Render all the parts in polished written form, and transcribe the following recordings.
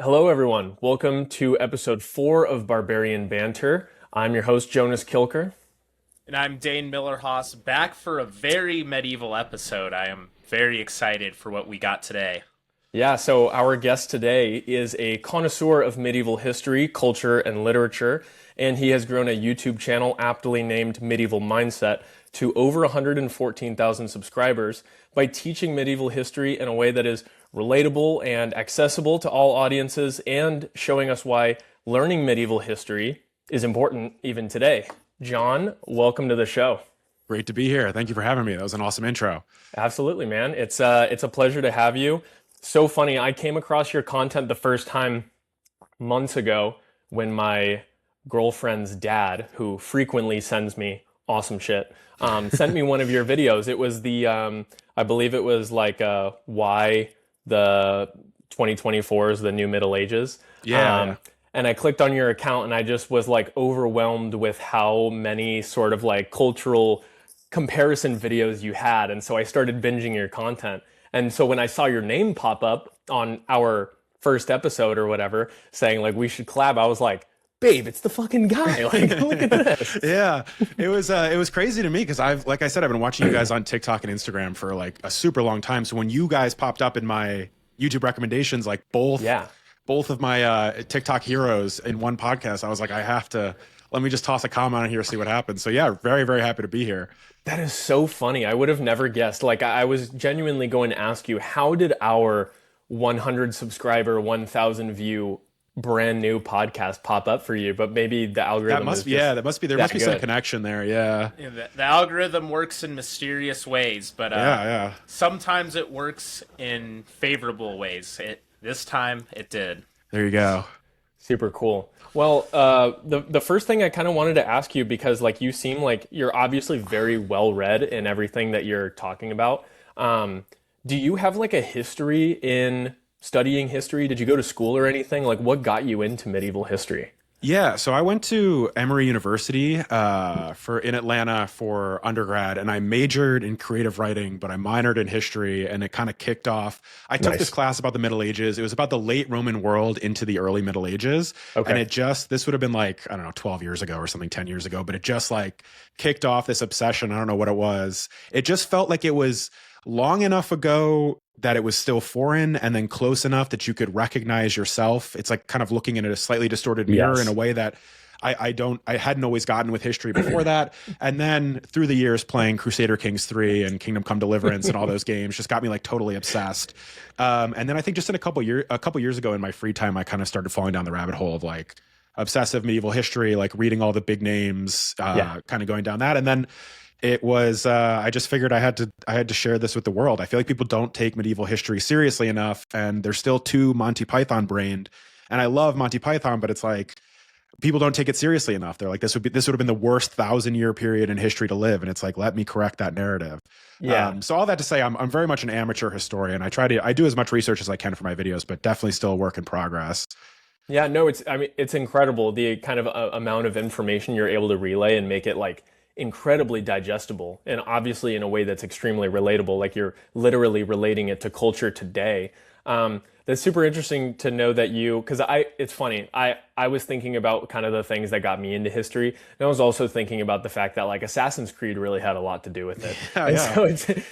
Hello, everyone. Welcome to episode 4 of Barbarian Banter. I'm your host, Jonas Kilker. And I'm Dane Miller-Haas, back for a very medieval episode. I am very excited for what we got today. Yeah, so our guest today is a connoisseur of medieval history, culture, and literature, and he has grown a YouTube channel aptly named Medieval Mindset to over 114,000 subscribers by teaching medieval history in a way that is relatable and accessible to all audiences and showing us why learning medieval history is important even today. John, welcome to the show. Great to be here. Thank you for having me. That was an awesome intro. Absolutely, man. It's a pleasure to have you. So funny. I came across your content the first time months ago when my girlfriend's dad, who frequently sends me awesome shit, sent me one of your videos. It was the, I believe it was like why the 2024 is the new Middle Ages. Yeah. And I clicked on your account and I just was like overwhelmed with how many sort of like cultural comparison videos you had. And so I started binging your content. And so when I saw your name pop up on our first episode or whatever, saying like we should collab, I was like, babe, it's the fucking guy. Like, look at this. Yeah, it was crazy to me because like I said, I've been watching you guys on TikTok and Instagram for like a super long time. So when you guys popped up in my YouTube recommendations, like both of my TikTok heroes in one podcast, I was like, let me just toss a comment on here, see what happens. So yeah, very, very happy to be here. That is so funny. I would have never guessed. Like, I was genuinely going to ask you, how did our 100 subscriber, 1,000 view brand new podcast pop up for you? But maybe the algorithm there must be some connection there. Yeah. The algorithm works in mysterious ways, but sometimes it works in favorable ways. This time it did. There you go. Super cool. Well, the first thing I kind of wanted to ask you, because like you seem like you're obviously very well read in everything that you're talking about. Do you have like a history in studying history? Did you go to school or anything? Like, what got you into medieval history? Yeah, so I went to Emory University in Atlanta for undergrad, and I majored in creative writing, but I minored in history, and it kind of kicked off. I took this class about the Middle Ages. It was about the late Roman world into the early Middle Ages. Okay. And this would have been like, I don't know, 12 years ago or something, 10 years ago, but it just like kicked off this obsession. I don't know what it was. It just felt like it was long enough ago that it was still foreign, and then close enough that you could recognize yourself. It's like kind of looking in a slightly distorted mirror in a way that I hadn't always gotten with history before that. And then through the years playing Crusader Kings 3 and Kingdom Come Deliverance and all those games just got me like totally obsessed. And then I think just in a couple years ago in my free time, I kind of started falling down the rabbit hole of like obsessive medieval history, like reading all the big names, kind of going down that. And then it was, I just figured I had to share this with the world. I feel like people don't take medieval history seriously enough, and they're still too Monty Python brained. And I love Monty Python, but it's like people don't take it seriously enough. They're like, this would have been the worst 1,000-year period in history to live. And it's like, let me correct that narrative. Yeah. So all that to say, I'm very much an amateur historian. I do as much research as I can for my videos, but definitely still a work in progress. Yeah, no, it's incredible the kind of amount of information you're able to relay and make it like incredibly digestible, and obviously in a way that's extremely relatable, like you're literally relating it to culture today. That's super interesting to know that because it's funny, I was thinking about kind of the things that got me into history, and I was also thinking about the fact that like Assassin's Creed really had a lot to do with it. So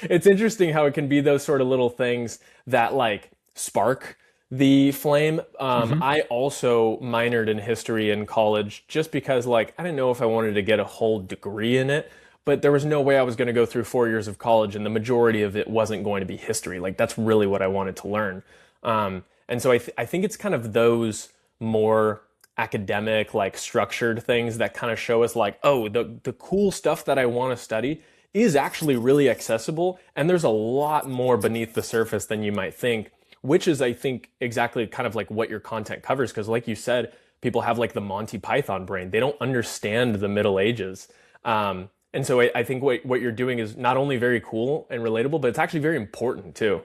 it's interesting how it can be those sort of little things that like spark the flame. I also minored in history in college just because like I didn't know if I wanted to get a whole degree in it, but there was no way I was going to go through 4 years of college and the majority of it wasn't going to be history. Like that's really what I wanted to learn. And so I think it's kind of those more academic, like structured things that kind of show us like, oh, the cool stuff that I want to study is actually really accessible, and there's a lot more beneath the surface than you might think. Which is, I think, exactly kind of like what your content covers. Because like you said, people have like the Monty Python brain. They don't understand the Middle Ages. And so I think what you're doing is not only very cool and relatable, but it's actually very important too.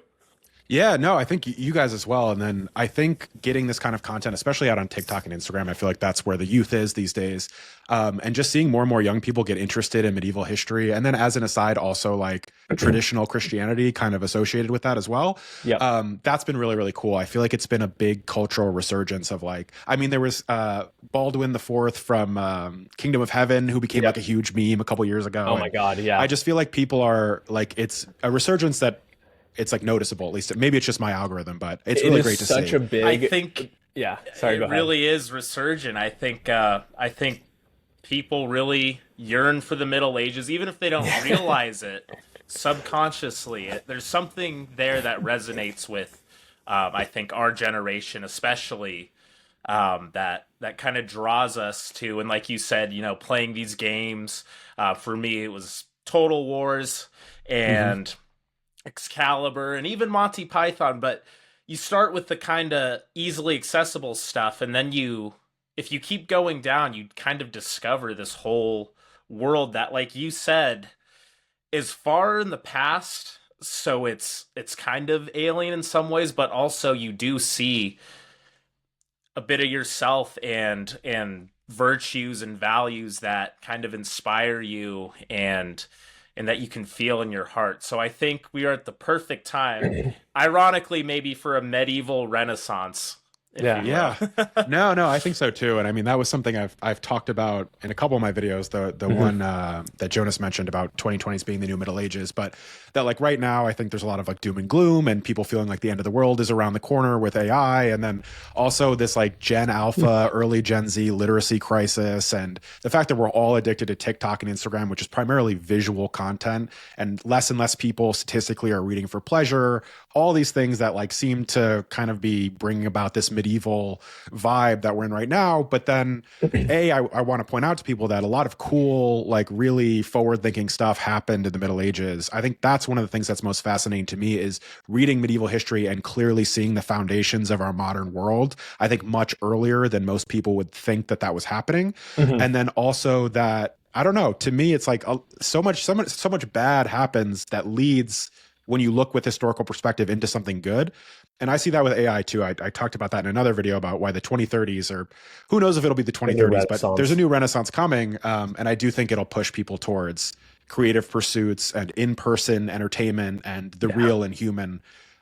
Yeah, no, I think you guys as well. And then I think getting this kind of content, especially out on TikTok and Instagram, I feel like that's where the youth is these days. And just seeing more and more young people get interested in medieval history. And then as an aside, also like traditional Christianity kind of associated with that as well. Yeah. That's been really, really cool. I feel like it's been a big cultural resurgence of like, I mean, there was Baldwin the Fourth from Kingdom of Heaven, who became like a huge meme a couple years ago. Oh my God, yeah. I just feel like people are like, it's a resurgence that it's like noticeable, at least. Maybe it's just my algorithm, but it's really great to see. Such a big. I think. Yeah. Sorry. Go It ahead. really is resurgent. I think. I think people really yearn for the Middle Ages, even if they don't realize it subconsciously. There's something there that resonates with. I think our generation, especially, that kind of draws us to, and like you said, playing these games. For me, it was Total Wars and Excalibur and even Monty Python, but you start with the kind of easily accessible stuff, and then if you keep going down, you kind of discover this whole world that, like you said, is far in the past, so it's kind of alien in some ways, but also you do see a bit of yourself and virtues and values that kind of inspire you and that you can feel in your heart. So I think we are at the perfect time, ironically, maybe for a medieval renaissance. Yeah. No, I think so too. And I mean, that was something I've talked about in a couple of my videos, the one that Jonas mentioned about 2020s being the new Middle Ages, but that like right now, I think there's a lot of like doom and gloom and people feeling like the end of the world is around the corner with AI. And then also this like Gen Alpha, early Gen Z literacy crisis. And the fact that we're all addicted to TikTok and Instagram, which is primarily visual content, and less people statistically are reading for pleasure, all these things that like seem to kind of be bringing about this medieval vibe that we're in right now. But then I want to point out to people that a lot of cool, like really forward thinking stuff happened in the Middle Ages. I think that's one of the things that's most fascinating to me is reading medieval history and clearly seeing the foundations of our modern world. I think much earlier than most people would think that was happening. And then also that, I don't know, to me, it's like so much bad happens that leads, when you look with historical perspective, into something good. And I see that with AI too. I talked about that in another video about why the 2030s, or who knows if it'll be the 2030s, but there's a new renaissance coming. And I do think it'll push people towards creative pursuits and in-person entertainment and the real and human.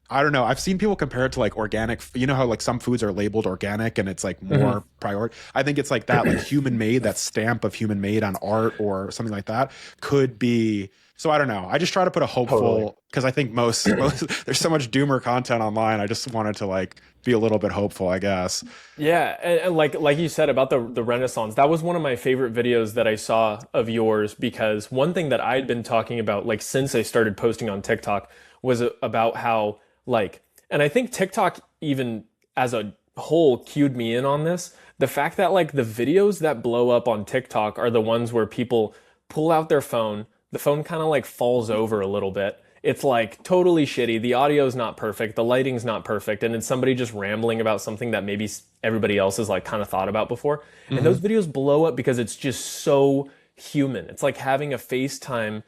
I don't know. I've seen people compare it to like organic, you know how like some foods are labeled organic and it's like more priority. I think it's like that, like human made, that stamp of human made on art or something like that could be. So I don't know. I just try to put a hopeful, because I think most there's so much doomer content online. I just wanted to like be a little bit hopeful, I guess. Yeah, and like you said about the Renaissance, that was one of my favorite videos that I saw of yours, because one thing that I'd been talking about like since I started posting on TikTok was about how like, and I think TikTok even as a whole cued me in on this, the fact that like the videos that blow up on TikTok are the ones where people pull out their phone, the phone kind of like falls over a little bit. It's like totally shitty. The audio's not perfect. The lighting's not perfect. And it's somebody just rambling about something that maybe everybody else has like kind of thought about before. And those videos blow up because it's just so human. It's like having a FaceTime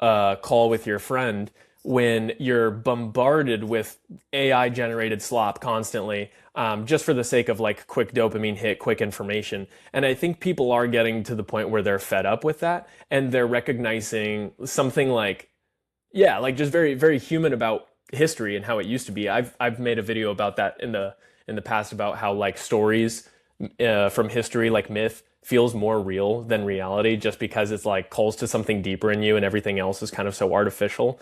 call with your friend when you're bombarded with AI generated slop constantly, just for the sake of like quick dopamine hit, quick information. And I think people are getting to the point where they're fed up with that and they're recognizing something like, yeah, like just very, very human about history and how it used to be. I've made a video about that in the past about how like stories from history, like myth, feels more real than reality, just because it's like calls to something deeper in you and everything else is kind of so artificial.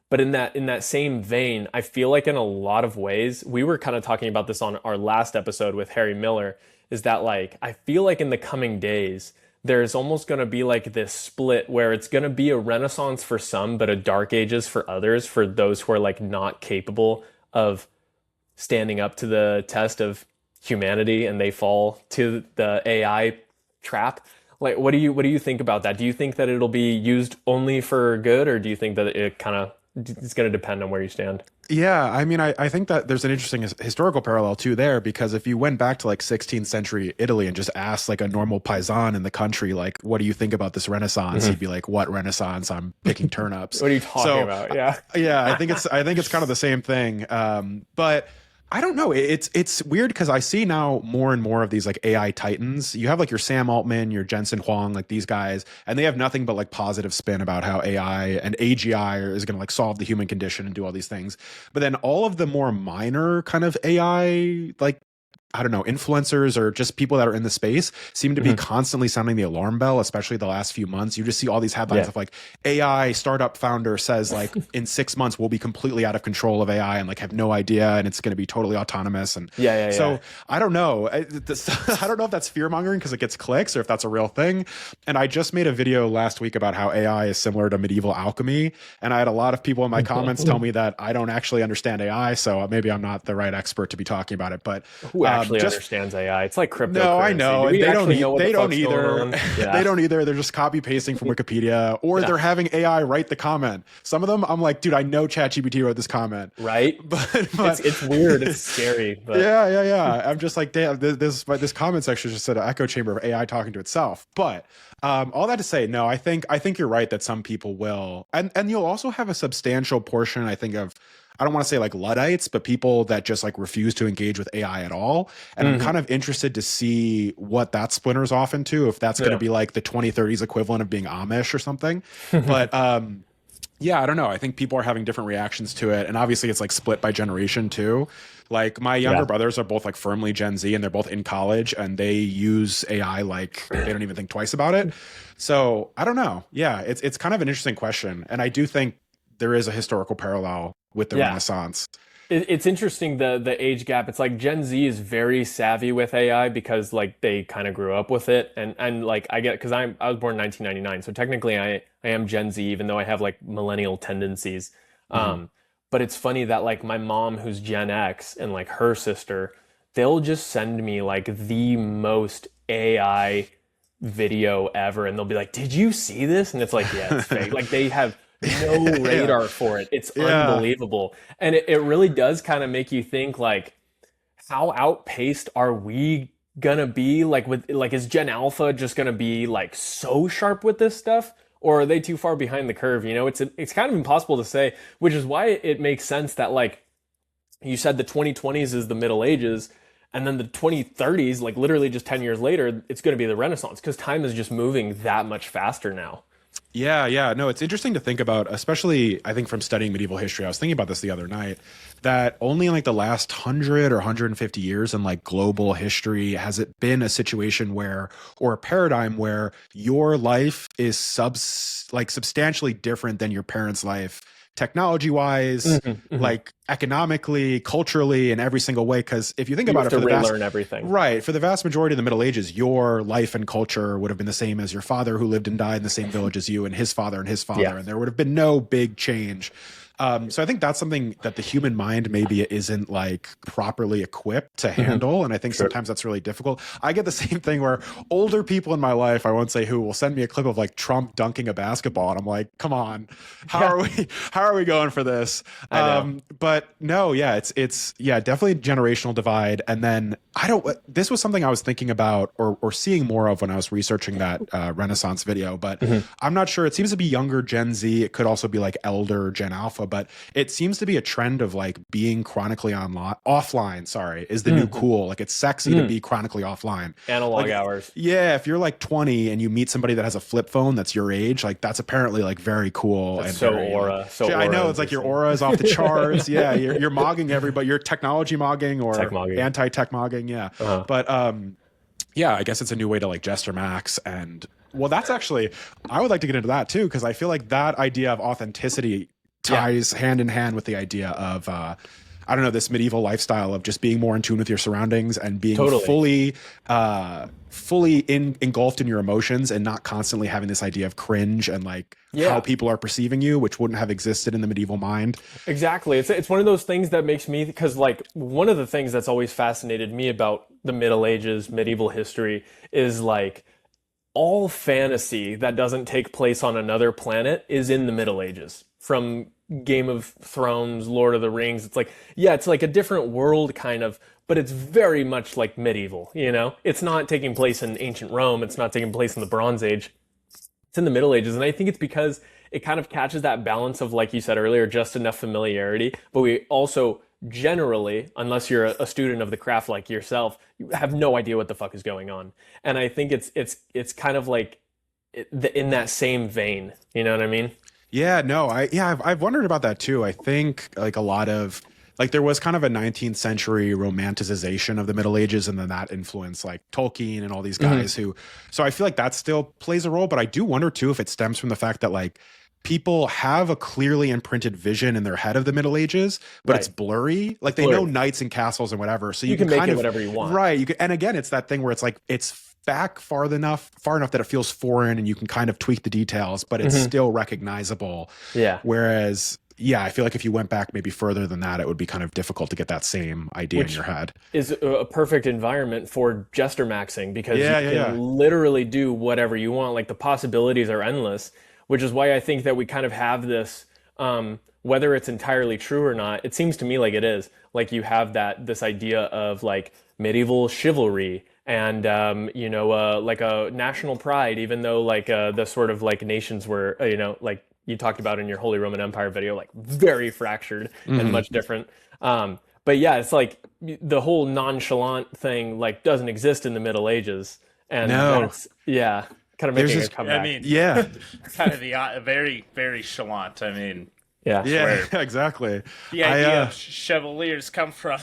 But in that same vein, I feel like in a lot of ways, we were kind of talking about this on our last episode with Harry Miller, is that like, I feel like in the coming days, there's almost going to be like this split where it's going to be a renaissance for some, but a dark ages for others, for those who are like not capable of standing up to the test of humanity and they fall to the AI trap. Like, what do you think about that? Do you think that it'll be used only for good, or do you think that it kind of it's going to depend on where you stand. Yeah, I mean, I think that there's an interesting historical parallel too there, because if you went back to like 16th century Italy and just asked like a normal paisan in the country, like, what do you think about this Renaissance? He'd be like, what Renaissance? I'm picking turnips. What are you talking about? Yeah. Yeah, I think it's kind of the same thing. But I don't know. It's weird because I see now more and more of these like AI titans. You have like your Sam Altman, your Jensen Huang, like these guys, and they have nothing but like positive spin about how AI and AGI is going to like solve the human condition and do all these things. But then all of the more minor kind of AI, like, I don't know, influencers or just people that are in the space seem to be constantly sounding the alarm bell, especially the last few months. You just see all these headlines of like AI startup founder says like in 6 months we'll be completely out of control of AI and like have no idea and it's going to be totally autonomous. And so I don't know. I don't know if that's fear mongering because it gets clicks or if that's a real thing. And I just made a video last week about how AI is similar to medieval alchemy. And I had a lot of people in my comments tell me that I don't actually understand AI. So maybe I'm not the right expert to be talking about it. But who actually understands AI? It's like cryptocurrency. No, I know. They don't either. Yeah. They don't either. They're just copy pasting from Wikipedia, or they're having AI write the comment. Some of them, I'm like, dude, I know ChatGPT wrote this comment. Right? But it's weird. It's scary. But. Yeah. I'm just like, damn, this comment section just said an echo chamber of AI talking to itself. But all that to say, no, I think you're right that some people will, and you'll also have a substantial portion, I think, of, I don't want to say like Luddites, but people that just like refuse to engage with AI at all. And I'm kind of interested to see what that splinters off into, if that's going to be like the 2030s equivalent of being Amish or something. But yeah, I don't know. I think people are having different reactions to it. And obviously it's like split by generation too. Like my younger brothers are both like firmly Gen Z and they're both in college and they use AI like they don't even think twice about it. So I don't know. Yeah, it's kind of an interesting question. And I do think there is a historical parallel with the Renaissance. It's interesting, the age gap. It's like Gen Z is very savvy with AI because like they kind of grew up with it, and like I get, because I was born in 1999, so technically I am Gen Z, even though I have like millennial tendencies. But it's funny that like my mom, who's Gen X, and like her sister, they'll just send me like the most AI video ever, and they'll be like, "Did you see this?" And it's like, yeah, it's fake. Like they have no radar for it. It's unbelievable. And it really does kind of make you think like, how outpaced are we gonna be? Like with like, is Gen Alpha just gonna be like so sharp with this stuff? Or are they too far behind the curve? You know, it's kind of impossible to say, which is why it makes sense that like you said the 2020s is the Middle Ages, and then the 2030s, like literally just 10 years later, it's going to be the Renaissance, because time is just moving that much faster now. Yeah. No, it's interesting to think about, especially I think from studying medieval history. I was thinking about this the other night, that only in like the last 100 or 150 years in like global history has it been a situation where, or a paradigm where your life is substantially different than your parents' life, technology wise, like economically, culturally, in every single way. Because if you think about it, for the relearn everything, right? For the vast majority of the Middle Ages, your life and culture would have been the same as your father, who lived and died in the same village as you, and his father and his father, and there would have been no big change. So I think that's something that the human mind maybe isn't like properly equipped to handle. And I think sometimes that's really difficult. I get the same thing where older people in my life, I won't say who, will send me a clip of like Trump dunking a basketball. And I'm like, come on, how are we going for this? But no, it's definitely generational divide. And then this was something I was thinking about or seeing more of when I was researching that Renaissance video, but I'm not sure. It seems to be younger Gen Z. It could also be like elder Gen Alpha, but it seems to be a trend of like being chronically offline, is the new cool. Like it's sexy to be chronically offline. Analog hours. Yeah. If you're like 20 and you meet somebody that has a flip phone that's your age, like that's apparently like very cool. That's and so very, aura. I know, it's like your aura is off the charts. Yeah. You're mogging everybody. You're technology mogging or anti-tech mogging. Yeah. But I guess it's a new way to like gesture max. And well, that's actually, I would like to get into that too, because I feel like that idea of authenticity ties hand in hand with the idea of I don't know, this medieval lifestyle of just being more in tune with your surroundings and being fully engulfed in your emotions and not constantly having this idea of cringe and like how people are perceiving you, which wouldn't have existed in the medieval mind. Exactly. It's one of those things that makes me, because like one of the things that's always fascinated me about the Middle Ages, medieval history, is like all fantasy that doesn't take place on another planet is in the Middle Ages. From Game of Thrones, Lord of the Rings. It's like, yeah, it's like a different world kind of, but it's very much like medieval, you know? It's not taking place in ancient Rome, it's not taking place in the Bronze Age. It's in the Middle Ages, and I think it's because it kind of catches that balance of, like you said earlier, just enough familiarity, but we also generally, unless you're a student of the craft like yourself, you have no idea what the fuck is going on. And I think it's kind of like in that same vein. You know what I mean? Yeah, no, I've wondered about that too. I think like a lot of like there was kind of a 19th century romanticization of the Middle Ages, and then that influenced like Tolkien and all these guys who. So I feel like that still plays a role, but I do wonder too if it stems from the fact that like people have a clearly imprinted vision in their head of the Middle Ages, but it's blurry. Like they know knights and castles and whatever, so you can make kind it of whatever you want, right? You can, and again, it's that thing where it's like it's back far enough that it feels foreign, and you can kind of tweak the details, but it's still recognizable. Yeah. Whereas, yeah, I feel like if you went back maybe further than that, it would be kind of difficult to get that same idea in your head. Is a perfect environment for jester maxing, because you can yeah. literally do whatever you want. Like the possibilities are endless, which is why I think that we kind of have this, whether it's entirely true or not, it seems to me like it is. Like you have this idea of like medieval chivalry and, like a national pride, even though like the sort of like nations were, like you talked about in your Holy Roman Empire video, like very fractured and much different. But yeah, it's like the whole nonchalant thing like doesn't exist in the Middle Ages. And that's, kind of making a comeback. I mean, Yeah. kind of the very, very chalant. I mean, yeah, exactly. The idea of chevaliers come from.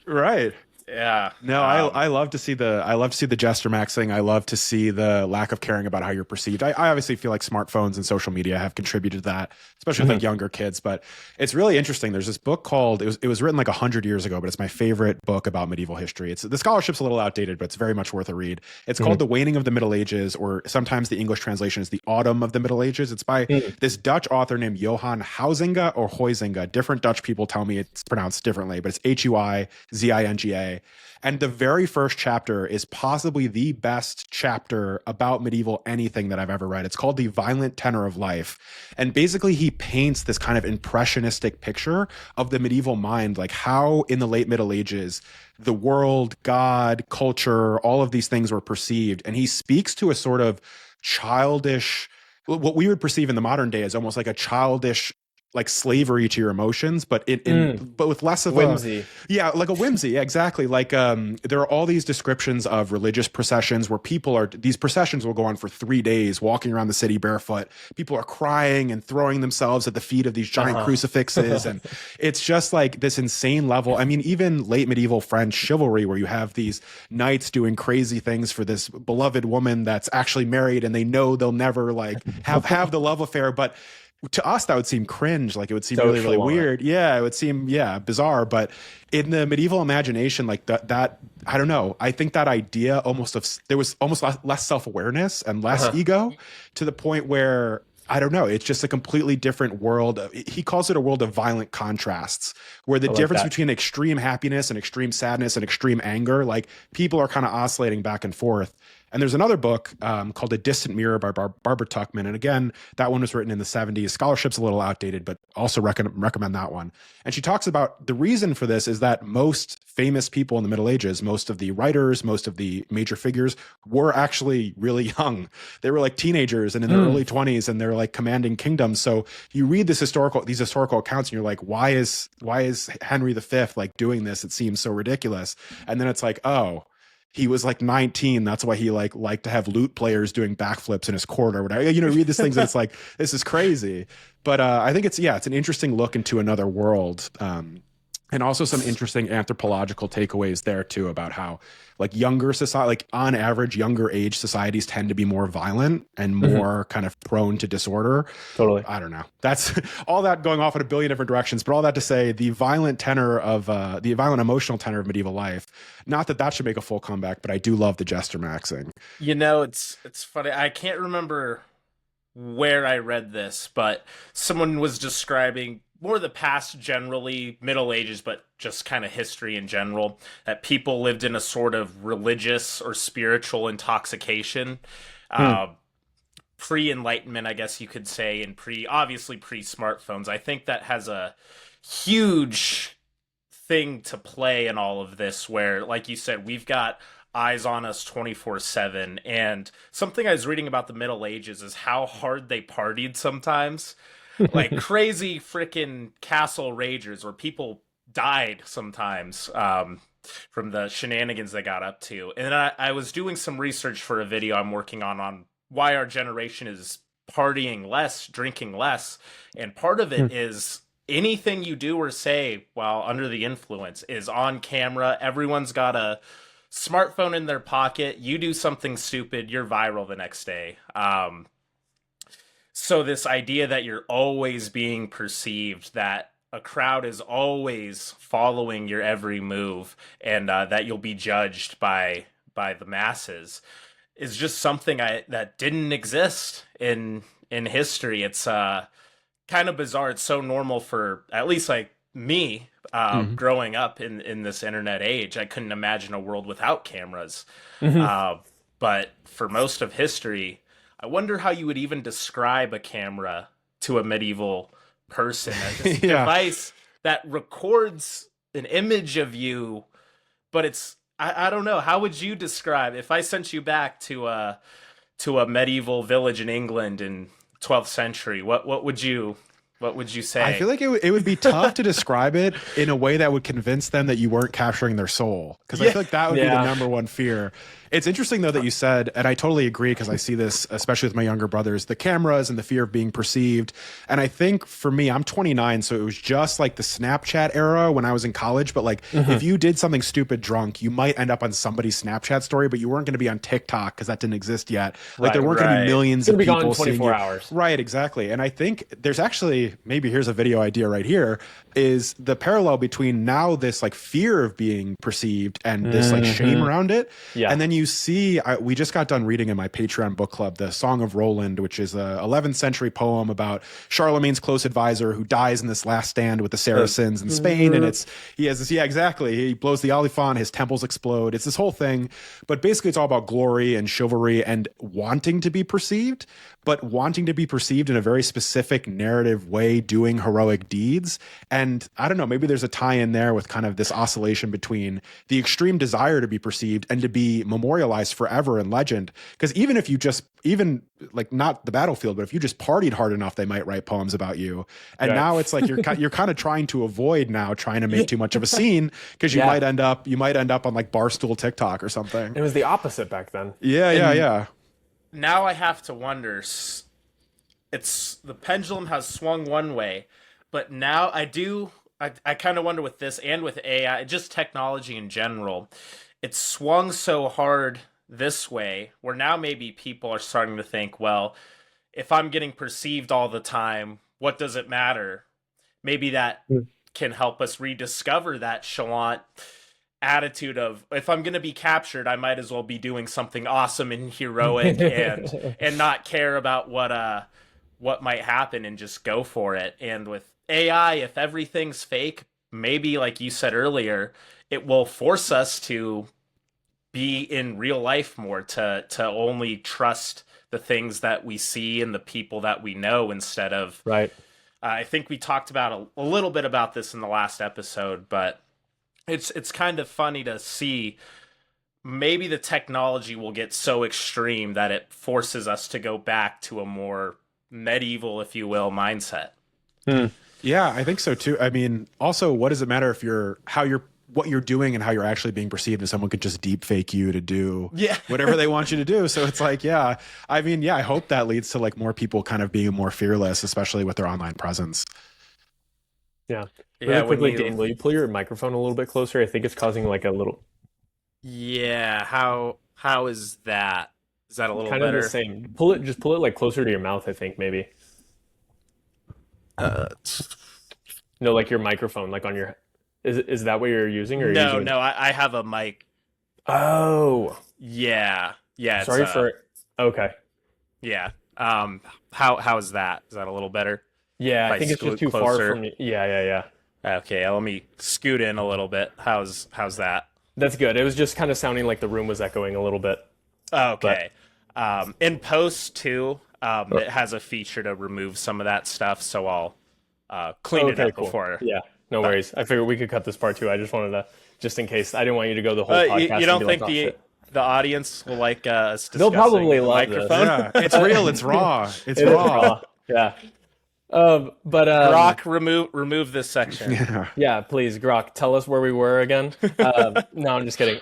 Right. Yeah. No, I love to see the jester maxing. I love to see the lack of caring about how you're perceived. I obviously feel like smartphones and social media have contributed to that, especially with like younger kids. But it's really interesting. There's this book called it was written like 100 years ago, but it's my favorite book about medieval history. It's the scholarship's a little outdated, but it's very much worth a read. It's called The Waning of the Middle Ages, or sometimes the English translation is The Autumn of the Middle Ages. It's by this Dutch author named Johan Huizinga or Huizinga. Different Dutch people tell me it's pronounced differently, but it's Huizinga. And the very first chapter is possibly the best chapter about medieval anything that I've ever read. It's called The Violent Tenor of Life. And basically he paints this kind of impressionistic picture of the medieval mind, like how in the late Middle Ages, the world, God, culture, all of these things were perceived. And he speaks to a sort of childish, what we would perceive in the modern day as almost like a childish like slavery to your emotions, but but with less of whimsy. Like a whimsy. Yeah, exactly. Like there are all these descriptions of religious processions where these processions will go on for 3 days, walking around the city barefoot. People are crying and throwing themselves at the feet of these giant crucifixes. And it's just like this insane level. I mean, even late medieval French chivalry, where you have these knights doing crazy things for this beloved woman that's actually married, and they know they'll never like have the love affair. But to us, that would seem cringe. Like it would seem really, really weird. Yeah, it would seem, bizarre. But in the medieval imagination, like that, I don't know. I think that idea there was almost less self-awareness and less ego, to the point where, I don't know, it's just a completely different world. He calls it a world of violent contrasts, where the difference between extreme happiness and extreme sadness and extreme anger, like people are kind of oscillating back and forth. And there's another book called A Distant Mirror by Barbara Tuchman. And again, that one was written in the 70s. Scholarship's a little outdated, but also recommend that one. And she talks about the reason for this is that most famous people in the Middle Ages, most of the writers, most of the major figures were actually really young. They were like teenagers and in their early 20s, and they're like commanding kingdoms. So you read these historical accounts and you're like, why is Henry V like doing this? It seems so ridiculous. And then it's like, oh, he was like 19. That's why he liked to have lute players doing backflips in his court or whatever. Read these things and it's like, this is crazy. But I think it's an interesting look into another world. And also some interesting anthropological takeaways there too, about how like younger society, like on average, younger age societies tend to be more violent and more kind of prone to disorder. Totally. I don't know. That's all that going off in a billion different directions, but all that to say the violent emotional tenor of medieval life, not that should make a full comeback, but I do love the jester maxing. It's funny. I can't remember where I read this, but someone was describing more the past generally, Middle Ages, but just kind of history in general, that people lived in a sort of religious or spiritual intoxication. pre-enlightenment, I guess you could say, and obviously pre-smartphones. I think that has a huge thing to play in all of this, where, like you said, we've got eyes on us 24/7. And something I was reading about the Middle Ages is how hard they partied sometimes. Like crazy freaking castle ragers where people died sometimes from the shenanigans they got up to. And I was doing some research for a video I'm working on why our generation is partying less, drinking less. And part of it is anything you do or say while under the influence is on camera. Everyone's got a smartphone in their pocket. You do something stupid, you're viral the next day. So this idea that you're always being perceived, that a crowd is always following your every move, and that you'll be judged by the masses, is just something that didn't exist in history. It's kind of bizarre. It's so normal for at least like me growing up in this internet age. I couldn't imagine a world without cameras. But for most of history, I wonder how you would even describe a camera to a medieval person. This device that records an image of you, but it's I don't know. How would you describe, if I sent you back to a medieval village in England in 12th century, what would you say? I feel like it would be tough to describe it in a way that would convince them that you weren't capturing their soul. Because I feel like that would be the number one fear. It's interesting, though, that you said, and I totally agree, because I see this, especially with my younger brothers, the cameras and the fear of being perceived. And I think for me, I'm 29, so it was just like the Snapchat era when I was in college. But like, if you did something stupid drunk, you might end up on somebody's Snapchat story, but you weren't going to be on TikTok because that didn't exist yet. Like, there weren't going to be millions of people seeing 24 you. hours. Right, exactly. And I think there's actually, maybe here's a video idea right here, is the parallel between now this like fear of being perceived and this like shame around it. Yeah. And then you see, we just got done reading in my Patreon book club, the Song of Roland, which is a 11th century poem about Charlemagne's close advisor who dies in this last stand with the Saracens in Spain. And he has this, exactly. He blows the Oliphant, his temples explode. It's this whole thing. But basically it's all about glory and chivalry and wanting to be perceived, but wanting to be perceived in a very specific narrative way, doing heroic deeds. And I don't know, maybe there's a tie in there with kind of this oscillation between the extreme desire to be perceived and to be memorialized forever in legend. Because even if you even like not the battlefield, but if you just partied hard enough, they might write poems about you. And now it's like you're kind of trying to avoid now trying to make too much of a scene, because you might end up on like Barstool TikTok or something. It was the opposite back then. Yeah. Now I have to wonder, it's the pendulum has swung one way, but now I kind of wonder with this and with AI, just technology in general, it's swung so hard this way where now maybe people are starting to think, well, if I'm getting perceived all the time, what does it matter? Maybe that can help us rediscover that chalant attitude of, if I'm going to be captured, I might as well be doing something awesome and heroic and not care about what might happen and just go for it. And with AI, if everything's fake, maybe like you said earlier, it will force us to be in real life more, to only trust the things that we see and the people that we know instead of I think we talked about a little bit about this in the last episode, but it's kind of funny to see maybe the technology will get so extreme that it forces us to go back to a more medieval, if you will, mindset. Yeah, I think so too. I mean, also, what does it matter if what you're doing and how you're actually being perceived, if someone could just deep fake you to do whatever they want you to do. So it's like, I hope that leads to like more people kind of being more fearless, especially with their online presence. Yeah. Really quickly, Dane, will you pull your microphone a little bit closer? I think it's causing like a little. Yeah. How is that? Is that a little kind better? Of the same. Just pull it like closer to your mouth, I think, maybe. No, like your microphone, like on your. Is that what you're using? Or no, I have a mic. Oh. Yeah. Sorry for. Okay. Yeah. How is that? Is that a little better? Yeah, I think it's just too far from you. Yeah. Okay, let me scoot in a little bit. How's that? That's good. It was just kind of sounding like the room was echoing a little bit. Okay. In post too, It has a feature to remove some of that stuff, so I'll clean it up before. Yeah, no worries. I figured we could cut this part too. I just wanted to, just in case. I didn't want you to go the whole podcast. You don't and be think like, the audience will like us They'll probably the love microphone? Yeah, it's real. It's raw. It's raw. Yeah. Grok, remove this section. Yeah, please, Grok, tell us where we were again. No, I'm just kidding.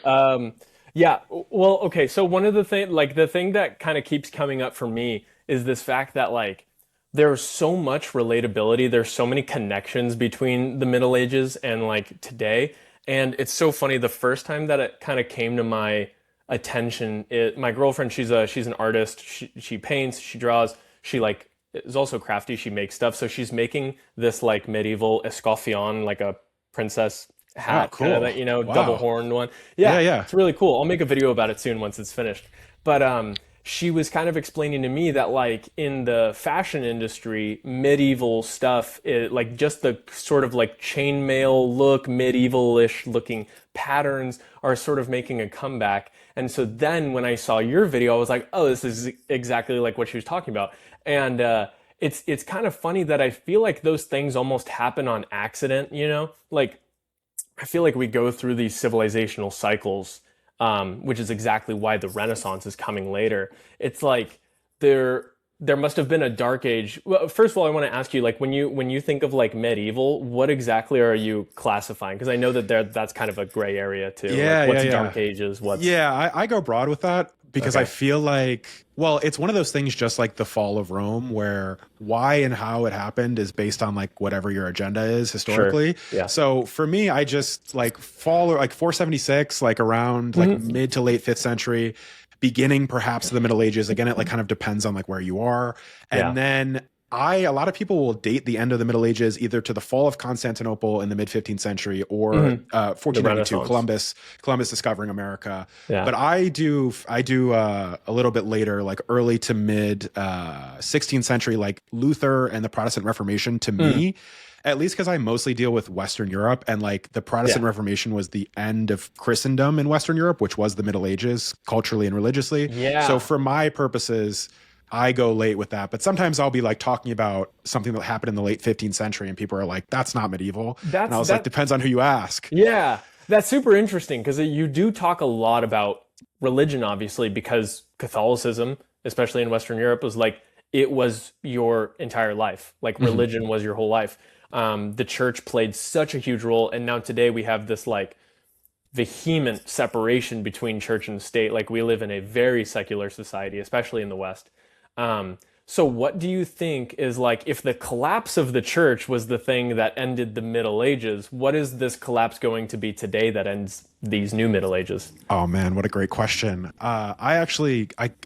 Yeah, well, okay. So one of the thing, like the thing that kind of keeps coming up for me is this fact that like there's so much relatability. There's so many connections between the Middle Ages and like today. And it's so funny. The first time that it kind of came to my attention, my girlfriend, she's an artist. She paints, she draws, she like is also crafty. She makes stuff. So she's making this like medieval escoffion, like a princess hat, cool. kind of that, Wow. double horned one. Yeah, Yeah. it's really cool. I'll make a video about it soon once it's finished. But she was kind of explaining to me that like in the fashion industry, medieval stuff, like just the sort of like chainmail look, medieval-ish looking patterns are sort of making a comeback. And so then when I saw your video, I was like, oh, this is exactly like what she was talking about. And it's kind of funny that I feel like those things almost happen on accident, Like I feel like we go through these civilizational cycles, which is exactly why the Renaissance is coming later. It's like there must have been a dark age. Well, first of all, I want to ask you, like when you think of like medieval, what exactly are you classifying? Because I know that that's kind of a gray area too. Yeah, like, what's yeah. dark ages? What's I go broad with that because I feel like, well, it's one of those things just like the fall of Rome where why and how it happened is based on like whatever your agenda is historically. Sure. Yeah. So for me, I just like fall like 476, like around like mid to late 5th century, beginning perhaps of the Middle Ages. Again, it like kind of depends on like where you are. And then a lot of people will date the end of the Middle Ages either to the fall of Constantinople in the mid 15th century or 1492, Columbus discovering America. Yeah. But I do a little bit later, like early to mid 16th century, like Luther and the Protestant Reformation to me. At least because I mostly deal with Western Europe, and like the Protestant Reformation was the end of Christendom in Western Europe, which was the Middle Ages culturally and religiously. Yeah. So for my purposes, I go late with that. But sometimes I'll be like talking about something that happened in the late 15th century and people are like, that's not medieval. And I was like, depends on who you ask. Yeah, that's super interesting because you do talk a lot about religion, obviously, because Catholicism, especially in Western Europe, was like, it was your entire life. Like religion was your whole life. The church played such a huge role. And now today we have this like vehement separation between church and state. Like we live in a very secular society, especially in the West. So what do you think is like, if the collapse of the church was the thing that ended the Middle Ages, what is this collapse going to be today that ends these new Middle Ages? Oh man, what a great question. I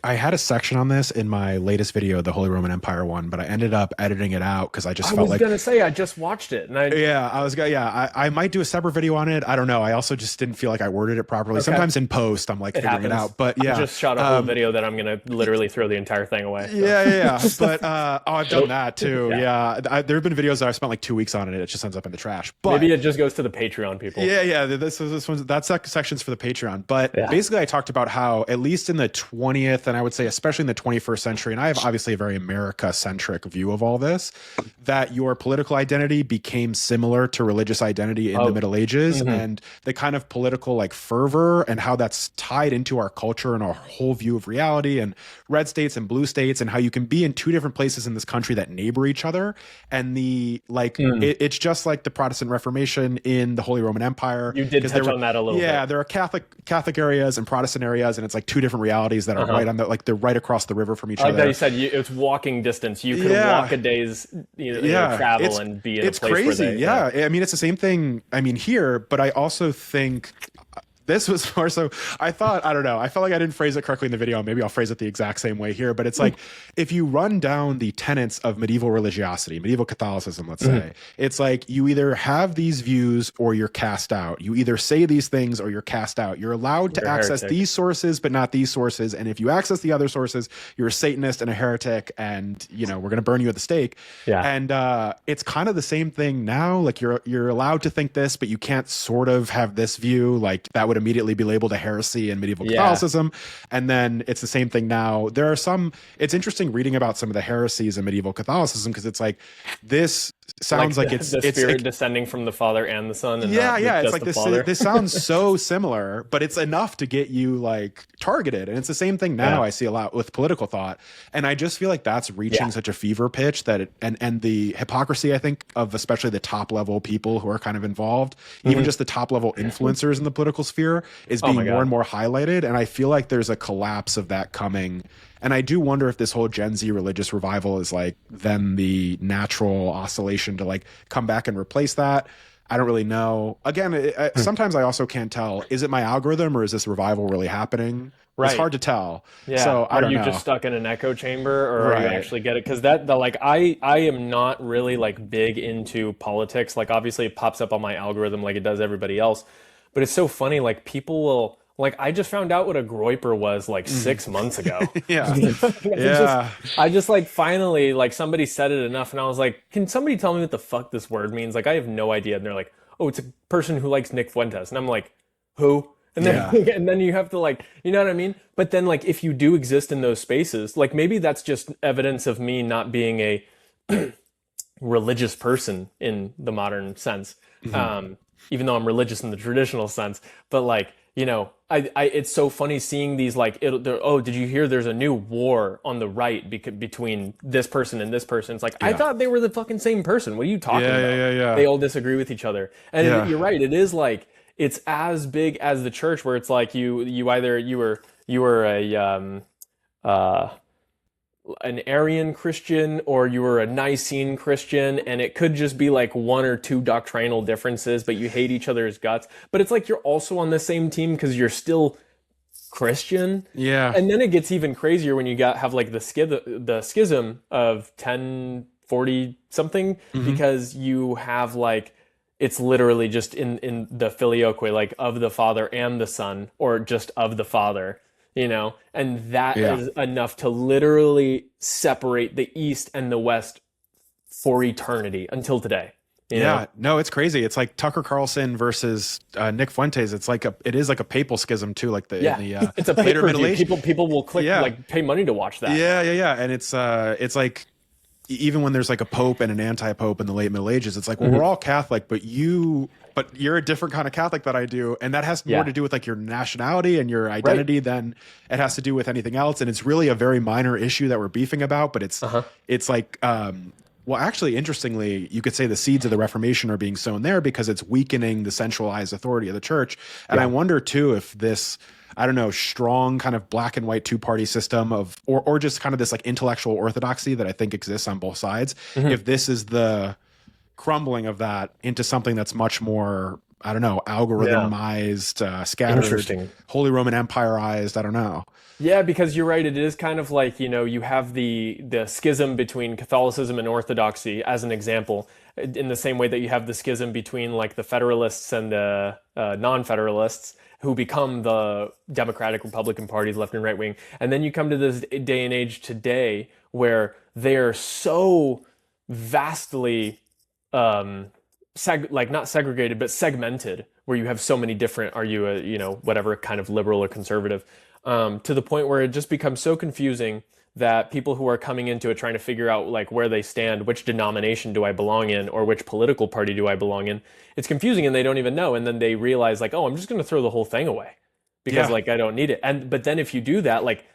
had a section on this in my latest video, the Holy Roman Empire one, but I ended up editing it out because I just felt like, I was gonna say I just watched it, and I might do a separate video on it. I don't know. I also just didn't feel like I worded it properly. Sometimes in post, I'm like figuring it out. But yeah, I just shot a whole video that I'm gonna literally throw the entire thing away. So. Yeah. But I've done that too. Yeah, there have been videos that I spent like 2 weeks on it. It just ends up in the trash. But maybe it just goes to the Patreon people. Yeah. This one's that's sections for the Patreon. But basically, I talked about how at least in the 20th, and I would say especially in the 21st century, and I have obviously a very America-centric view of all this, that your political identity became similar to religious identity in the Middle Ages, and the kind of political like fervor and how that's tied into our culture and our whole view of reality, and red states and blue states, and how you can be in two different places in this country that neighbor each other. And it's just like the Protestant Reformation in the Holy Roman Empire. You did touch on that a little bit. Yeah, there are Catholic areas and Protestant areas, and it's like two different realities that are right on they're right across the river from each other. Like you said, it's walking distance. You could walk a day's travel and be in a place crazy. where they, I mean, it's the same thing. I mean, here, but I also think this was more so, I felt like I didn't phrase it correctly in the video. Maybe I'll phrase it the exact same way here, but it's like, if you run down the tenets of medieval religiosity, medieval Catholicism, let's say, it's like you either have these views or you're cast out. You either say these things or you're cast out. You're allowed to access these sources, but not these sources. And if you access the other sources, you're a Satanist and a heretic, and we're going to burn you at the stake. Yeah. And it's kind of the same thing now. Like you're allowed to think this, but you can't sort of have this view. Like that would immediately be labeled a heresy in medieval Yeah. Catholicism. And then it's the same thing now. There are some, it's interesting reading about some of the heresies in medieval Catholicism, because it's like, this sounds like the spirit descending from the Father and the Son, and yeah, not yeah. It's just like the this. Father. This sounds so similar, but it's enough to get you like targeted. And it's the same thing now. Yeah. I see a lot with political thought, and I just feel like that's reaching such a fever pitch that and the hypocrisy, I think, of especially the top level people who are kind of involved, even just the top level influencers in the political sphere, is being more and more highlighted. And I feel like there's a collapse of that coming. And I do wonder if this whole Gen Z religious revival is like then the natural oscillation to like come back and replace that. I don't really know. Again, sometimes I also can't tell. Is it my algorithm, or is this revival really happening? Right. It's hard to tell. Yeah. So I don't know. Are you just stuck in an echo chamber, or are you actually get it? Because I am not really like big into politics. Like obviously it pops up on my algorithm like it does everybody else. But it's so funny. Like people will. Like, I just found out what a groiper was like 6 months ago. I just like finally, like somebody said it enough and I was like, can somebody tell me what the fuck this word means? Like, I have no idea. And they're like, oh, it's a person who likes Nick Fuentes. And I'm like, who? And then, and then you have to like, you know what I mean? But then like, if you do exist in those spaces, like maybe that's just evidence of me not being a religious person in the modern sense. Even though I'm religious in the traditional sense, but like, you know, it's so funny seeing these like, oh, did you hear there's a new war on the right between this person and this person? It's like, I thought they were the fucking same person. What are you talking about? They all disagree with each other. And you're right. It is like, it's as big as the church, where it's like you were an Arian Christian or you were a Nicene Christian, and it could just be like one or two doctrinal differences, but you hate each other's guts. But it's like you're also on the same team because you're still Christian. Yeah. And then it gets even crazier when you have like the schism of 1040 something, because you have like, it's literally just in the filioque, like of the Father and the Son, or just of the Father. You know, and that is enough to literally separate the East and the West for eternity until today. You know? No, it's crazy. It's like Tucker Carlson versus Nick Fuentes. It is like a papal schism too. Like it's a later Middle Age. People will click like pay money to watch that. Yeah. And it's like, even when there's like a pope and an anti-pope in the late Middle Ages, it's like, well, we're all Catholic, but you're a different kind of Catholic than I do. And that has more to do with like your nationality and your identity than it has to do with anything else. And it's really a very minor issue that we're beefing about, but it's like, well, actually, interestingly, you could say the seeds of the Reformation are being sown there because it's weakening the centralized authority of the church. And I wonder too, if this, I don't know, strong kind of black and white two-party system or just kind of this like intellectual orthodoxy that I think exists on both sides, if this is the crumbling of that into something that's much more, I don't know, algorithmized, scattered, Holy Roman Empireized, I don't know. Yeah, because you're right. It is kind of like, you know, you have the schism between Catholicism and Orthodoxy as an example, in the same way that you have the schism between like the Federalists and the non-Federalists, who become the Democratic Republican parties, left and right wing. And then you come to this day and age today where they're so vastly not segregated, but segmented, where you have so many different, are you a, you know, whatever kind of liberal or conservative, to the point where it just becomes so confusing that people who are coming into it trying to figure out like where they stand, which denomination do I belong in, or which political party do I belong in, it's confusing and they don't even know. And then they realize like, oh, I'm just going to throw the whole thing away because like I don't need it. But then if you do that, like,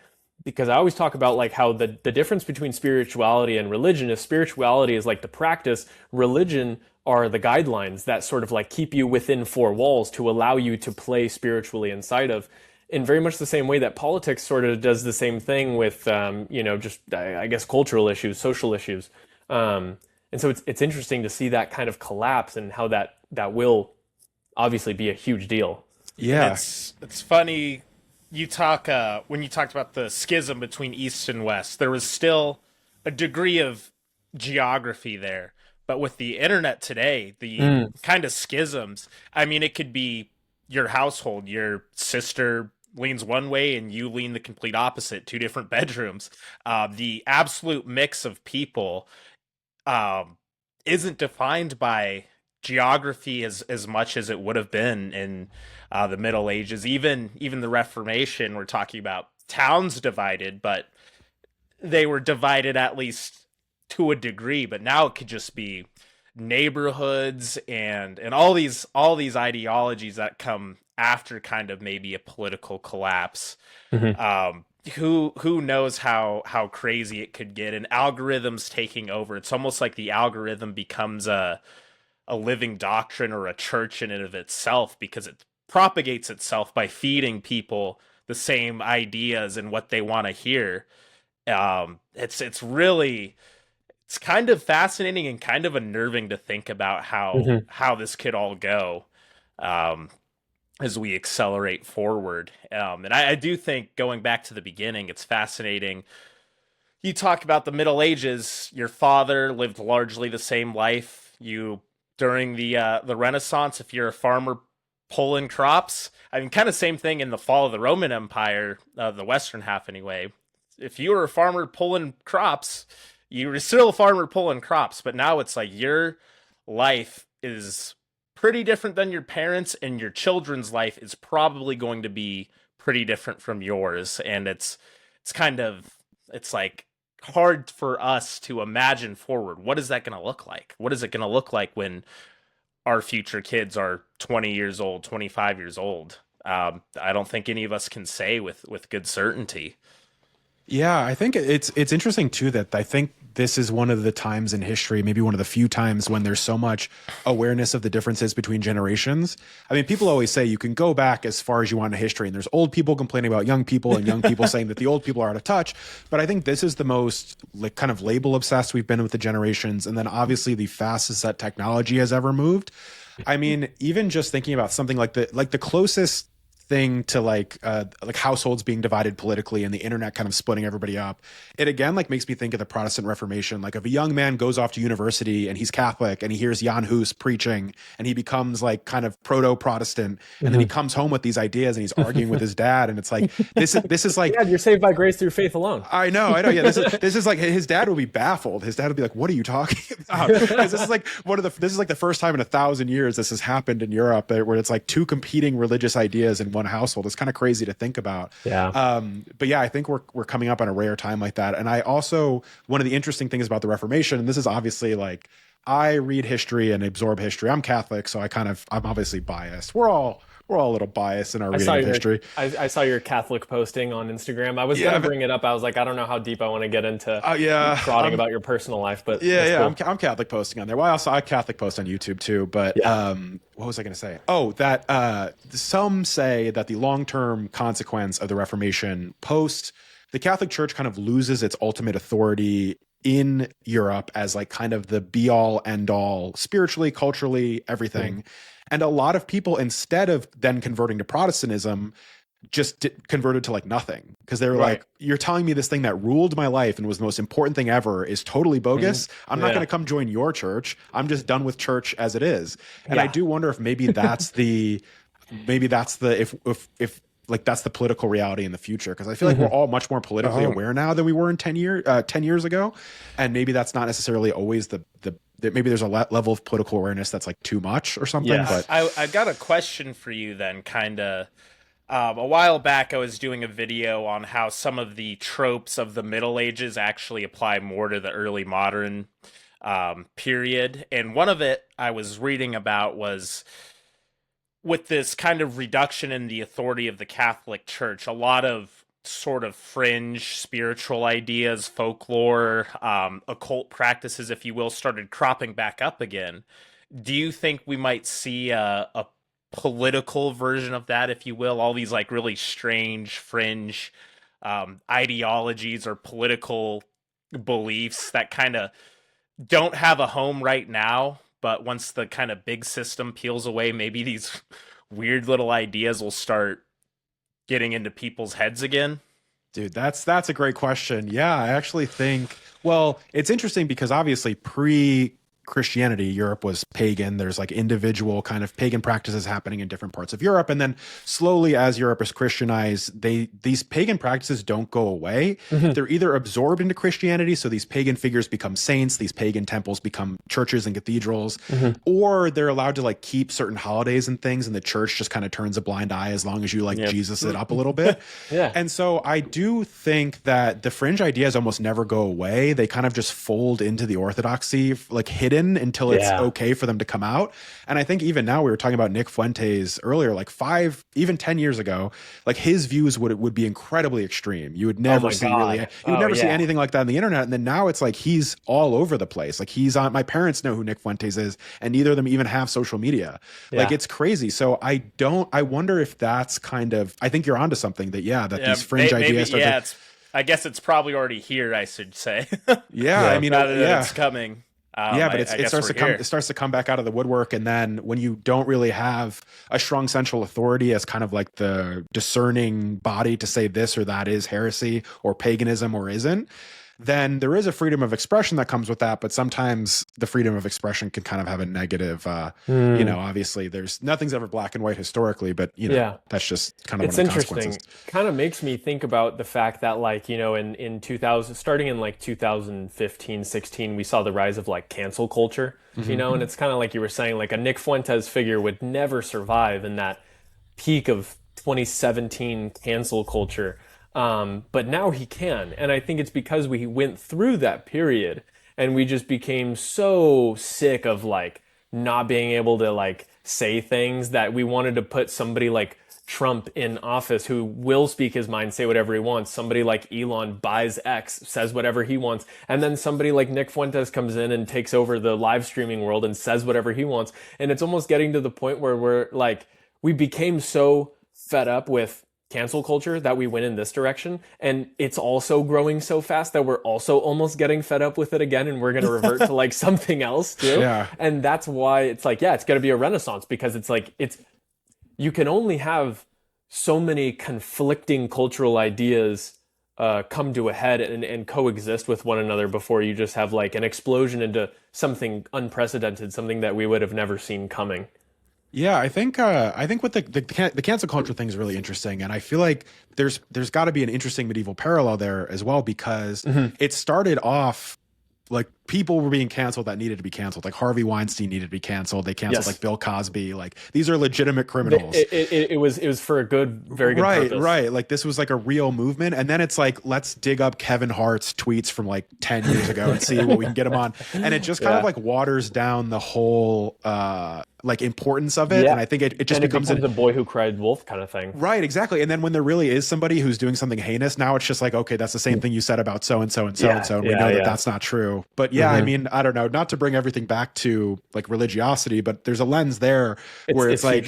because I always talk about like how the difference between spirituality and religion is spirituality is like the practice, religion are the guidelines that sort of like keep you within four walls to allow you to play spiritually inside of. In very much the same way that politics sort of does the same thing with, you know, just, I guess, cultural issues, social issues. And so it's interesting to see that kind of collapse and how that will obviously be a huge deal. Yeah. It's funny. You talk, when you talked about the schism between East and West, there was still a degree of geography there. But with the internet today, the kind of schisms, I mean, it could be your household, your sister leans one way and you lean the complete opposite, two different bedrooms. The absolute mix of people isn't defined by geography as much as it would have been in the Middle Ages, even the Reformation. We're talking about towns divided, but they were divided at least to a degree. But now it could just be neighborhoods and all these ideologies that come after kind of maybe a political collapse. Who knows how crazy it could get, and algorithms taking over. It's almost like the algorithm becomes a living doctrine or a church in and of itself, because it propagates itself by feeding people the same ideas and what they want to hear. It's really, it's kind of fascinating and kind of unnerving to think about how this could all go as we accelerate forward. And I do think, going back to the beginning, it's fascinating. You talk about the Middle Ages. Your father lived largely the same life. During the Renaissance, if you're a farmer pulling crops, I mean, kind of same thing in the fall of the Roman Empire, the western half anyway. If you were a farmer pulling crops, you were still a farmer pulling crops. But now it's like your life is pretty different than your parents', and your children's life is probably going to be pretty different from yours. And it's like hard for us to imagine forward. What is that going to look like? What is it going to look like when our future kids are 20 years old, 25 years old? I don't think any of us can say with good certainty. Yeah, I think it's interesting too that I think this is one of the times in history, maybe one of the few times, when there's so much awareness of the differences between generations. I mean, people always say you can go back as far as you want in history, and there's old people complaining about young people and young people saying that the old people are out of touch. But I think this is the most like kind of label obsessed we've been with the generations, and then obviously the fastest that technology has ever moved. I mean, even just thinking about something like the closest thing to like households being divided politically and the internet kind of splitting everybody up, it again like makes me think of the Protestant Reformation. Like if a young man goes off to university and he's Catholic and he hears Jan Hus preaching and he becomes like kind of proto-Protestant, and then he comes home with these ideas and he's arguing with his dad, and it's like this is like, yeah, you're saved by grace through faith alone. I know. Yeah, this is like, his dad will be baffled. His dad will be like, "What are you talking about?" Because this is like this is like the first time in 1,000 years this has happened in Europe, where it's like two competing religious ideas in one household. It's kind of crazy to think about. Yeah. But yeah, I think we're coming up on a rare time like that. And I also, one of the interesting things about the Reformation, and this is obviously like, I read history and absorb history. I'm Catholic, so I'm obviously biased. We're all a little biased in our reading of history. I saw your Catholic posting on Instagram. I was going to bring it up. I was like, I don't know how deep I want to get into prodding about your personal life, but cool. I'm Catholic posting on there. Well, I Catholic post on YouTube too, but what was I going to say? Oh, that some say that the long-term consequence of the Reformation post, the Catholic Church kind of loses its ultimate authority in Europe as like kind of the be-all, end-all, spiritually, culturally, everything. And a lot of people, instead of then converting to Protestantism, just converted to like nothing, because they were like, "You're telling me this thing that ruled my life and was the most important thing ever is totally bogus. I'm not going to come join your church. I'm just done with church as it is." And I do wonder if maybe that's if like that's the political reality in the future, because I feel like we're all much more politically aware now than we were in 10 years ago, and maybe that's not necessarily always maybe there's a level of political awareness that's like too much or something. But I got a question for you then, kind of. A while back, I was doing a video on how some of the tropes of the Middle Ages actually apply more to the early modern period. And one of it I was reading about was, with this kind of reduction in the authority of the Catholic Church, a lot of sort of fringe spiritual ideas, folklore, occult practices, if you will, started cropping back up again. Do you think we might see a political version of that, if you will? All these like really strange fringe ideologies or political beliefs that kind of don't have a home right now, but once the kind of big system peels away, maybe these weird little ideas will start getting into people's heads again. Dude, that's a great question. Yeah, I actually think, well, it's interesting because obviously Christianity, Europe was pagan. There's like individual kind of pagan practices happening in different parts of Europe. And then slowly as Europe is Christianized, these pagan practices don't go away. They're either absorbed into Christianity, so these pagan figures become saints, these pagan temples become churches and cathedrals, or they're allowed to like keep certain holidays and things, and the church just kind of turns a blind eye as long as you like Jesus it up a little bit. And so I do think that the fringe ideas almost never go away. They kind of just fold into the orthodoxy, like hidden until it's okay for them to come out. And I think even now, we were talking about Nick Fuentes earlier, like 5, even 10 years ago, like his views would be incredibly extreme. You would never see see anything like that on the internet. And then now it's like he's all over the place. Like he's on, my parents know who Nick Fuentes is, and neither of them even have social media. Like it's crazy. So I wonder if that's kind of, I think you're onto something that these fringe ideas I guess it's probably already here, I should say. I mean, rather than it's coming. But it starts to come back out of the woodwork. And then when you don't really have a strong central authority as kind of like the discerning body to say this or that is heresy or paganism or isn't, then there is a freedom of expression that comes with that. But sometimes the freedom of expression can kind of have a negative, obviously nothing's ever black and white historically, but that's just kind of it's interesting. Kind of makes me think about the fact that like, in 2000, starting in like 2015, 16, we saw the rise of like cancel culture, and it's kind of like you were saying, like a Nick Fuentes figure would never survive in that peak of 2017 cancel culture. But now he can. And I think it's because we went through that period and we just became so sick of like not being able to like say things that we wanted to put somebody like Trump in office who will speak his mind, say whatever he wants. Somebody like Elon buys X, says whatever he wants. And then somebody like Nick Fuentes comes in and takes over the live streaming world and says whatever he wants. And it's almost getting to the point where we're like, we became so fed up with cancel culture that we went in this direction, and it's also growing so fast that we're also almost getting fed up with it again, and we're going to revert to like something else too. And that's why it's like, it's going to be a renaissance, because it's like you can only have so many conflicting cultural ideas come to a head and coexist with one another before you just have like an explosion into something unprecedented, something that we would have never seen coming. Yeah, I think what the cancel culture thing is really interesting, and I feel like there's got to be an interesting medieval parallel there as well, because it started off like people were being canceled that needed to be canceled. Like Harvey Weinstein needed to be canceled. They canceled like Bill Cosby. Like these are legitimate criminals. It was for a very good purpose. Right. Like this was like a real movement. And then it's like, let's dig up Kevin Hart's tweets from like 10 years ago and see what we can get him on. And it just kind of like waters down the whole like importance of it. And I think it just becomes a boy who cried wolf kind of thing. Right, exactly. And then when there really is somebody who's doing something heinous, now it's just like, okay, that's the same thing you said about so and so and so and so. And we know that that's not true. But I mean, I don't know, not to bring everything back to like religiosity, but there's a lens there where it's like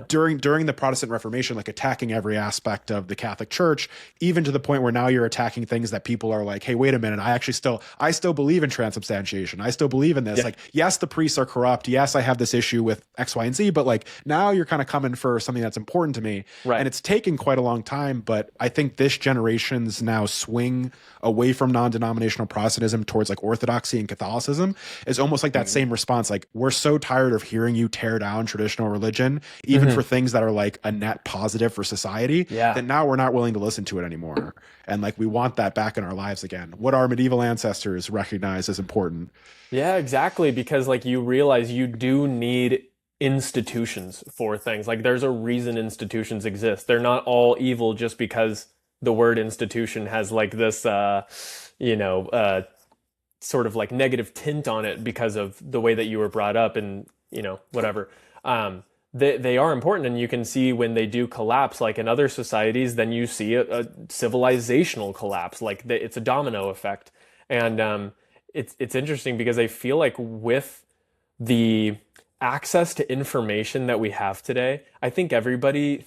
during the Protestant Reformation, like attacking every aspect of the Catholic Church, even to the point where now you're attacking things that people are like, hey, wait a minute, I still believe in transubstantiation. I still believe in this. Like, yes, the priests are corrupt. Yes, I have this issue with X, Y, and Z, but like now you're kind of coming for something that's important to me. Right. And it's taken quite a long time, but I think this generation's now swing away from non-denominational Protestantism towards like orthodoxy and Catholicism is almost like that same response. Like, we're so tired of hearing you tear down traditional religion, even for things that are like a net positive for society, that now we're not willing to listen to it anymore. And like, we want that back in our lives again. What our medieval ancestors recognized as important. Yeah, exactly. Because like you realize you do need institutions for things. Like there's a reason institutions exist. They're not all evil just because the word institution has like this, sort of like negative tint on it because of the way that you were brought up and, whatever. They are important, and you can see when they do collapse, like in other societies, then you see a civilizational collapse. Like it's a domino effect. And it's interesting because I feel like with the access to information that we have today, I think everybody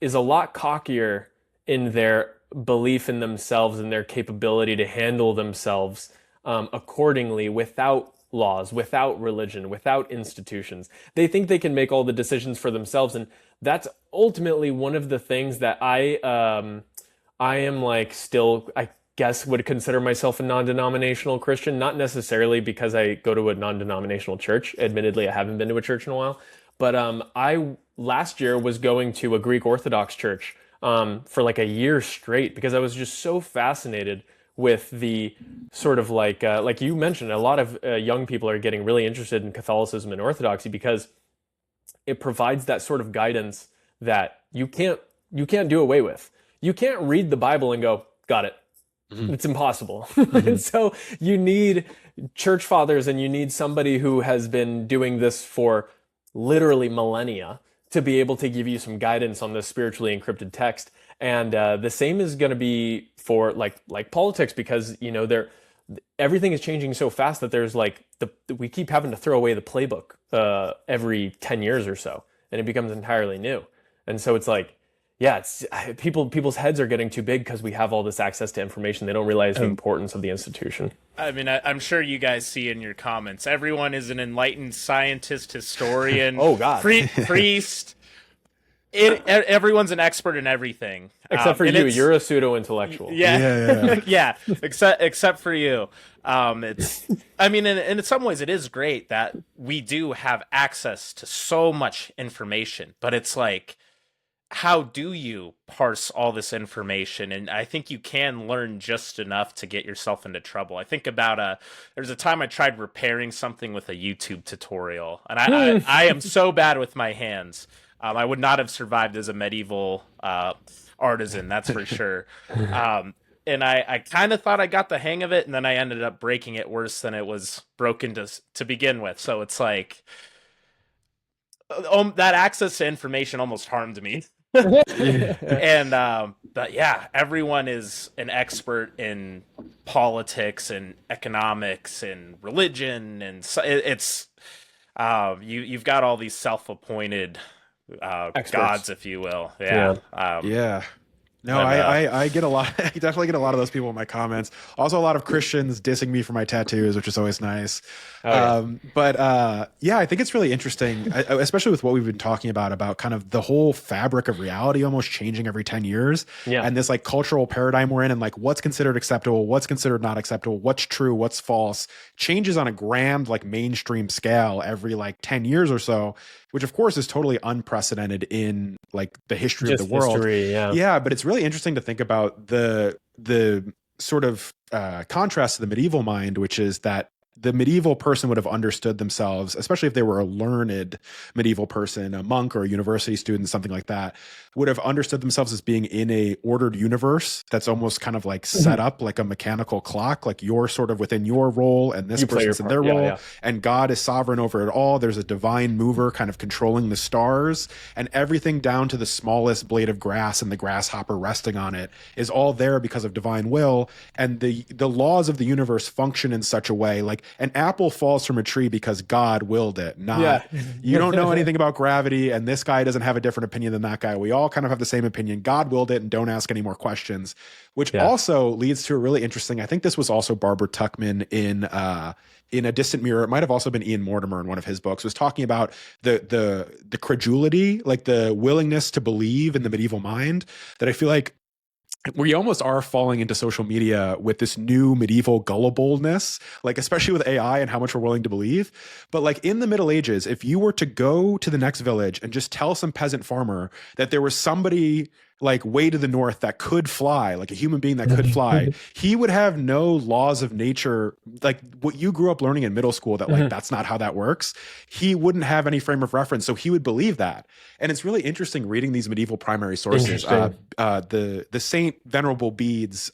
is a lot cockier in their belief in themselves and their capability to handle themselves accordingly, without laws, without religion, without institutions. They think they can make all the decisions for themselves, and that's ultimately one of the things that I am like still, I guess would consider myself a non-denominational Christian, not necessarily because I go to a non-denominational church. Admittedly, I haven't been to a church in a while, but I last year was going to a Greek Orthodox church for like a year straight because I was just so fascinated with the sort of like you mentioned, a lot of young people are getting really interested in Catholicism and Orthodoxy because it provides that sort of guidance that you can't do away with. You can't read the Bible and go, got it. Mm-hmm. It's impossible. Mm-hmm. And so you need church fathers and you need somebody who has been doing this for literally millennia to be able to give you some guidance on this spiritually encrypted text. And the same is going to be for like politics, because everything is changing so fast that there's we keep having to throw away the playbook every 10 years or so, and it becomes entirely new. And so it's like, yeah, it's people's heads are getting too big because we have all this access to information. They don't realize the importance of the institution. I mean, I'm sure you guys see in your comments, everyone is an enlightened scientist, historian, oh God, priest. Everyone's an expert in everything, except for you. You're a pseudo-intellectual. Yeah. Except for you. It's. I mean, in some ways, it is great that we do have access to so much information, but it's like, how do you parse all this information? And I think you can learn just enough to get yourself into trouble. I think about there's a time I tried repairing something with a YouTube tutorial, and I am so bad with my hands. I would not have survived as a medieval artisan, that's for sure. And I kind of thought I got the hang of it, and then I ended up breaking it worse than it was broken to begin with. So it's like that access to information almost harmed me. And but yeah, everyone is an expert in politics and economics and religion, and so it's you've got all these self-appointed gods, if you will. Yeah. No, I get a lot. I definitely get a lot of those people in my comments. Also, a lot of Christians dissing me for my tattoos, which is always nice. But I think it's really interesting, especially with what we've been talking about kind of the whole fabric of reality almost changing every 10 years. Yeah. And this like cultural paradigm we're in, and like what's considered acceptable, what's considered not acceptable, what's true, what's false, changes on a grand like mainstream scale every like 10 years or so, which of course is totally unprecedented in like the history of the world. Yeah, but it's really interesting to think about the sort of contrast to the medieval mind, which is that the medieval person would have understood themselves, especially if they were a learned medieval person, a monk or a university student, something like that, would have understood themselves as being in a ordered universe that's almost kind of like set up like a mechanical clock, like you're sort of within your role and this person's in their role, and God is sovereign over it all. There's a divine mover kind of controlling the stars, and everything down to the smallest blade of grass and the grasshopper resting on it is all there because of divine will. And the laws of the universe function in such a way, like an apple falls from a tree because God willed it, not you don't know anything about gravity, and this guy doesn't have a different opinion than that guy. We all kind of have the same opinion. God willed it, and don't ask any more questions, which also leads to a really interesting, I think this was also Barbara Tuchman in A Distant Mirror. It might have also been Ian Mortimer in one of his books, was talking about the credulity, like the willingness to believe in the medieval mind, that I feel like we almost are falling into social media with this new medieval gullibleness, like especially with AI and how much we're willing to believe. But like in the Middle Ages, if you were to go to the next village and just tell some peasant farmer that there was somebody like way to the north that could fly, like a human being that could fly, he would have no laws of nature, like what you grew up learning in middle school, that like that's not how that works. He wouldn't have any frame of reference, so he would believe that. And it's really interesting reading these medieval primary sources. The Saint Venerable Bede's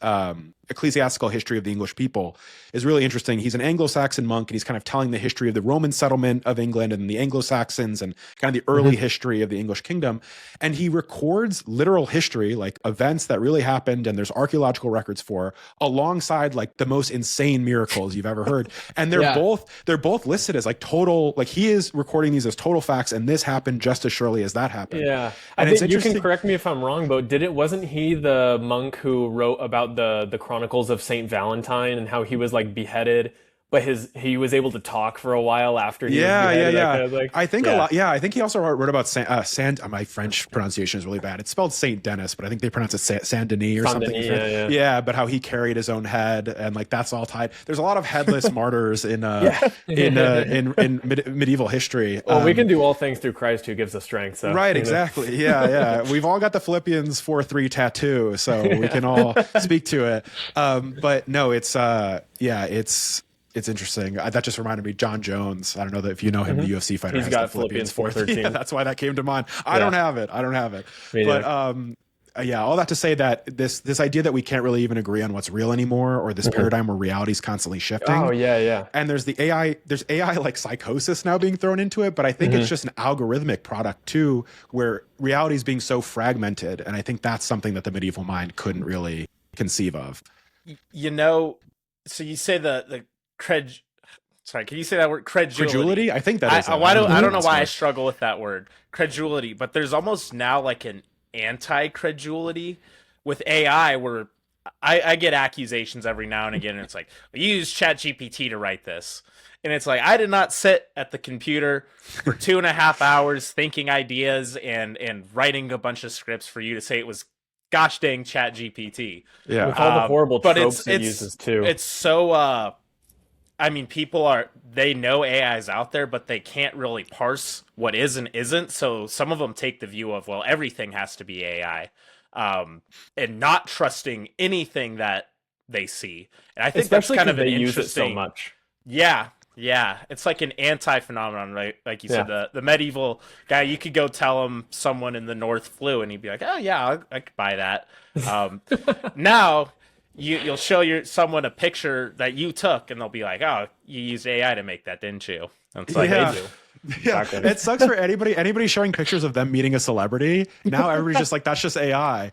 Ecclesiastical History of the English People is really interesting. He's an Anglo-Saxon monk, and he's kind of telling the history of the Roman settlement of England and the Anglo-Saxons and kind of the early history of the English kingdom. And he records literal history, like events that really happened and there's archaeological records for, alongside like the most insane miracles you've ever heard. And they're both listed as like total, like he is recording these as total facts, and this happened just as surely as that happened. Yeah. And I think you can correct me if I'm wrong, but wasn't he the monk who wrote about the Chronicles of Saint Valentine and how he was like beheaded, but he was able to talk for a while after he was Yeah, beheaded, yeah, that yeah. kind of thing. I think a Yeah. lot. Yeah, I think he also wrote about my French pronunciation is really bad. It's spelled Saint Denis, but I think they pronounce it Saint Denis or something. Denis, yeah. Yeah, but how he carried his own head, and like that's all tied. There's a lot of headless martyrs in medieval history. Well, we can do all things through Christ who gives us strength. So Right, exactly. Yeah, yeah. We've all got the Philippians 4:3 tattoo, so we can all speak to it. But no, it's interesting. That just reminded me, John Jones. I don't know if you know him, the UFC fighter. He's has got the Philippians 4:13. Yeah, that's why that came to mind. I don't have it. Me But yeah, all that to say that this idea that we can't really even agree on what's real anymore, or this paradigm where reality is constantly shifting. Oh yeah. And there's AI like psychosis now being thrown into it, but I think it's just an algorithmic product too, where reality is being so fragmented, and I think that's something that the medieval mind couldn't really conceive of. You know, so you say the sorry, can you say that word? Credulity? I think that is. I don't know why I struggle with that word, credulity, but there's almost now like an anti-credulity with AI where I get accusations every now and again, and it's like, you use ChatGPT to write this. And it's like, I did not sit at the computer for 2.5 hours thinking ideas and writing a bunch of scripts for you to say it was gosh dang ChatGPT. Yeah. With all the horrible but tropes it uses too. It's so I mean, they know AI is out there, but they can't really parse what is and isn't. So some of them take the view of, well, everything has to be AI, and not trusting anything that they see. And I think Especially that's kind of an they interesting. use it so much. Yeah, it's like an anti-phenomenon, right? Like you said, the medieval guy, you could go tell him someone in the North flew, and he'd be like, "Oh yeah, I could buy that." Now you'll show someone a picture that you took, and they'll be like, "Oh, you used AI to make that, didn't you?" And it's like Yeah. they do. Yeah, Exactly. it sucks for anybody showing pictures of them meeting a celebrity. Now everybody's just like, that's just AI.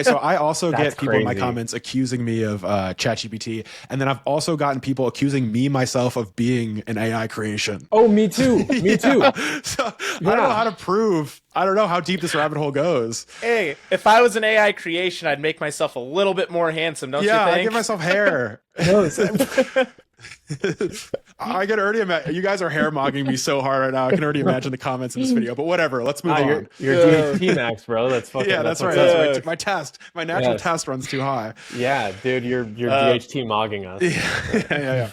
So I also get people in my crazy. comments accusing me of ChatGPT, and then I've also gotten people accusing me myself of being an AI creation. Oh, me too. Me too. So I don't know how to prove. I don't know how deep this rabbit hole goes. Hey, if I was an AI creation, I'd make myself a little bit more handsome, don't you think? I give myself hair. I can already imagine. You guys are hair mogging me so hard right now. I can already imagine the comments in this video. But whatever, let's move on. You're DHT max, bro. That's fucking. Yeah, that's right. what's That's up. right. My natural Yes. test runs too high. Yeah, dude, you're DHT mogging us. Yeah.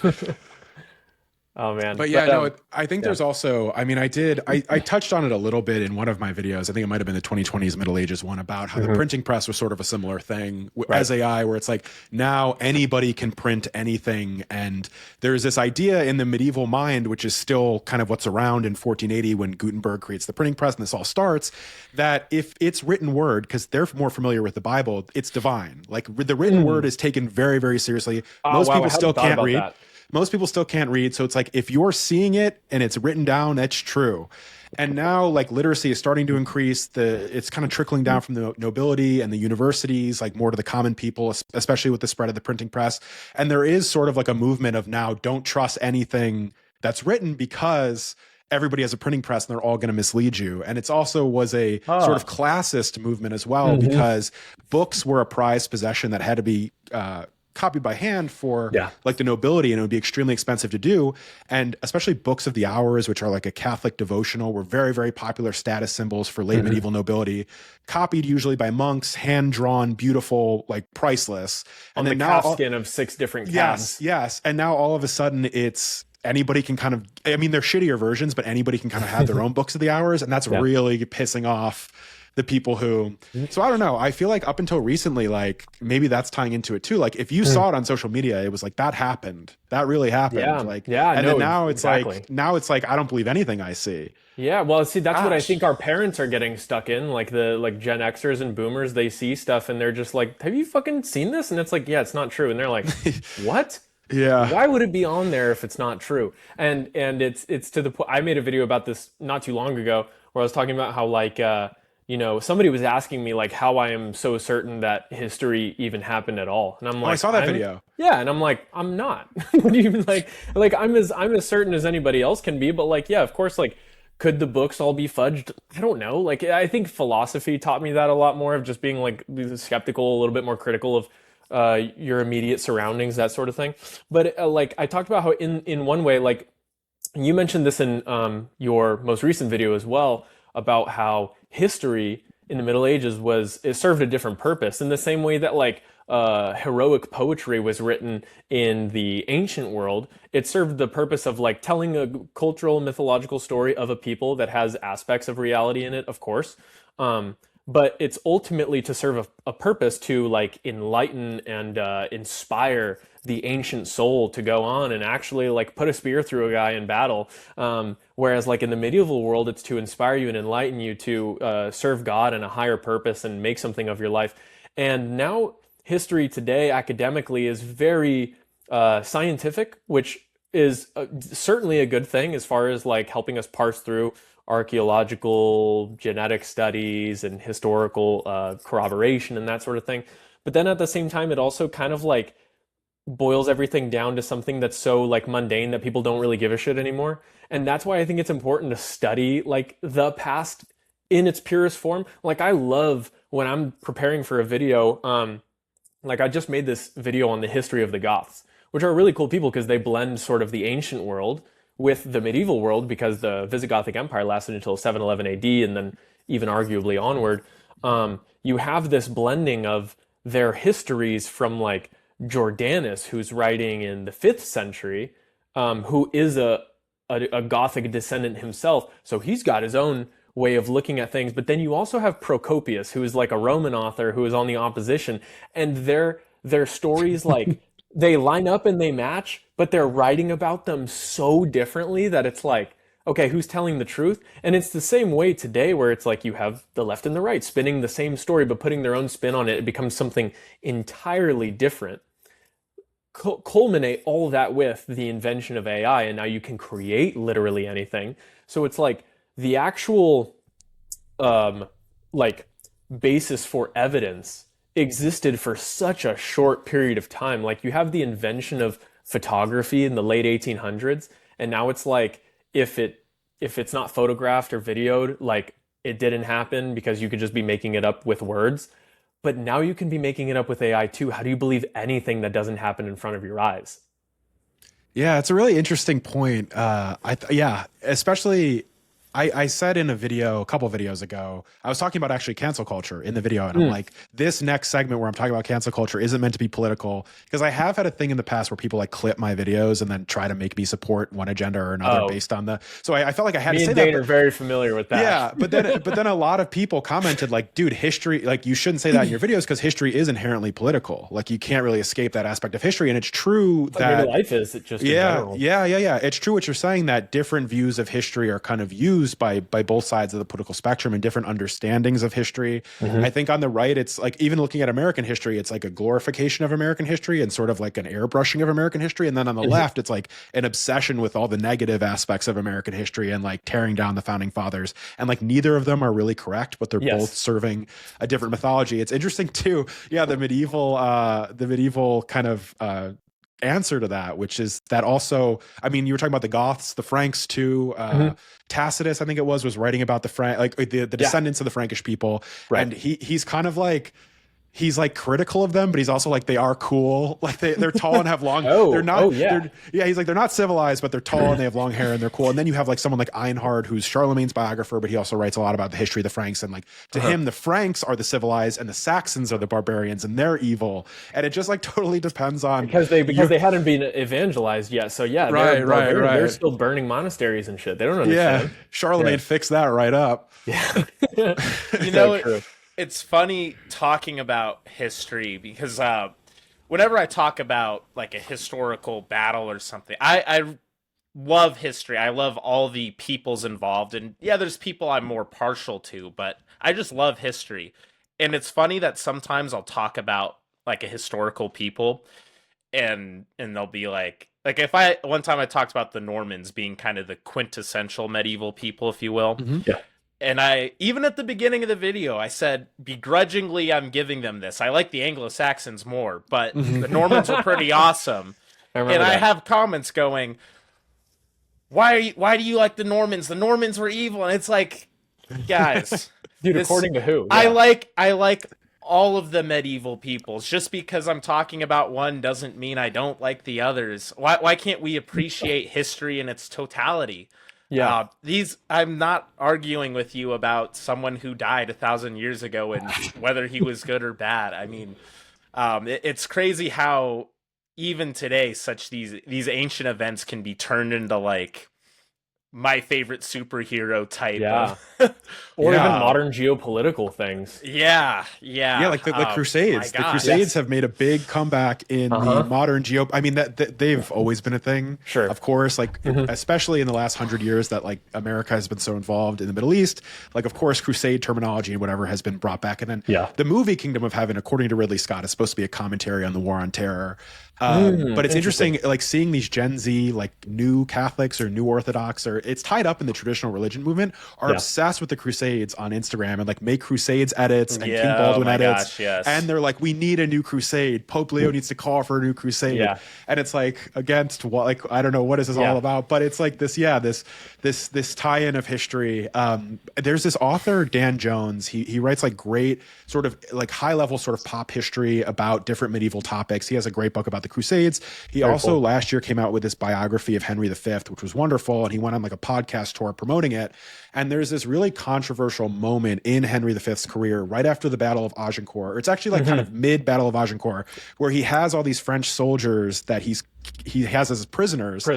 Oh man. But yeah, I think there's also, I mean, I touched on it a little bit in one of my videos. I think it might have been the 2020s Middle Ages one, about how the printing press was sort of a similar thing as AI, where it's like now anybody can print anything. And there's this idea in the medieval mind, which is still kind of what's around in 1480 when Gutenberg creates the printing press and this all starts, that if it's written word, because they're more familiar with the Bible, it's divine. Like the written word is taken very, very seriously. Most people still can't read. Most people still can't read. So it's like, if you're seeing it and it's written down, that's true. And now like literacy is starting to increase. It's kind of trickling down from the nobility and the universities, like more to the common people, especially with the spread of the printing press. And there is sort of like a movement of now don't trust anything that's written, because everybody has a printing press and they're all going to mislead you. And it's also was a sort of classist movement as well, because books were a prized possession that had to be, copied by hand for like the nobility, and it would be extremely expensive to do. And especially books of the hours, which are like a Catholic devotional, were very, very popular status symbols for late medieval nobility, copied usually by monks, hand drawn, beautiful, like priceless. On and the then now calfskin of 6 different calves. Yes. And now all of a sudden it's anybody can kind of, I mean, they're shittier versions, but anybody can kind of have their own books of the hours. And that's really pissing off the people who, so I don't know. I feel like up until recently, like maybe that's tying into it too. Like if you saw it on social media, it was like, that happened. That really happened. Yeah. Like, Yeah. And no, then now it's exactly. like, I don't believe anything I see. Yeah, well, see, that's what I think our parents are getting stuck in. Like Gen Xers and Boomers, they see stuff and they're just like, "Have you fucking seen this?" And it's like, "Yeah, it's not true." And they're like, "What? Yeah. Why would it be on there if it's not true?" And it's to the point. I made a video about this not too long ago where I was talking about how somebody was asking me like how I am so certain that history even happened at all, and I'm like, I saw that video. Yeah, and I'm like, I'm not. What do you mean? Like I'm as certain as anybody else can be, but like, yeah, of course, like. Could the books all be fudged? I don't know. Like, I think philosophy taught me that a lot more, of just being like skeptical, a little bit more critical your immediate surroundings, that sort of thing. But like I talked about how in one way, like you mentioned this in your most recent video as well, about how history in the Middle Ages it served a different purpose in the same way that like heroic poetry was written in the ancient world. It served the purpose of like telling a cultural mythological story of a people that has aspects of reality in it, of course. But it's ultimately to serve a purpose to like enlighten and inspire the ancient soul to go on and actually like put a spear through a guy in battle. Whereas like in the medieval world, it's to inspire you and enlighten you to serve God in a higher purpose and make something of your life. And now history today academically is very scientific, which is certainly a good thing as far as like helping us parse through archaeological genetic studies and historical corroboration and that sort of thing. But then at the same time, it also kind of like boils everything down to something that's so like mundane that people don't really give a shit anymore. And that's why I think it's important to study like the past in its purest form. Like I love when I'm preparing for a video, like I just made this video on the history of the Goths, which are really cool people because they blend sort of the ancient world with the medieval world, because the Visigothic Empire lasted until 711 AD and then even arguably onward. You have this blending of their histories from like Jordanus, who's writing in the 5th century, who is a Gothic descendant himself. So he's got his own way of looking at things. But then you also have Procopius, who is like a Roman author who is on the opposition, and their stories like they line up and they match, but they're writing about them so differently that it's like, okay, who's telling the truth? And it's the same way today where it's like you have the left and the right spinning the same story, but putting their own spin on it. It becomes something entirely different. Culminate all that with the invention of AI, and now you can create literally anything. So it's like the actual like basis for evidence existed for such a short period of time. Like you have the invention of photography in the late 1800s, and now it's like if it's not photographed or videoed, like it didn't happen because you could just be making it up with words. But now you can be making it up with AI too. How do you believe anything that doesn't happen in front of your eyes? Yeah, it's a really interesting point. Especially I said in a video, a couple videos ago, I was talking about actually cancel culture in the video. And I'm like, this next segment where I'm talking about cancel culture isn't meant to be political, because I have had a thing in the past where people like clip my videos and then try to make me support one agenda or another based on the, so I felt like I had to say that. Me and Dane are very familiar with that. Yeah. But then a lot of people commented like, dude, history, like you shouldn't say that in your videos because history is inherently political. Like you can't really escape that aspect of history. And it's true that maybe life is just in general. Yeah. It's true what you're saying, that different views of history are kind of used by both sides of the political spectrum and different understandings of history. I think on the right, it's like, even looking at American history, it's like a glorification of American history and sort of like an airbrushing of American history. And then on the left, it's like an obsession with all the negative aspects of American history and like tearing down the founding fathers. And like neither of them are really correct, but they're both serving a different mythology. It's interesting too. Yeah. The medieval kind of, answer to that, which is that also, I mean, you were talking about the Goths, the Franks too. Tacitus, I think it was writing about the the descendants of the Frankish people, and he's kind of like, he's like critical of them, but he's also like, they are cool. Like they're tall and have long. They're not. He's like, they're not civilized, but they're tall and they have long hair and they're cool. And then you have like someone like Einhard, who's Charlemagne's biographer, but he also writes a lot about the history of the Franks. And like to him, the Franks are the civilized and the Saxons are the barbarians and they're evil. And it just like totally depends on because they hadn't been evangelized yet. So yeah, they're still burning monasteries and shit. They don't understand. Yeah, Charlemagne fixed that right up. Yeah, you know. True. It's funny talking about history because whenever I talk about like a historical battle or something, I love history. I love all the peoples involved. And yeah, there's people I'm more partial to, but I just love history. And it's funny that sometimes I'll talk about like a historical people and they'll be like if one time I talked about the Normans being kind of the quintessential medieval people, if you will. Yeah. And I, even at the beginning of the video, I said, begrudgingly, I'm giving them this. I like the Anglo-Saxons more, but the Normans are pretty awesome. I have comments going, why do you like the Normans? The Normans were evil. And it's like, guys. Dude, according to who? Yeah. I like all of the medieval peoples. Just because I'm talking about one doesn't mean I don't like the others. Why can't we appreciate history in its totality? Yeah. I'm not arguing with you about someone who died 1,000 years ago and whether he was good or bad. I mean, it's crazy how even today, these ancient events can be turned into like my favorite superhero type. Yeah. Of, Or even modern geopolitical things. yeah. Like the Crusades. My The God. Crusades have made a big comeback in the modern I mean, that they've always been a thing. Sure. Of course, like especially in the last 100 years that like America has been so involved in the Middle East. Like, of course, Crusade terminology and whatever has been brought back. And then the movie Kingdom of Heaven, according to Ridley Scott, is supposed to be a commentary on the War on Terror. But it's interesting, like seeing these Gen Z, like new Catholics or new Orthodox, or it's tied up in the traditional religion movement, are obsessed with the Crusades on Instagram and like make Crusades edits and King Baldwin edits. Gosh, yes. And they're like, we need a new Crusade. Pope Leo needs to call for a new Crusade. Yeah. And it's like against what, like, I don't know what is this all about, but it's like this, this tie-in of history. There's this author, Dan Jones. He writes like great sort of like high level sort of pop history about different medieval topics. He has a great book about the Crusades. He also last year came out with this biography of Henry V, which was wonderful. And he went on like a podcast tour promoting it. And there's this really controversial moment in Henry V's career right after the Battle of Agincourt. Or it's actually like kind of mid Battle of Agincourt, where he has all these French soldiers that he has as prisoners.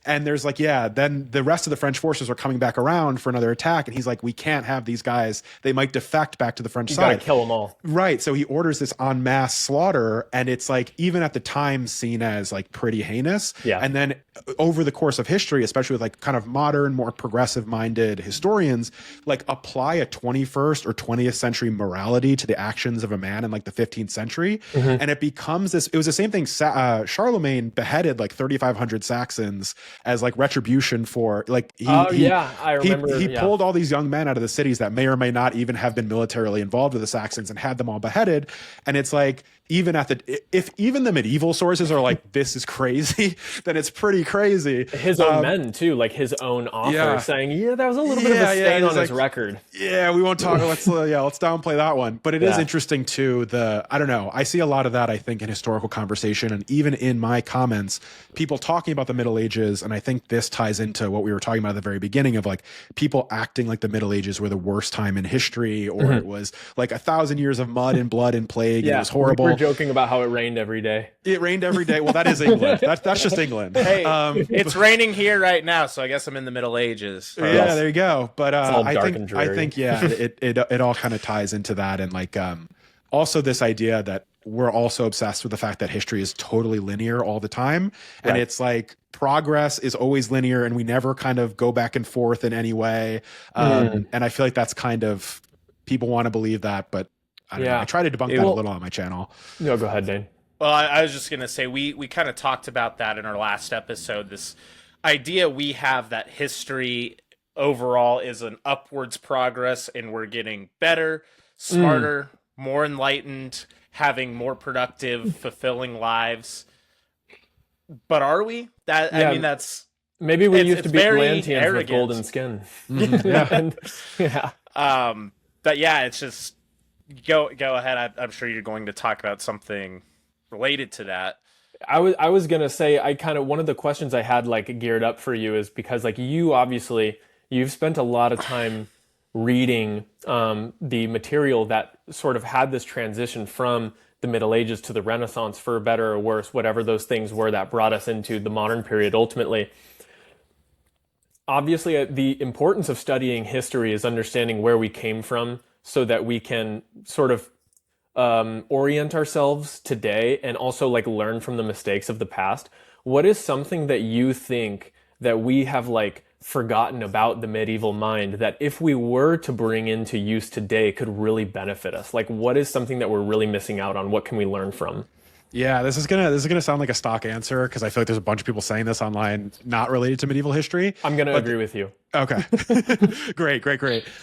And there's like, then the rest of the French forces are coming back around for another attack. And he's like, we can't have these guys. They might defect back to the French side. You gotta kill them all. Right. So he orders this en masse slaughter. And it's like, even at the time seen as like pretty heinous. Yeah. And then over the course of history, especially with like kind of modern, more progressive minded historians, like apply a 21st or 20th century morality to the actions of a man in like the 15th century. And it becomes this, it was the same thing. Charlemagne beheaded like 3,500 Saxons as like retribution for like, I remember. He pulled all these young men out of the cities that may or may not even have been militarily involved with the Saxons and had them all beheaded. And it's like, if even the medieval sources are like, this is crazy, then it's pretty crazy. His own men too, like his own author saying, that was a little bit of a stain on his record. Yeah, we won't talk. Let's downplay that one. But it is interesting too. I don't know. I see a lot of that, I think, in historical conversation and even in my comments, people talking about the Middle Ages. And I think this ties into what we were talking about at the very beginning of like people acting like the Middle Ages were the worst time in history, or it was like 1,000 years of mud and blood and plague. It was horrible. We're joking about how it rained every day. It rained every day. Well, that is England. That's just England. Hey, it's raining here right now, so I guess I'm in the Middle Ages. Yeah, there you go. But I think it all kind of ties into that, and like also this idea that we're also obsessed with the fact that history is totally linear all the time, and it's like progress is always linear, and we never kind of go back and forth in any way. And I feel like that's kind of, people want to believe that, but I don't know. I try to debunk that a little on my channel. No, go ahead, Dane. Well, I was just going to say, we kind of talked about that in our last episode, this idea we have that history overall is an upwards progress and we're getting better, smarter, more enlightened, having more productive, fulfilling lives. But are we? I mean, that's... Maybe we used to be Atlanteans arrogant. with golden skin. But yeah, it's just... Go ahead. I'm sure you're going to talk about something related to that. I was gonna say, one of the questions I had like geared up for you is because like you've spent a lot of time reading the material that sort of had this transition from the Middle Ages to the Renaissance, for better or worse, whatever those things were that brought us into the modern period ultimately. Obviously, the importance of studying history is understanding where we came from, so that we can sort of orient ourselves today and also like learn from the mistakes of the past. What is something that you think that we have like forgotten about the medieval mind that if we were to bring into use today could really benefit us? Like, what is something that we're really missing out on? What can we learn from? Yeah, this is gonna sound like a stock answer because I feel like there's a bunch of people saying this online not related to medieval history. I'm gonna agree with you. Okay, great.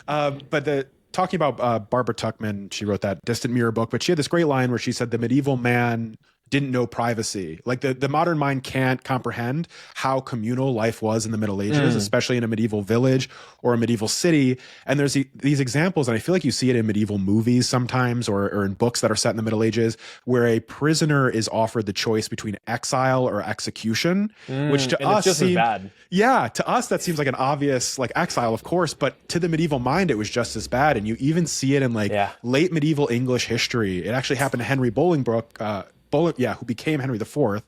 But talking about Barbara Tuchman, she wrote that Distant Mirror book, but she had this great line where she said the medieval man didn't know privacy. Like the modern mind can't comprehend how communal life was in the Middle Ages, especially in a medieval village or a medieval city. And there's these examples, and I feel like you see it in medieval movies sometimes, or in books that are set in the Middle Ages, where a prisoner is offered the choice between exile or execution, which to us just as bad. Yeah, to us that seems like an obvious like exile, of course, but to the medieval mind it was just as bad. And you even see it in like late medieval English history. It actually happened to Henry Bolingbroke, who became Henry IV,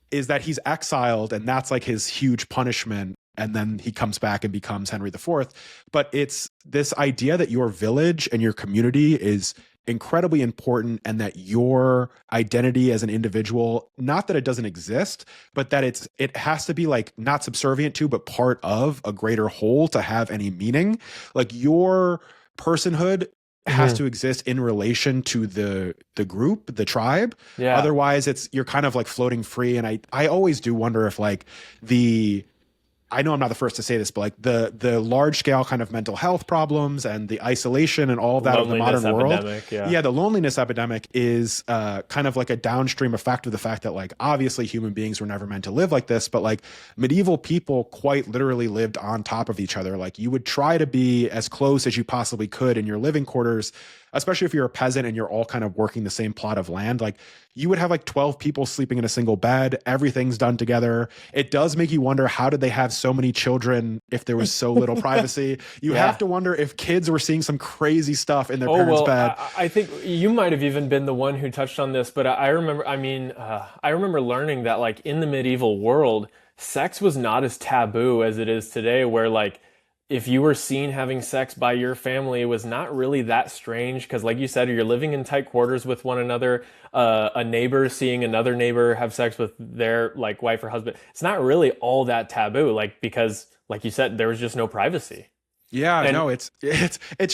is that he's exiled, and that's like his huge punishment. And then he comes back and becomes Henry IV. But it's this idea that your village and your community is incredibly important, and that your identity as an individual, not that it doesn't exist, but that it has to be like not subservient to, but part of a greater whole to have any meaning. Like your personhood has to exist in relation to the group, the tribe. Yeah. Otherwise you're kind of like floating free. And I always do wonder if like I know I'm not the first to say this, but like the large scale kind of mental health problems and the isolation and all of that of the modern world. The loneliness epidemic is kind of like a downstream effect of the fact that like obviously human beings were never meant to live like this, but like medieval people quite literally lived on top of each other. Like you would try to be as close as you possibly could in your living quarters, especially if you're a peasant and you're all kind of working the same plot of land. Like you would have like 12 people sleeping in a single bed. Everything's done together. It does make you wonder, how did they have so many children if there was so little privacy? You have to wonder if kids were seeing some crazy stuff in their parents' bed. I think you might have even been the one who touched on this, but I remember learning that like in the medieval world, sex was not as taboo as it is today, where like if you were seen having sex by your family, it was not really that strange, because like you said, you're living in tight quarters with one another. A neighbor seeing another neighbor have sex with their like wife or husband, it's not really all that taboo, like because like you said, there was just no privacy. Yeah, no, it's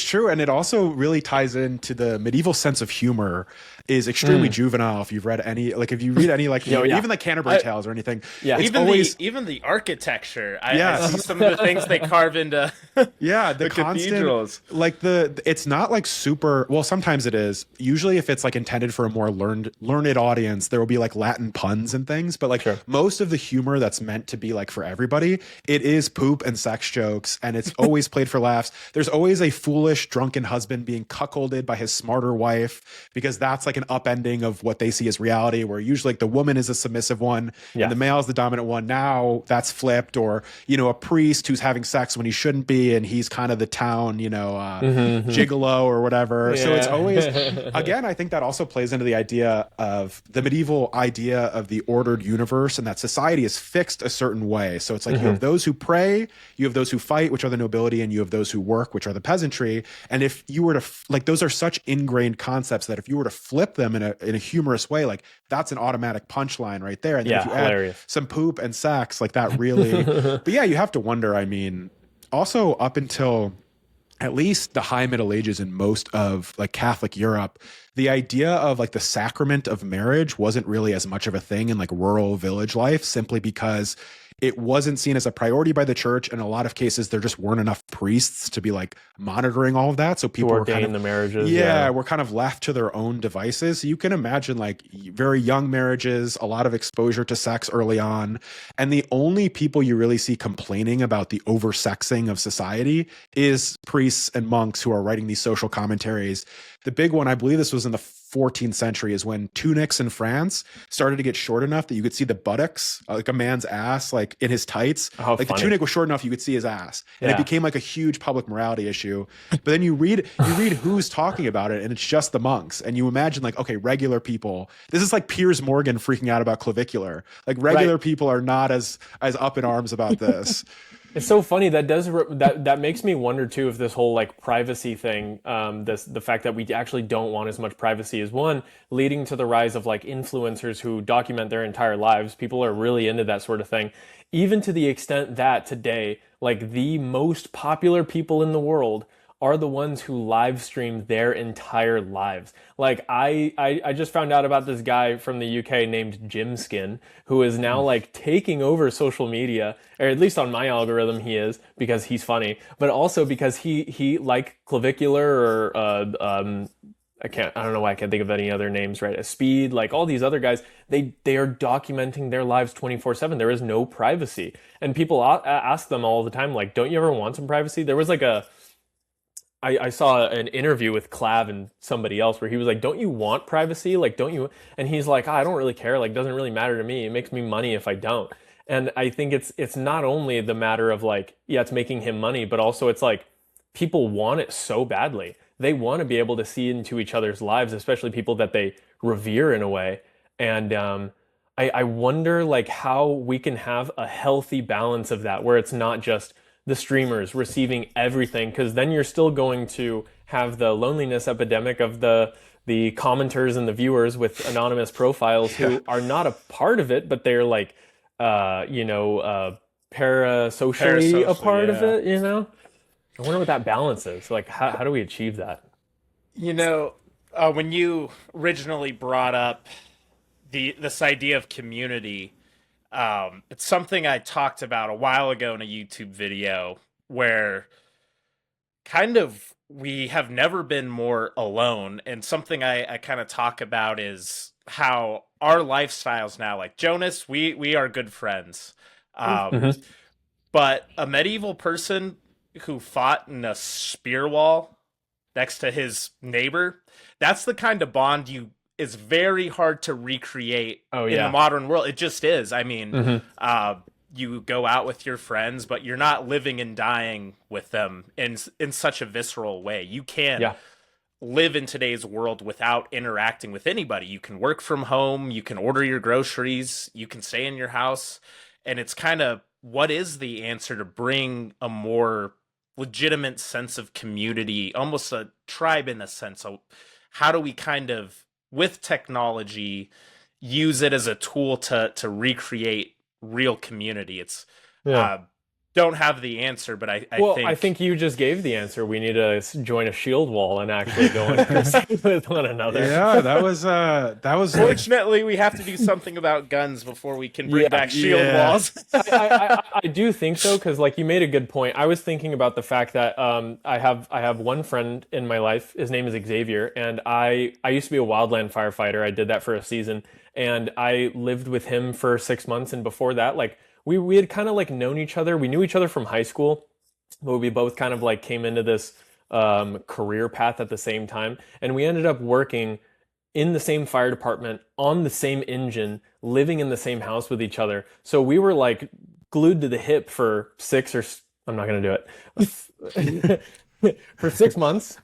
true. And it also really ties into the medieval sense of humor is extremely juvenile. If you read any like even like Canterbury Tales or anything. Yeah, even the architecture. I see some of the things they carve into the cathedrals. Like it's not like super, well, sometimes it is. Usually if it's like intended for a more learned audience, there will be like Latin puns and things, but like most of the humor that's meant to be like for everybody, it is poop and sex jokes, and it's always played for laughs. There's always a foolish drunken husband being cuckolded by his smarter wife, because that's like an upending of what they see as reality, where usually like the woman is a submissive one and the male is the dominant one. Now that's flipped. Or a priest who's having sex when he shouldn't be, and he's kind of the town gigolo or whatever. So it's always, again, I think that also plays into the idea of the medieval idea of the ordered universe, and that society is fixed a certain way. So it's like you have those who pray, you have those who fight, which are the nobility, and you have those who work, which are the peasantry. And if you were to like, those are such ingrained concepts that if you were to flip them in a humorous way, like that's an automatic punchline right there. And then if you add some poop and sex, like that really, but yeah, you have to wonder, I mean, also up until at least the high Middle Ages in most of like Catholic Europe, the idea of like the sacrament of marriage wasn't really as much of a thing in like rural village life, simply because it wasn't seen as a priority by the church. In a lot of cases, there just weren't enough priests to be like monitoring all of that. So people were kind of the marriages. Were kind of left to their own devices. So you can imagine like very young marriages, a lot of exposure to sex early on. And the only people you really see complaining about the oversexing of society is priests and monks who are writing these social commentaries. The big one, I believe this was in the 14th century, is when tunics in France started to get short enough that you could see the buttocks, like a man's ass, like in his tights. The tunic was short enough you could see his ass, and it became like a huge public morality issue. But then you read who's talking about it, and it's just the monks. And you imagine like, okay, regular people. This is like Piers Morgan freaking out about clavicular. Like regular people are not as up in arms about this. It's so funny that makes me wonder too if this whole like privacy thing, the fact that we actually don't want as much privacy is one leading to the rise of like influencers who document their entire lives. People are really into that sort of thing, even to the extent that today, like the most popular people in the world are the ones who live stream their entire lives. Like I just found out about this guy from the UK named Jim Skin, who is now like taking over social media, or at least on my algorithm he is, because he's funny, but also because he like clavicular or I don't know why I can't think of any other names, right? Speed, like all these other guys, they are documenting their lives 24/7. There is no privacy. And people ask them all the time, like, don't you ever want some privacy? There was like I saw an interview with Clav and somebody else where he was like, don't you want privacy? Like, don't you? And he's like, I don't really care. Like, doesn't really matter to me. It makes me money if I don't. And I think it's not only the matter of like, yeah, it's making him money, but also it's like people want it so badly. They want to be able to see into each other's lives, especially people that they revere in a way. And I wonder like how we can have a healthy balance of that, where it's not just the streamers receiving everything, because then you're still going to have the loneliness epidemic of the commenters and the viewers with anonymous profiles who are not a part of it, but they're like, parasocially a part of it, you know? I wonder what that balance is. Like, how do we achieve that? You know, when you originally brought up this idea of community, it's something I talked about a while ago in a YouTube video where kind of we have never been more alone. And something I kind of talk about is how our lifestyles now, like Jonas, we are good friends. Mm-hmm. But a medieval person who fought in a spear wall next to his neighbor, that's the kind of bond is very hard to recreate in the modern world. It just is. I mean, you go out with your friends, but you're not living and dying with them in such a visceral way. You can't live in today's world without interacting with anybody. You can work from home, you can order your groceries, you can stay in your house, and it's kind of, what is the answer to bring a more legitimate sense of community, almost a tribe in a sense? So how do we kind of, with technology, use it as a tool to recreate real community? It's don't have the answer, but I think you just gave the answer. We need to join a shield wall and actually go and crusade with one another. Yeah, that was. Fortunately, we have to do something about guns before we can bring back shield walls. I do think so, because like you made a good point. I was thinking about the fact that I have one friend in my life. His name is Xavier, and I used to be a wildland firefighter. I did that for a season, and I lived with him for 6 months. And before that, like we had kind of like known each other. We knew each other from high school, but we both kind of like came into this career path at the same time, and we ended up working in the same fire department, on the same engine, living in the same house with each other. So we were like glued to the hip for I'm not going to do it, for 6 months,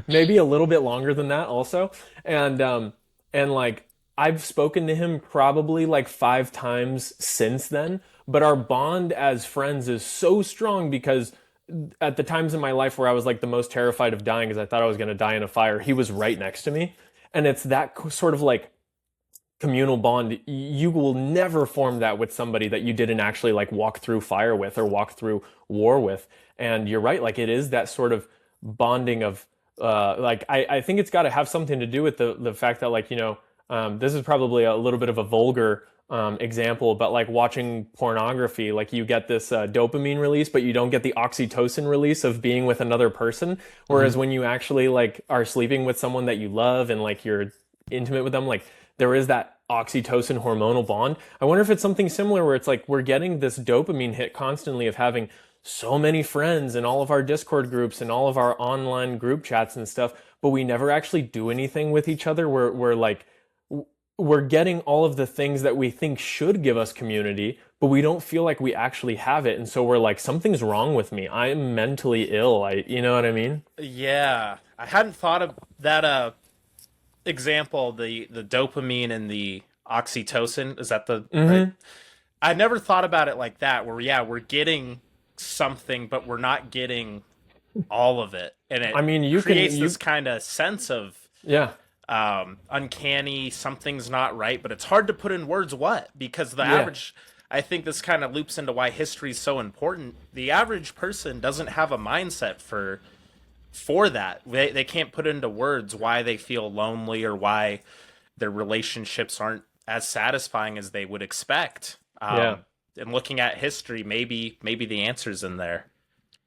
maybe a little bit longer than that also. And like, I've spoken to him probably like 5 times since then, but our bond as friends is so strong because at the times in my life where I was like the most terrified of dying because I thought I was going to die in a fire, he was right next to me. And it's that sort of like communal bond. You will never form that with somebody that you didn't actually like walk through fire with or walk through war with. And you're right, like it is that sort of bonding of like I think it's got to have something to do with the fact that like, you know, this is probably a little bit of a vulgar example, but like watching pornography, like you get this dopamine release, but you don't get the oxytocin release of being with another person. Whereas when you actually like are sleeping with someone that you love and like you're intimate with them, like there is that oxytocin hormonal bond. I wonder if it's something similar where it's like we're getting this dopamine hit constantly of having so many friends in all of our Discord groups and all of our online group chats and stuff, but we never actually do anything with each other. We're like, we're getting all of the things that we think should give us community, but we don't feel like we actually have it. And so we're like, something's wrong with me. I'm mentally ill. You know what I mean? Yeah. I hadn't thought of that example, the dopamine and the oxytocin. Is that the right? I never thought about it like that, where we're getting something, but we're not getting all of it. And it creates this kind of sense of uncanny, something's not right, but it's hard to put in words what, because the average, I think this kind of loops into why history is so important. The average person doesn't have a mindset for that. They can't put into words why they feel lonely or why their relationships aren't as satisfying as they would expect. And looking at history, maybe the answer's in there.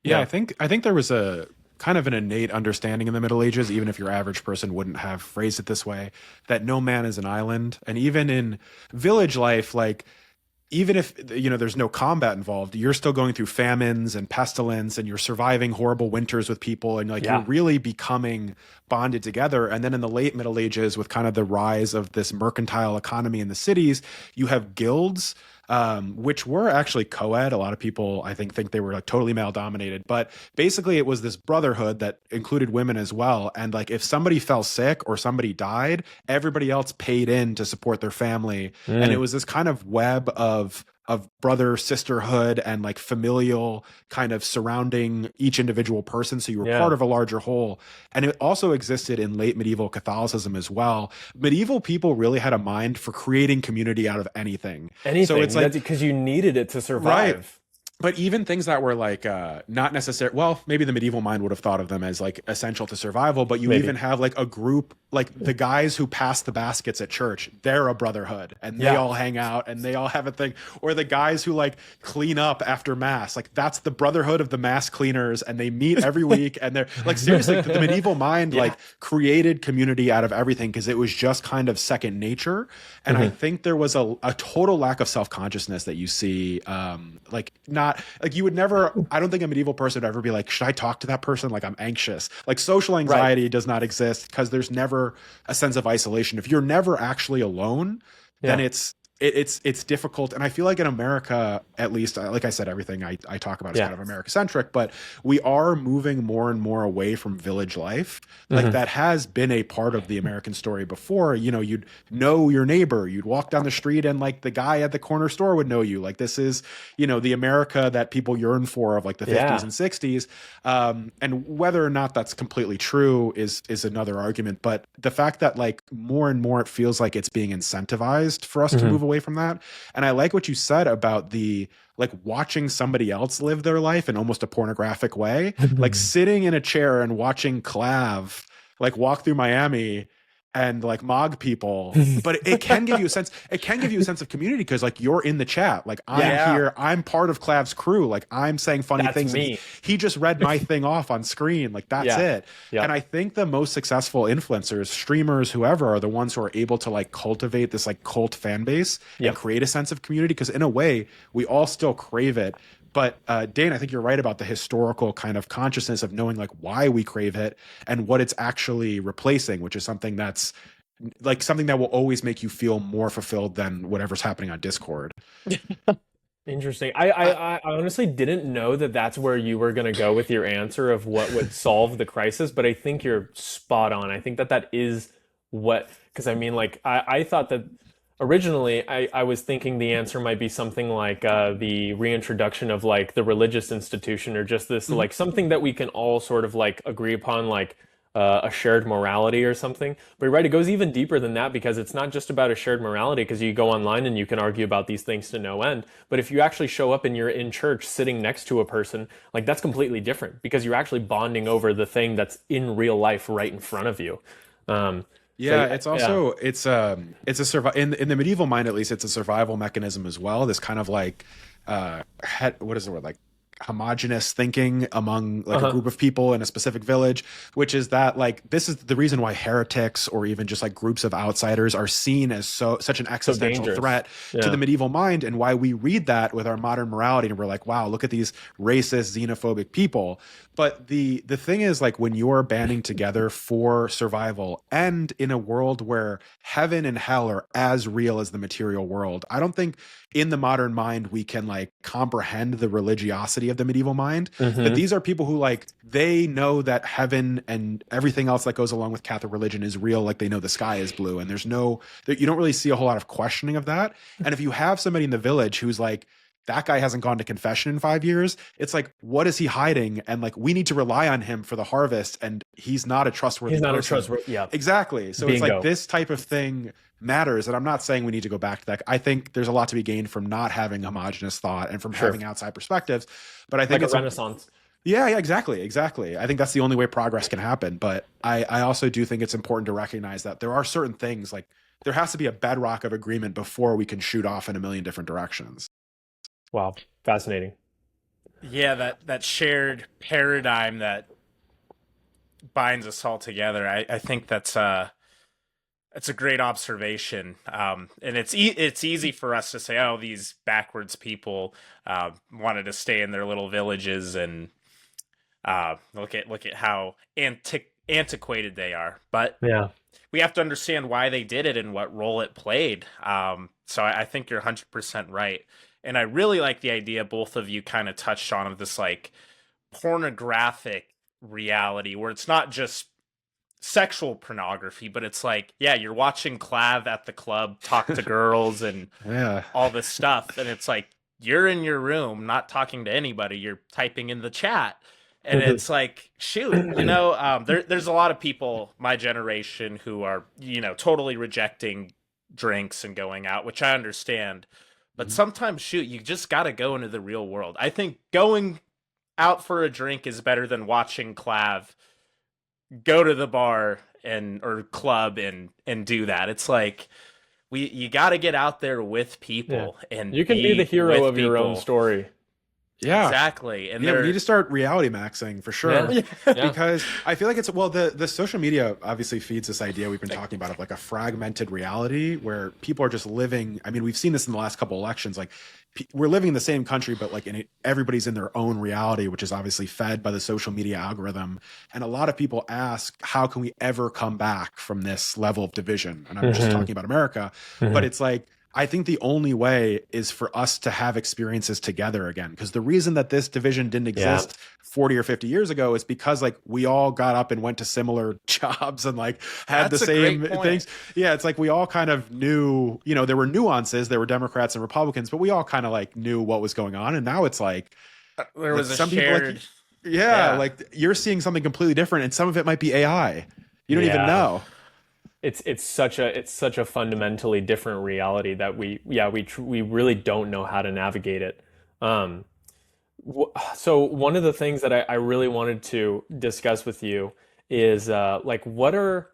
I think there was a kind of an innate understanding in the Middle Ages, even if your average person wouldn't have phrased it this way, that no man is an island. And even in village life, like, even if, you know, there's no combat involved, you're still going through famines and pestilence, and you're surviving horrible winters with people, and like, you're really becoming bonded together. And then in the late Middle Ages, with kind of the rise of this mercantile economy in the cities, you have guilds, which were actually co-ed. A lot of people, I think they were like totally male dominated, but basically it was this brotherhood that included women as well. And like, if somebody fell sick or somebody died, everybody else paid in to support their family. And it was this kind of web of brother sisterhood and like familial kind of surrounding each individual person, so you were part of a larger whole. And it also existed in late medieval Catholicism as well. Medieval people really had a mind for creating community out of anything. So it's like, because you needed it to survive. Right. But even things that were like not necessary, well, maybe the medieval mind would have thought of them as like essential to survival, but you even have like a group, like the guys who pass the baskets at church, they're a brotherhood, and they all hang out and they all have a thing. Or the guys who like clean up after mass, like that's the brotherhood of the mass cleaners, and they meet every week. And they're like, seriously, the medieval mind like created community out of everything, because it was just kind of second nature. And I think there was a total lack of self-consciousness that you see, like, not like, you would never, I don't think a medieval person would ever be like, should I talk to that person? Like, I'm anxious. Like, social anxiety does not exist, because there's never a sense of isolation. If you're never actually alone, then it's difficult. And I feel like in America, at least, like I said, everything I talk about is kind of America-centric, but we are moving more and more away from village life. Like, that has been a part of the American story before. You know, you'd know your neighbor, you'd walk down the street, and like the guy at the corner store would know you. Like, this is, you know, the America that people yearn for, of like the 50s and 60s. And whether or not that's completely true is another argument. But the fact that like more and more it feels like it's being incentivized for us to move away from that. And I like what you said about the like watching somebody else live their life in almost a pornographic way, like sitting in a chair and watching Clav like walk through Miami and like mog people. But it can give you a sense, of community, because like you're in the chat, like I'm here, I'm part of Clav's crew, like I'm saying funny things. He just read my thing off on screen, like that's it. And I think the most successful influencers, streamers, whoever, are the ones who are able to like cultivate this like cult fan base and create a sense of community, because in a way we all still crave it. But Dane, I think you're right about the historical kind of consciousness of knowing like why we crave it and what it's actually replacing, which is something that's like something that will always make you feel more fulfilled than whatever's happening on Discord. Interesting. I honestly didn't know that that's where you were going to go with your answer of what would solve the crisis, but I think you're spot on. I think that is what, because I mean, like, I thought that originally, I was thinking the answer might be something like the reintroduction of like the religious institution, or just this like something that we can all sort of like agree upon, like a shared morality or something. But you're right, it goes even deeper than that, because it's not just about a shared morality, because you go online and you can argue about these things to no end. But if you actually show up and you're in church sitting next to a person, like that's completely different, because you're actually bonding over the thing that's in real life right in front of you. It's also it's a in the medieval mind, at least, it's a survival mechanism as well. This kind of like what is the word, like homogenous thinking among like a group of people in a specific village, which is that like this is the reason why heretics or even just like groups of outsiders are seen as such an existential threat to the medieval mind, and why we read that with our modern morality and we're like, wow, look at these racist, xenophobic people. But the thing is, like, when you're banding together for survival and in a world where heaven and hell are as real as the material world, I don't think in the modern mind we can like comprehend the religiosity of the medieval mind. But these are people who like, they know that heaven and everything else that goes along with Catholic religion is real, like they know the sky is blue, and there's no, you don't really see a whole lot of questioning of that. And if you have somebody in the village who's like, that guy hasn't gone to confession in 5 years, it's like, what is he hiding? And like, we need to rely on him for the harvest, and he's not a trustworthy person. Exactly. So it's like this type of thing matters. And I'm not saying we need to go back to that. I think there's a lot to be gained from not having homogenous thought and from having outside perspectives. But I think like it's a renaissance. Yeah, exactly. I think that's the only way progress can happen. But I also do think it's important to recognize that there are certain things, like there has to be a bedrock of agreement before we can shoot off in a million different directions. Wow, fascinating. Yeah, that shared paradigm that binds us all together. I think that's a great observation. And it's easy for us to say, oh, these backwards people wanted to stay in their little villages and look at how antiquated they are. But Yeah. we have to understand why they did it and what role it played. So I think you're 100% right. And I really like the idea both of you kind of touched on of this like pornographic reality where it's not just sexual pornography, but it's like, yeah, you're watching Clav at the club talk to girls and Yeah. all this stuff. And it's like, you're in your room, not talking to anybody. You're typing in the chat. And it's like, shoot, there's a lot of people my generation who are, totally rejecting drinks and going out, which I understand. But sometimes, shoot, you just got to go into the real world. I think going out for a drink is better than watching Clav go to the bar or club and do that. It's like you got to get out there with people, and you can be the hero of your own story. Yeah, exactly. And we need to start reality maxing for sure. Yeah. Because I feel like the social media obviously feeds this idea we've been talking about of like a fragmented reality where people are just living. I mean, we've seen this in the last couple elections. Like we're living in the same country, but like everybody's in their own reality, which is obviously fed by the social media algorithm. And a lot of people ask, how can we ever come back from this level of division? And I'm just talking about America, but it's like, I think the only way is for us to have experiences together again. Because the reason that this division didn't exist 40 or 50 years ago is because like we all got up and went to similar jobs and like had the same things. Yeah, it's like we all kind of knew, there were nuances, there were Democrats and Republicans, but we all kind of like knew what was going on. And now it's like there was some shared... people like you're seeing something completely different, and some of it might be AI. You don't even know. It's such a fundamentally different reality that we really don't know how to navigate it. So one of the things that I really wanted to discuss with you is like what are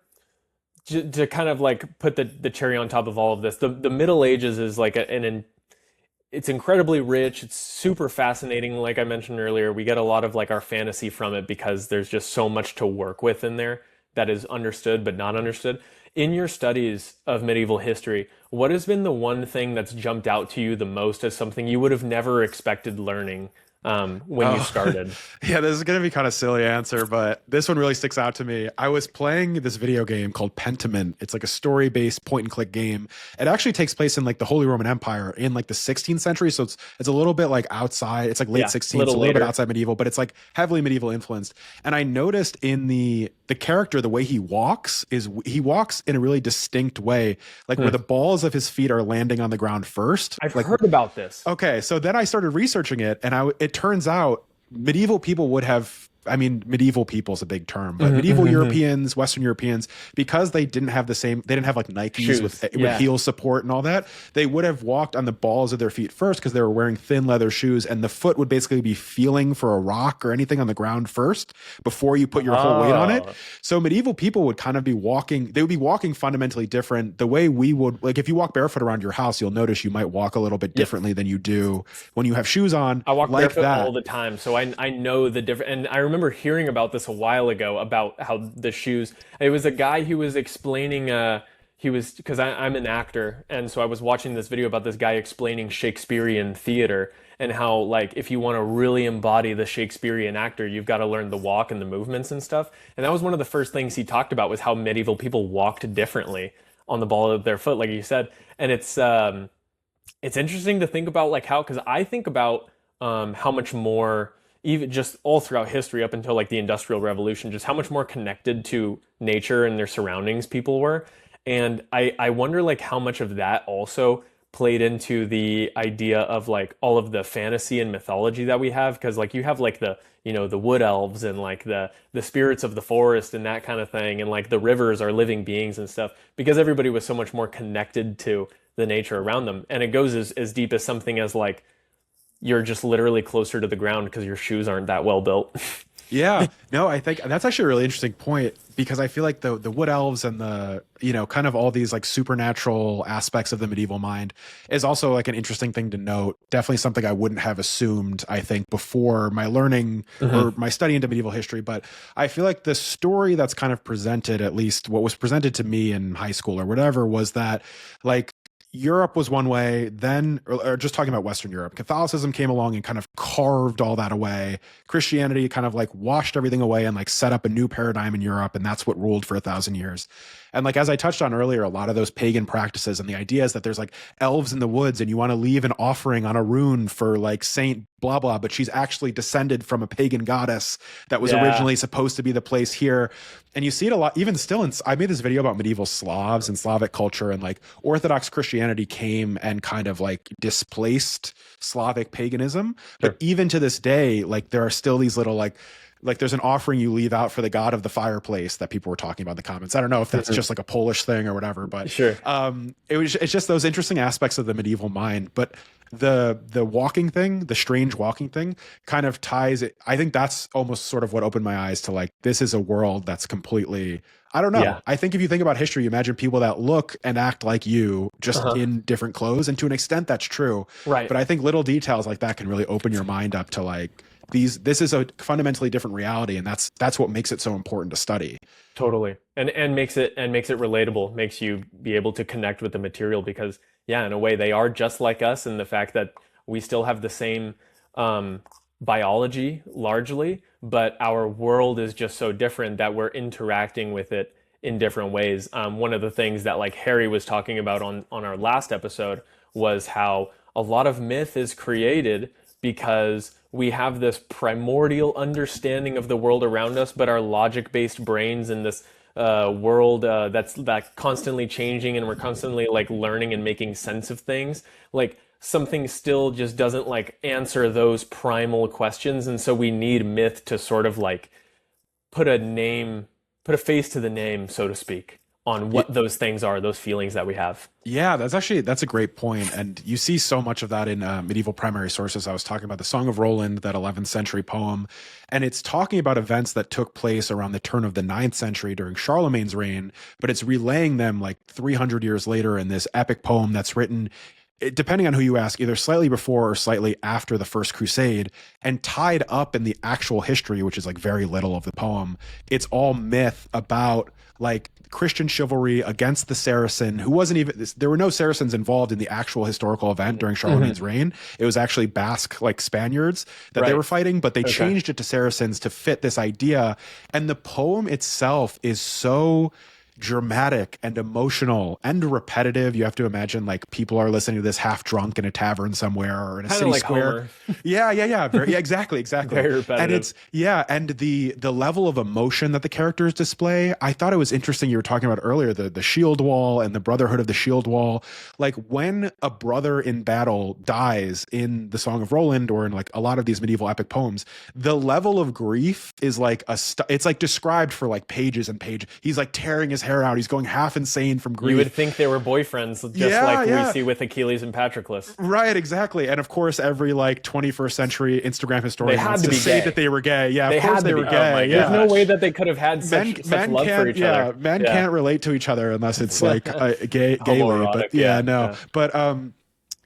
to kind of like put the cherry on top of all of this. The Middle Ages is like it's incredibly rich. It's super fascinating. Like I mentioned earlier, we get a lot of like our fantasy from it because there's just so much to work with in there that is understood but not understood. In your studies of medieval history, what has been the one thing that's jumped out to you the most as something you would have never expected learning when you started? Yeah, this is going to be kind of silly answer, but this one really sticks out to me. I was playing this video game called Pentiment. It's like a story-based point-and-click game. It actually takes place in like the Holy Roman Empire in like the 16th century, so it's a little bit like outside. It's like late 16th, a little bit outside medieval, but it's like heavily medieval influenced. And I noticed in the character, the way he walks in a really distinct way, like where the balls of his feet are landing on the ground first. I've heard about this. Okay, so then I started researching it, and it turns out medieval people would have, I mean, medieval people is a big term, but medieval Europeans, Western Europeans, because they didn't have they didn't have like Nikes with heel support and all that, they would have walked on the balls of their feet first because they were wearing thin leather shoes, and the foot would basically be feeling for a rock or anything on the ground first before you put your whole weight on it. So medieval people would kind of be walking, they would be walking fundamentally different. The way we would, like if you walk barefoot around your house, you'll notice you might walk a little bit differently than you do when you have shoes on. I walk like barefoot all the time, so I know the difference. And I remember hearing about this a while ago about how the shoes. It was a guy who was explaining. Because I'm an actor, and so I was watching this video about this guy explaining Shakespearean theater and how like if you want to really embody the Shakespearean actor, you've got to learn the walk and the movements and stuff. And that was one of the first things he talked about was how medieval people walked differently on the ball of their foot, like you said. And it's interesting to think about like how, because I think about how much more, even just all throughout history up until like the Industrial Revolution, just how much more connected to nature and their surroundings people were. And I wonder like how much of that also played into the idea of like all of the fantasy and mythology that we have, because like you have like the wood elves and like the spirits of the forest and that kind of thing, and like the rivers are living beings and stuff, because everybody was so much more connected to the nature around them. And it goes as deep as something as like you're just literally closer to the ground because your shoes aren't that well built. Yeah, no, I think that's actually a really interesting point because I feel like the wood elves and the, you know, kind of all these like supernatural aspects of the medieval mind is also like an interesting thing to note. Definitely something I wouldn't have assumed, I think, before my learning or my study into medieval history. But I feel like the story that's kind of presented, at least what was presented to me in high school or whatever, was that like Europe was one way, then, or just talking about Western Europe, Catholicism came along and kind of carved all that away. Christianity kind of like washed everything away and like set up a new paradigm in Europe. And that's what ruled for 1,000 years. And like, as I touched on earlier, a lot of those pagan practices and the idea is that there's like elves in the woods and you want to leave an offering on a rune for like Saint blah, blah, but she's actually descended from a pagan goddess that was originally supposed to be the place here. And you see it a lot, even still. I made this video about medieval Slavs and Slavic culture, and like Orthodox Christianity came and kind of like displaced Slavic paganism. But even to this day, like there are still these little like there's an offering you leave out for the god of the fireplace that people were talking about in the comments. I don't know if that's just like a Polish thing or whatever, but it's just those interesting aspects of the medieval mind. But the walking thing, the strange walking thing, kind of ties it. I think that's almost sort of what opened my eyes to like, this is a world that's completely, I don't know. Yeah. I think if you think about history, you imagine people that look and act like you, just in different clothes. And to an extent, that's true. Right. But I think little details like that can really open your mind up to like, this is a fundamentally different reality, and that's what makes it so important to study. Totally. And makes it relatable, makes you be able to connect with the material, because in a way they are just like us, in the fact that we still have the same biology largely, but our world is just so different that we're interacting with it in different ways. One of the things that like Harry was talking about on our last episode was how a lot of myth is created because we have this primordial understanding of the world around us, but our logic-based brains in this world that's constantly changing, and we're constantly like learning and making sense of things, like something still just doesn't like answer those primal questions. And so we need myth to sort of like put a face to the name, so to speak, on what those things are, those feelings that we have. Yeah, that's a great point. And you see so much of that in medieval primary sources. I was talking about the Song of Roland, that 11th century poem, and it's talking about events that took place around the turn of the 9th century during Charlemagne's reign, but it's relaying them like 300 years later in this epic poem that's written, depending on who you ask, either slightly before or slightly after the First Crusade, and tied up in the actual history, which is like very little of the poem. It's all myth about like Christian chivalry against the Saracen, who wasn't even, there were no Saracens involved in the actual historical event during Charlemagne's reign. It was actually Basque, like Spaniards that they were fighting, but they changed it to Saracens to fit this idea. And the poem itself is so dramatic and emotional and repetitive. You have to imagine like people are listening to this half drunk in a tavern somewhere or in a city square. Yeah. Exactly. Very repetitive. And it's and the level of emotion that the characters display. I thought it was interesting. You were talking about earlier the shield wall and the brotherhood of the shield wall. Like when a brother in battle dies in the Song of Roland or in like a lot of these medieval epic poems, the level of grief is like it's like described for like pages and pages. He's like tearing his hair out. He's going half insane from grief. You would think they were boyfriends, just like we see with Achilles and Patroclus. Right, exactly. And of course, every like 21st century Instagram historian wants to say that they were gay. Yeah, of course they were gay. There's no way that they could have had such love for each other. Men can't relate to each other unless it's like gaily. But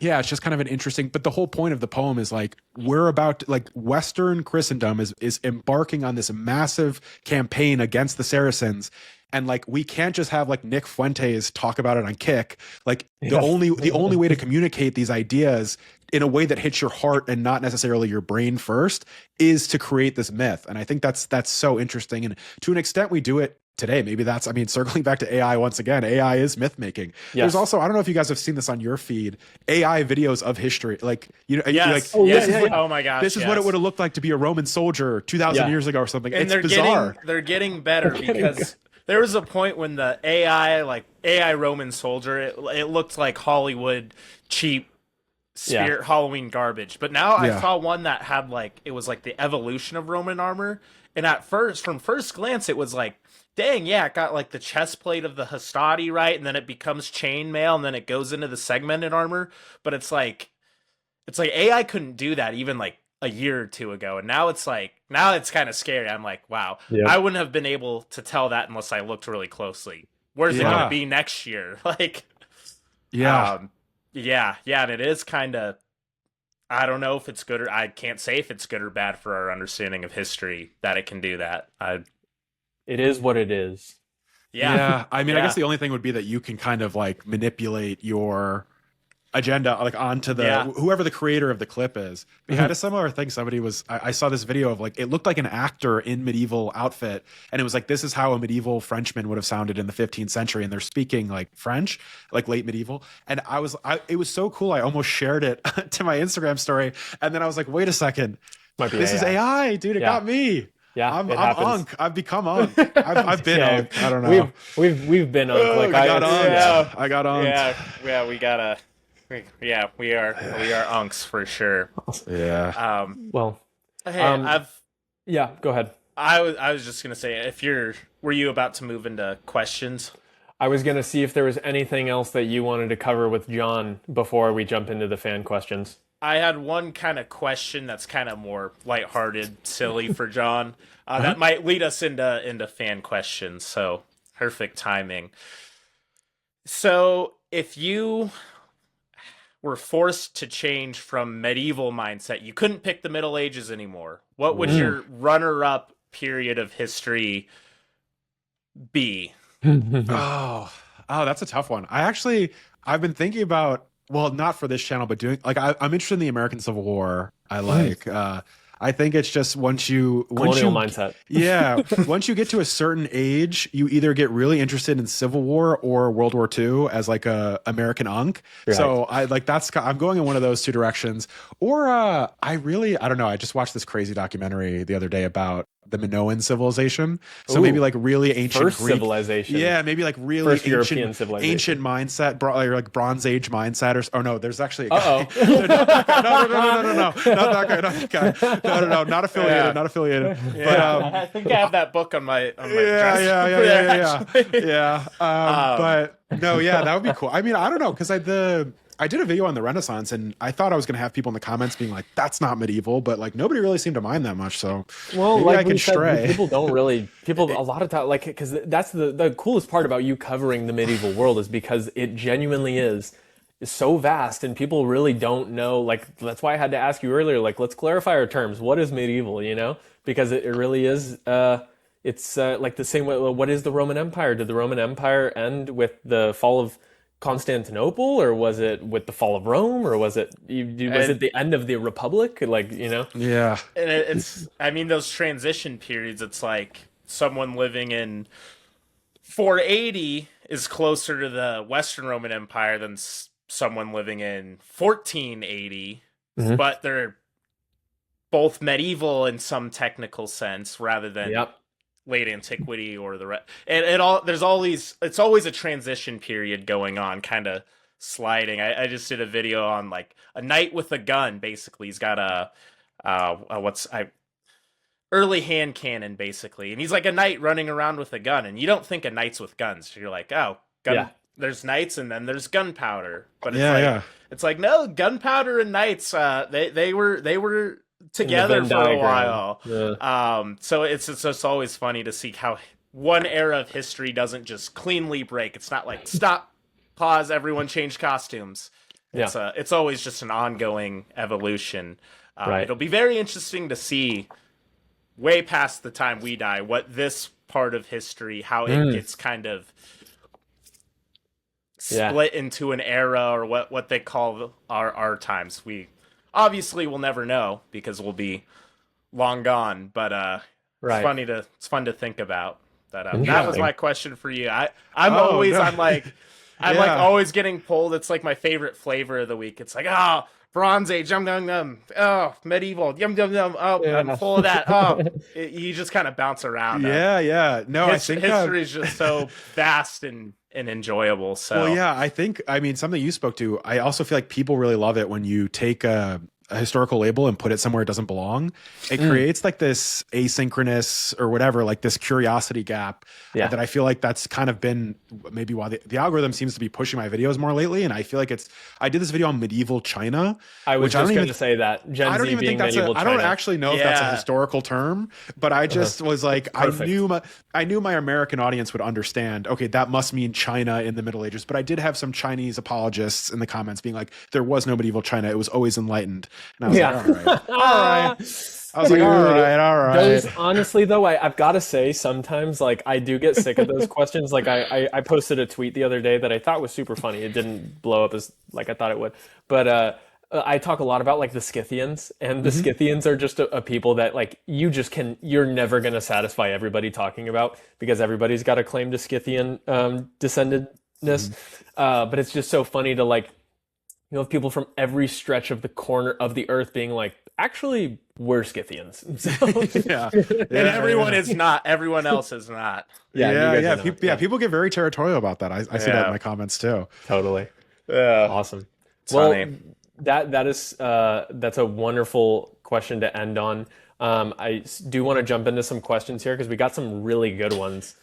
But it's just kind of an interesting, but the whole point of the poem is like, we're about to, like Western Christendom is embarking on this massive campaign against the Saracens. And like, we can't just have like Nick Fuentes talk about it on Kick. Like the only way to communicate these ideas in a way that hits your heart and not necessarily your brain first is to create this myth. And I think that's so interesting. And to an extent we do it today. Maybe circling back to AI once again, AI is myth making. Yes. There's also, I don't know if you guys have seen this on your feed, AI videos of history. Like, you know, oh my gosh, this is what it would have looked like to be a Roman soldier 2,000 years ago or something. And it's bizarre. They're getting better because there was a point when the AI Roman soldier, it looked like Hollywood cheap spirit Halloween garbage. But now I saw one that had like, it was like the evolution of Roman armor. And from first glance, it was like, dang, it got like the chest plate of the hastati, right? And then it becomes chainmail, and then it goes into the segmented armor. But it's like AI couldn't do that even like a year or two ago, and now it's kind of scary. I'm like, wow, Yep. I wouldn't have been able to tell that unless I looked really closely. Where's it going to be next year? Like, Yeah. yeah, and it is kind of. I don't know if it's good or I can't say if it's good or bad for our understanding of history that it can do that. It is what it is. Yeah. I mean, I guess the only thing would be that you can kind of like manipulate your agenda like onto the whoever the creator of the clip is. We had a similar thing. Somebody was I saw this video of like it looked like an actor in medieval outfit, and it was like this is how a medieval Frenchman would have sounded in the 15th century, and they're speaking like French, like late medieval. And it was so cool. I almost shared it to my Instagram story, and then I was like, wait a second, this is AI, dude. It got me. Yeah, I'm Unk. I've become Unk. I've been Unk. I don't know. We've been Unk. Like I got Unk. I got Unk. Yeah, we gotta. Yeah, we are unks for sure. Yeah. Well, hey, yeah, go ahead. I was just gonna say, were you about to move into questions? I was gonna see if there was anything else that you wanted to cover with John before we jump into the fan questions. I had one kind of question that's kind of more lighthearted, silly for John. That might lead us into fan questions. So perfect timing. So if you were forced to change from medieval mindset, you couldn't pick the Middle Ages anymore, what would your runner-up period of history be? Oh, that's a tough one. I've been thinking about, well, not for this channel, but doing like I'm interested in the American Civil War. I think it's just once you mindset. Yeah, once you get to a certain age, you either get really interested in Civil War or World War II as like a American Unk. Right. So I'm going in one of those two directions. Or I don't know. I just watched this crazy documentary the other day about the Minoan civilization. So maybe like really ancient first Greek civilization. Yeah, maybe like really first European civilization. Ancient mindset, or like Bronze Age mindset, or no, there's actually a guy. No, not that guy. No, not that guy. No, not affiliated, not affiliated. Yeah. But I think I have that book on my yeah. But no, that would be cool. I mean, I don't know, because I did a video on the Renaissance, and I thought I was going to have people in the comments being like, "That's not medieval," but like nobody really seemed to mind that much. So maybe I can stray. People don't really. A lot of time, like, because that's the coolest part about you covering the medieval world is because it genuinely is so vast, and people really don't know. Like, that's why I had to ask you earlier. Like, let's clarify our terms. What is medieval? You know, because it really is. It's like the same way. What is the Roman Empire? Did the Roman Empire end with the fall of Constantinople, or was it with the fall of Rome, or was it the end of the Republic? Like, you know? Yeah. And it's, I mean, those transition periods, it's like someone living in 480 is closer to the Western Roman Empire than someone living in 1480, but they're both medieval in some technical sense rather than late antiquity or it's always a transition period going on, kind of sliding. I just did a video on like a knight with a gun. Basically, he's got early hand cannon basically, and he's like a knight running around with a gun, and you don't think of knights with guns. You're like, oh, gun. Yeah. There's knights and then there's gunpowder, but it's like no, gunpowder and knights. They were together for a while. Yeah. So it's just always funny to see how one era of history doesn't just cleanly break. It's not like stop, pause, everyone change costumes. It's always just an ongoing evolution. It'll be very interesting to see way past the time we die what this part of history, how it gets kind of split into an era, or what they call our times. We obviously we'll never know because we'll be long gone, but it's fun to think about. That was my question for you. I'm always getting pulled. It's like my favorite flavor of the week. It's like, Bronze Age, yum yum yum. Oh, medieval, yum yum yum. Oh, I'm full of that. You just kind of bounce around. Yeah. No, I think history is just so vast and enjoyable. So I mean, something you spoke to, I also feel like people really love it when you take a historical label and put it somewhere it doesn't belong, it creates like this asynchronous or whatever, like this curiosity gap that I feel like that's kind of been maybe why the algorithm seems to be pushing my videos more lately. And I feel like I did this video on medieval China. I was just going to say that. I don't even think that's I don't actually know if that's a historical term, but I just was like, I knew my American audience would understand, okay, that must mean China in the Middle Ages. But I did have some Chinese apologists in the comments being like, there was no medieval China. It was always enlightened. And I was like, all right. All right. I was like, all right. Those, honestly, though, I've got to say, sometimes, like, I do get sick of those questions. Like, I posted a tweet the other day that I thought was super funny. It didn't blow up as, like, I thought it would. But I talk a lot about, like, the Scythians. And the Scythians are just a people that, like, you're never going to satisfy everybody talking about, because everybody's got a claim to Scythian descendedness. But it's just so funny to, like, you have people from every stretch of the corner of the earth being like, actually, we're Scythians. So, and everyone is not. Everyone else is not. People get very territorial about that. I see that in my comments too. Totally. Yeah. Awesome. It's well, funny. That's a wonderful question to end on. I do want to jump into some questions here because we got some really good ones.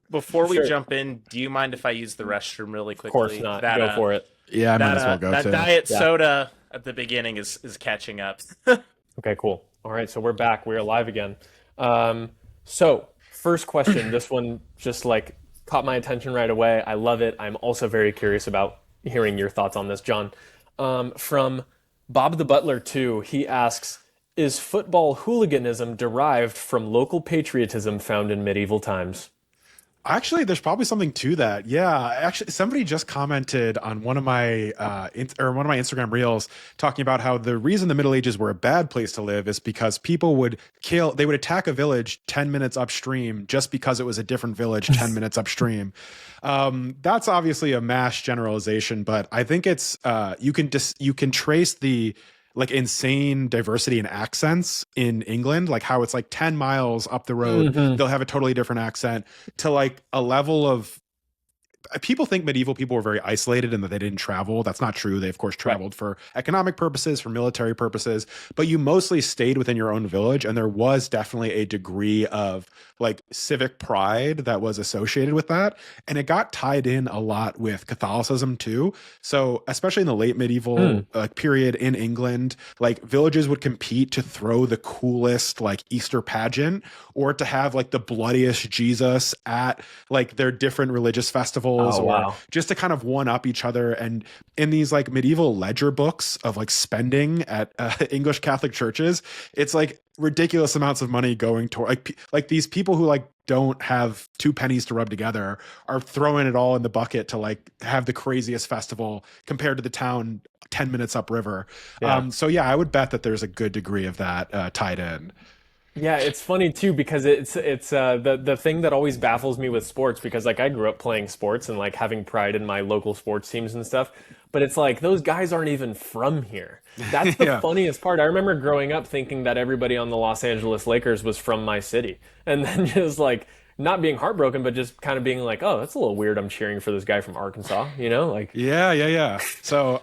Before we jump in, do you mind if I use the restroom really quickly? Of course not. Go for it. Yeah, I might as well go that too. diet soda at the beginning is catching up. Okay, cool. All right, so we're back. We're live again. So first question, this one just like caught my attention right away. I love it. I'm also very curious about hearing your thoughts on this, John. From Bob the Butler 2, he asks, is football hooliganism derived from local patriotism found in medieval times? Actually, there's probably something to that. Yeah, actually, somebody just commented on one of my Instagram reels talking about how the reason the Middle Ages were a bad place to live is because people would attack a village 10 minutes upstream just because it was a different village 10 minutes upstream. That's obviously a mass generalization, but I think it's you can trace the like insane diversity in accents in England, like how it's like 10 miles up the road, they'll have a totally different accent, to like a level of, people think medieval people were very isolated and that they didn't travel. That's not true. They of course traveled for economic purposes, for military purposes, but you mostly stayed within your own village. And there was definitely a degree of like civic pride that was associated with that. And it got tied in a lot with Catholicism too. So especially in the late medieval period in England, like villages would compete to throw the coolest like Easter pageant or to have like the bloodiest Jesus at like their different religious festivals, just to kind of one up each other. And in these like medieval ledger books of like spending at English Catholic churches, it's like ridiculous amounts of money going toward like these people who like don't have 2 pennies to rub together are throwing it all in the bucket to like have the craziest festival compared to the town 10 minutes upriver. So yeah, I would bet that there's a good degree of that tied in. Yeah, it's funny too because it's the thing that always baffles me with sports, because like I grew up playing sports and like having pride in my local sports teams and stuff, but it's like those guys aren't even from here. That's the funniest part. I remember growing up thinking that everybody on the Los Angeles Lakers was from my city, and then just like not being heartbroken, but just kind of being like, oh, that's a little weird. I'm cheering for this guy from Arkansas, you know? Like So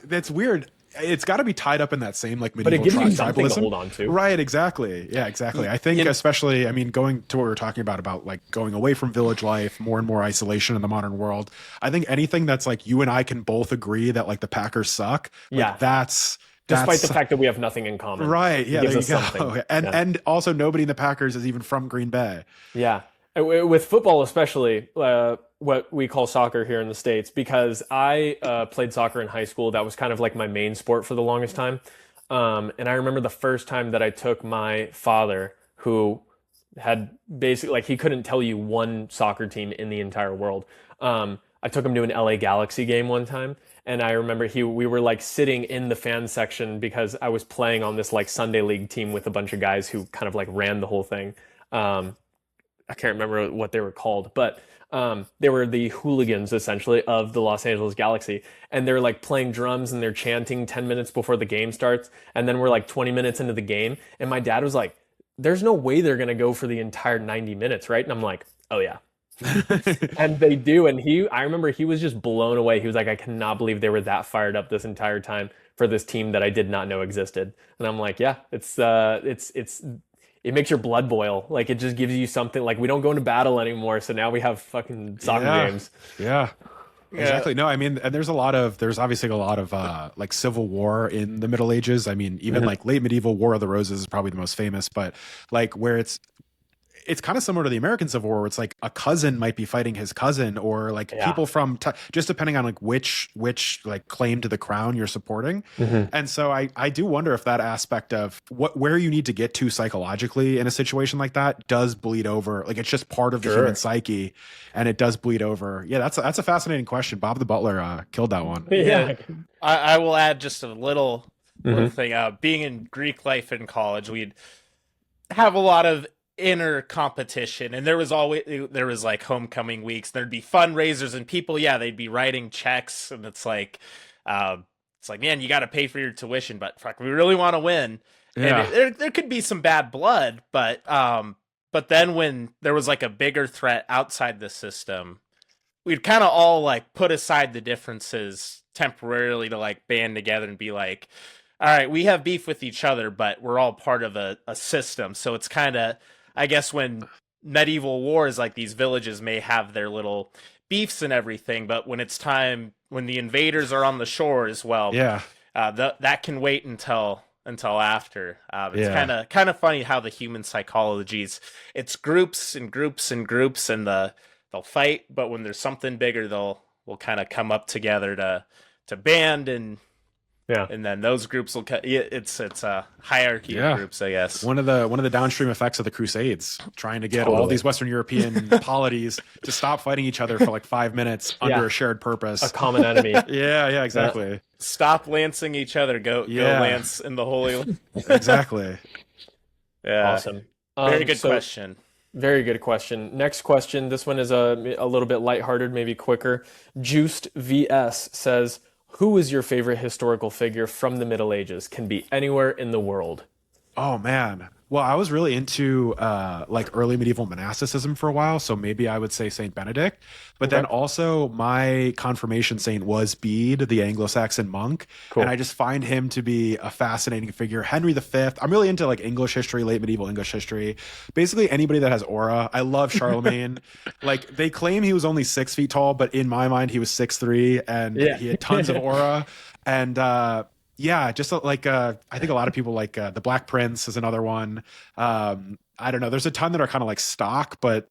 that's weird. It's got to be tied up in that same like medieval but it gives you something tribalism to hold on to. Right, exactly. Yeah, exactly. I think especially, I mean, going to what we were talking about like going away from village life, more and more isolation in the modern world. I think anything that's like you and I can both agree that like the Packers suck. Like, that's despite the fact that we have nothing in common. Right. Yeah. There you go. And also nobody in the Packers is even from Green Bay. Yeah. With football, especially what we call soccer here in the States, because I played soccer in high school. That was kind of like my main sport for the longest time. And I remember the first time that I took my father, who had basically, like, he couldn't tell you one soccer team in the entire world. I took him to an LA Galaxy game one time. And I remember we were like sitting in the fan section because I was playing on this like Sunday league team with a bunch of guys who kind of like ran the whole thing. I can't remember what they were called, but they were the hooligans essentially of the Los Angeles Galaxy. And they're like playing drums and they're chanting 10 minutes before the game starts. And then we're like 20 minutes into the game. And my dad was like, there's no way they're going to go for the entire 90 minutes, right? And I'm like, oh yeah. And they do. And I remember he was just blown away. He was like, I cannot believe they were that fired up this entire time. for this team that I did not know existed. And I'm like, yeah, it makes your blood boil. Like, it just gives you something. Like, we don't go into battle anymore, so now we have fucking soccer games. Yeah. Exactly. No, I mean, and there's obviously a lot of like civil war in the Middle Ages. I mean, even like late medieval War of the Roses is probably the most famous, but like where it's kind of similar to the American Civil War, where it's like a cousin might be fighting his cousin, or like people from just depending on like which like claim to the crown you're supporting. And so I do wonder if that aspect of where you need to get to psychologically in a situation like that does bleed over. Like, it's just part of the human psyche, and it does bleed over. Yeah, that's a fascinating question. Bob the Butler killed that one. Yeah, I will add just a little thing. Being in Greek life in college, we'd have a lot of inner competition, and there was like homecoming weeks, there'd be fundraisers, and people they'd be writing checks, and it's like man, you got to pay for your tuition, but fuck, we really want to win. And there could be some bad blood, but then when there was like a bigger threat outside the system, we'd kind of all like put aside the differences temporarily to like band together and be like, all right, we have beef with each other, but we're all part of a system. So it's kind of, I guess, when medieval wars, like, these villages may have their little beefs and everything, but when it's time, when the invaders are on the shores, well, that can wait until after. It's kind of funny how the human psychologies, it's groups and groups and groups, and they'll fight, but when there's something bigger, they'll kind of come up together to band, and then those groups will it's a hierarchy of groups, I guess. One of the downstream effects of the Crusades, trying to get all these Western European polities to stop fighting each other for like 5 minutes under a shared purpose, a common enemy. Yeah, exactly. Stop lancing each other. Go lance in the Holy. Exactly. Yeah. Awesome. Very good question. Very good question. Next question. This one is a little bit lighthearted, maybe quicker. Juiced VS says, who is your favorite historical figure from the Middle Ages? Can be anywhere in the world. Oh, man. Well, I was really into like early medieval monasticism for a while, so maybe I would say Saint Benedict. But then also my confirmation saint was Bede, the Anglo-Saxon monk, and I just find him to be a fascinating figure. Henry V. I'm really into like English history, late medieval English history. Basically anybody that has aura. I love Charlemagne. Like, they claim he was only 6 feet tall, but in my mind he was 6'3", and he had tons of aura. And just like I think a lot of people like the Black Prince is another one. I don't know. There's a ton that are kind of like stock, but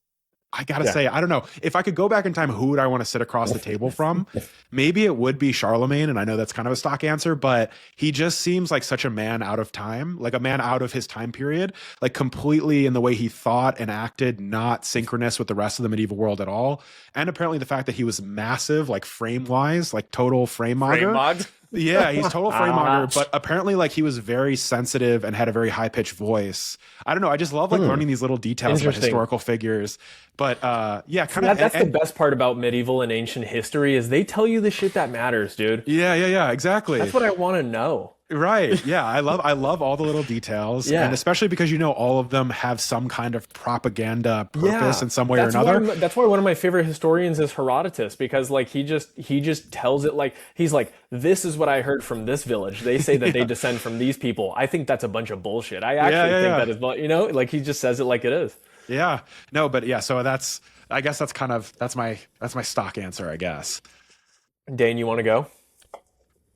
I gotta say, I don't know. If I could go back in time, who would I want to sit across the table from? Maybe it would be Charlemagne, and I know that's kind of a stock answer, but he just seems like such a man out of time, like a man out of his time period, like completely in the way he thought and acted, not synchronous with the rest of the medieval world at all. And apparently the fact that he was massive, like frame-wise, like total frame-mogger. Yeah, he's total frame-mogger, but apparently like he was very sensitive and had a very high-pitched voice. I don't know. I just love like learning these little details about historical figures. But that's the best part about medieval and ancient history is they tell you the shit that matters, dude. Yeah, exactly. That's what I want to know. Right. Yeah, I love all the little details, and especially because all of them have some kind of propaganda purpose in some way or another. That's why one of my favorite historians is Herodotus, because like he just tells it like he's like, this is what I heard from this village. They say that they descend from these people. I think that's a bunch of bullshit. I actually think that is, like he just says it like it is. Yeah. No, but yeah. So that's my stock answer, I guess. Dane, you want to go?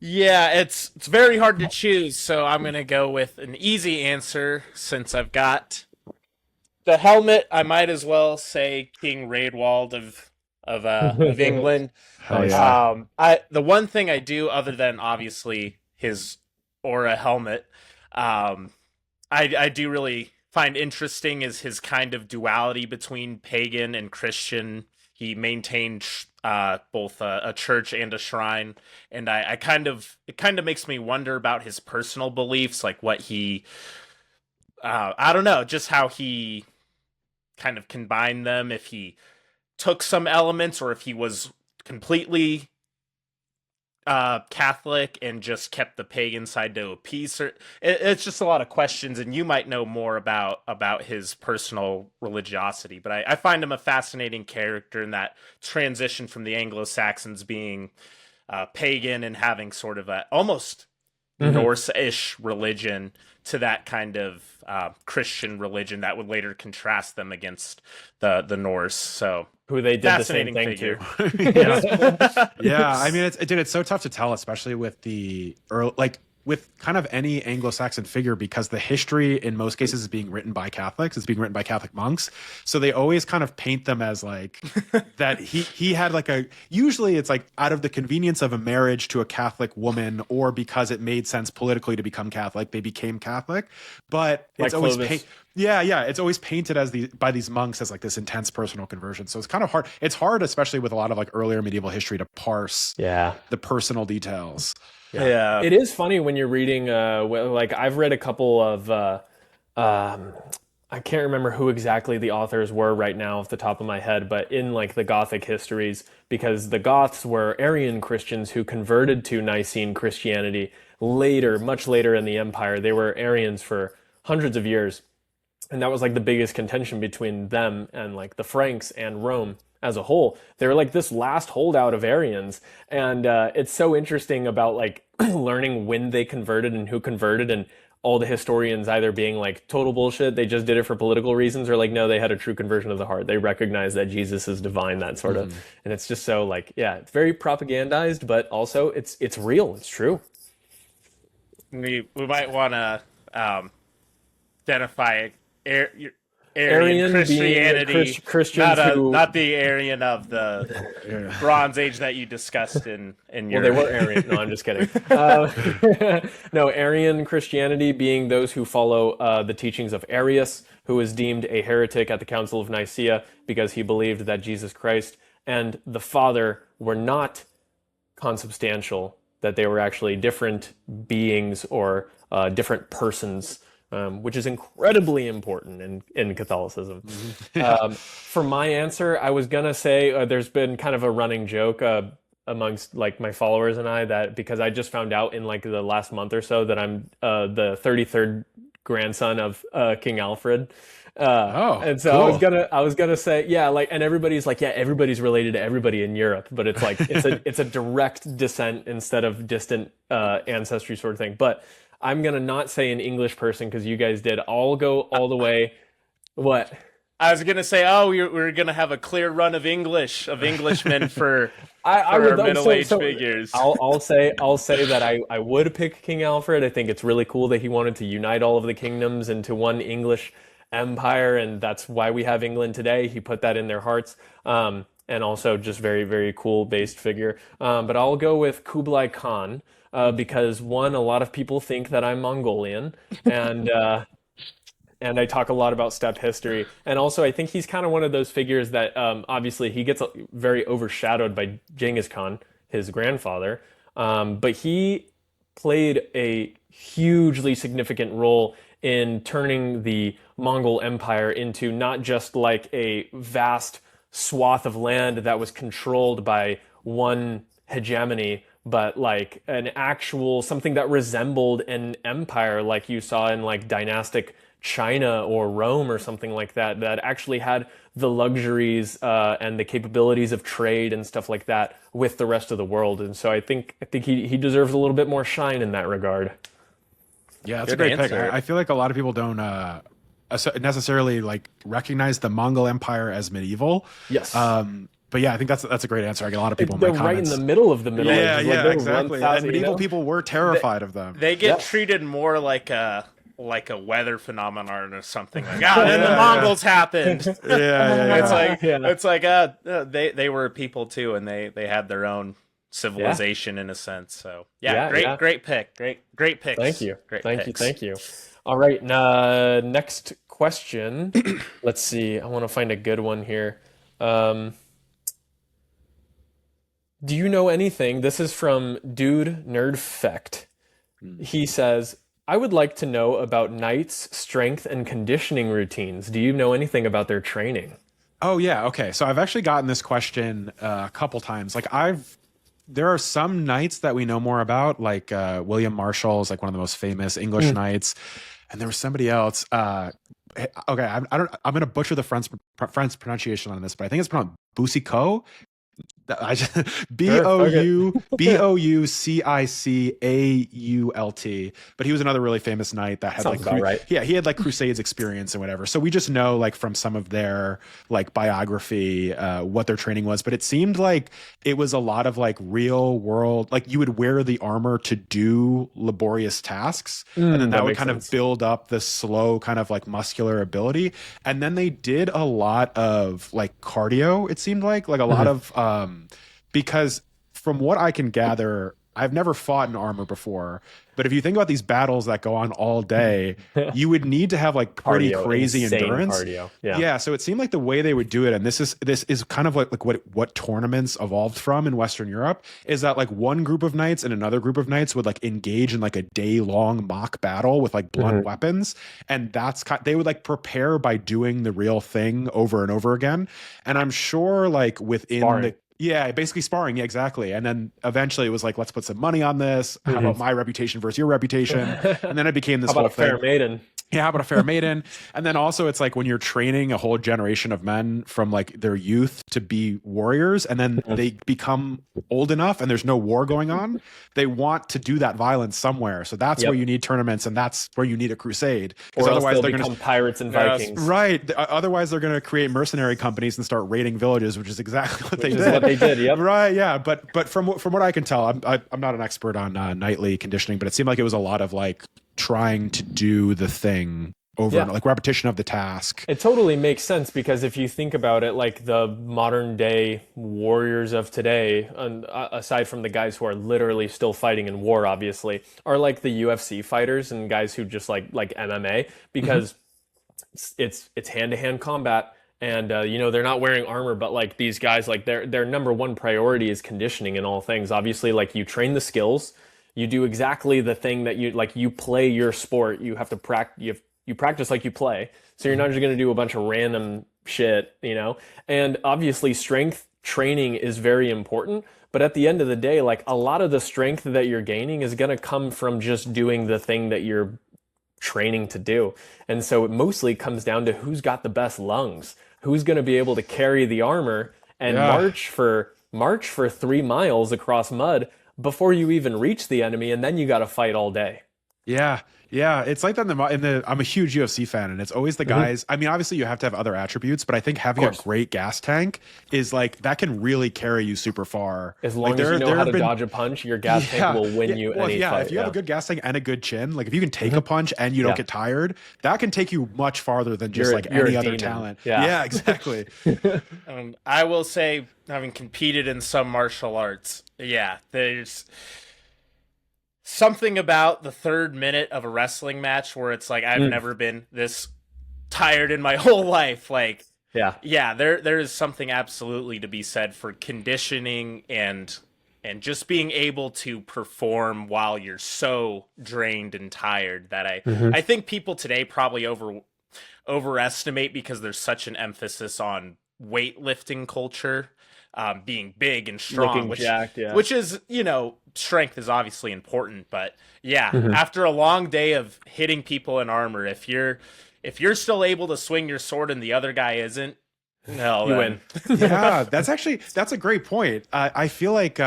Yeah, it's very hard to choose, so I'm gonna go with an easy answer since I've got the helmet. I might as well say King Raedwald of England. Oh, yeah. The one thing I do, other than obviously his aura helmet, I do really find interesting is his kind of duality between pagan and Christian. He maintained both a church and a shrine, and it kind of makes me wonder about his personal beliefs, like what he, I don't know, just how he kind of combined them. If he took some elements, or if he was completely Catholic and just kept the pagan side to appease her. It's just a lot of questions, and you might know more about his personal religiosity, but I find him a fascinating character in that transition from the Anglo-Saxons being pagan and having sort of a almost Norse-ish religion to that kind of Christian religion that would later contrast them against the Norse. So who they did the same thing figure. to. Yeah, I mean, it's so tough to tell, especially with the early, like with kind of any Anglo-Saxon figure, because the history in most cases is being written by Catholics. It's being written by Catholic monks. So they always kind of paint them as like that he had like usually it's like out of the convenience of a marriage to a Catholic woman, or because it made sense politically to become Catholic, they became Catholic. But it's like always it's always painted as by these monks as like this intense personal conversion. So it's kind of hard. It's hard, especially with a lot of like earlier medieval history, to parse the personal details. Yeah. It is funny when you're reading, like I've read a couple of, I can't remember who exactly the authors were right now off the top of my head, but in like the Gothic histories, because the Goths were Arian Christians who converted to Nicene Christianity later, much later in the empire. They were Arians for hundreds of years. And that was like the biggest contention between them and like the Franks and Rome as a whole. They were like this last holdout of Arians. And it's so interesting about like learning when they converted and who converted, and all the historians either being like total bullshit, they just did it for political reasons, or like, no, they had a true conversion of the heart. They recognize that Jesus is divine, that sort of. And it's just so like, yeah, it's very propagandized, but also it's real. It's true. We might want to identify Arian Christianity, Christians not the Arian of the Bronze Age that you discussed in your. Well, they were Arian. No, I'm just kidding. No, Arian Christianity being those who follow the teachings of Arius, who was deemed a heretic at the Council of Nicaea because he believed that Jesus Christ and the Father were not consubstantial, that they were actually different beings or different persons. Which is incredibly important in Catholicism. For my answer, I was gonna say there's been kind of a running joke amongst like my followers and I, that because I just found out in like the last month or so that I'm the 33rd grandson of King Alfred. And so cool. I was gonna say, yeah, like, and everybody's like, yeah, everybody's related to everybody in Europe, but it's like it's a direct descent instead of distant ancestry sort of thing. But I'm going to not say an English person because you guys did. I'll go all the way. What? I was going to say, we're going to have a clear run of Englishmen for our middle-aged figures. I'll say that I would pick King Alfred. I think it's really cool that he wanted to unite all of the kingdoms into one English empire, and that's why we have England today. He put that in their hearts. And also just very, very cool based figure. But I'll go with Kublai Khan. Because one, a lot of people think that I'm Mongolian, and I talk a lot about steppe history. And also, I think he's kind of one of those figures that obviously he gets very overshadowed by Genghis Khan, his grandfather. But he played a hugely significant role in turning the Mongol Empire into not just like a vast swath of land that was controlled by one hegemony, but like an actual something that resembled an empire like you saw in like dynastic China or Rome or something like that, that actually had the luxuries and the capabilities of trade and stuff like that with the rest of the world. And so I think he deserves a little bit more shine in that regard. Yeah, that's a great pick. I feel like a lot of people don't necessarily like recognize the Mongol Empire as medieval. Yes. But yeah, I think that's a great answer. I get a lot of people They're in my comments. right in the middle of the Middle Ages. Yeah, exactly. And medieval people were terrified of them. They get treated more like a weather phenomenon or something. Like, then the Mongols happened. It's like they were people too, and they had their own civilization in a sense. So great pick. Great picks. Thank you. Thank you. All right, next question. Let's see. I want to find a good one here. Do you know anything? This is from Dude Nerdfect. He says, I would like to know about knights' strength and conditioning routines. Do you know anything about their training? Oh, yeah. Okay. So I've actually gotten this question a couple times. Like there are some knights that we know more about, like William Marshall is like one of the most famous English knights. And there was somebody else. Okay, I'm going to butcher the French pronunciation on this, but I think it's pronounced Boucicaut. I just Sure, fuck it. Bouscicault, but he was another really famous knight that had Sounds like, about right. yeah, he had like Crusades experience and whatever. So we just know like from some of their like biography, what their training was. But it seemed like it was a lot of like real world, like you would wear the armor to do laborious tasks, and then that That would makes kind of sense. build up the slow kind of like muscular ability. And then they did a lot of like cardio. It seemed like a lot of because from what I can gather, I've never fought in armor before, but if you think about these battles that go on all day, you would need to have like pretty Cardio, crazy insane endurance. cardio. Yeah. Yeah, so it seemed like the way they would do it, and this is kind of like what tournaments evolved from in Western Europe, is that like one group of knights and another group of knights would like engage in like a day-long mock battle with like blunt weapons, and they would like prepare by doing the real thing over and over again. And I'm sure like within Sparring. the yeah, basically sparring. Yeah, exactly. And then eventually it was like, let's put some money on this. How about my reputation versus your reputation? And then it became this How about whole a fair thing. maiden? Yeah, how about a fair maiden? And then also it's like when you're training a whole generation of men from like their youth to be warriors, and then they become old enough and there's no war going on, they want to do that violence somewhere. So that's where you need tournaments, and that's where you need a crusade. Or Because else otherwise they'll they're become going to pirates and Vikings. right. Otherwise they're going to create mercenary companies and start raiding villages, which is exactly what they Which did. is what they did. Yep. Right, yeah, but from what I can tell, I'm not an expert on knightly conditioning, but it seemed like it was a lot of like trying to do the thing over and like repetition of the task. It totally makes sense, because if you think about it, like the modern day warriors of today, aside from the guys who are literally still fighting in war, obviously, are like the UFC fighters and guys who just like MMA, because it's hand-to-hand combat. And you know, they're not wearing armor, but like these guys, like their number one priority is conditioning in all things. Obviously, like you train the skills, you do exactly the thing that you play your sport. You have to practice. You practice like you play. So you're not just going to do a bunch of random shit, you know? And obviously strength training is very important, but at the end of the day, like a lot of the strength that you're gaining is going to come from just doing the thing that you're training to do. And so it mostly comes down to who's got the best lungs, who's going to be able to carry the armor and march for 3 miles across mud before you even reach the enemy, and then you got to fight all day. Yeah, it's like that I'm a huge UFC fan, and it's always the guys. I mean, obviously you have to have other attributes, but I think having a great gas tank is like that can really carry you super far. As long as you know how to dodge a punch, your gas tank will win you any fight. If you have a good gas tank and a good chin, like if you can take a punch and you don't get tired, that can take you much farther than just like any other talent. Yeah, exactly. I will say, having competed in some martial arts, there's something about the third minute of a wrestling match where it's like, I've never been this tired in my whole life. Like, there is something absolutely to be said for conditioning and just being able to perform while you're so drained and tired that I think people today probably overestimate, because there's such an emphasis on weightlifting culture, being big and strong, which is, you know, strength is obviously important, but after a long day of hitting people in armor, if you're still able to swing your sword and the other guy isn't, you win. That's a great point. I feel like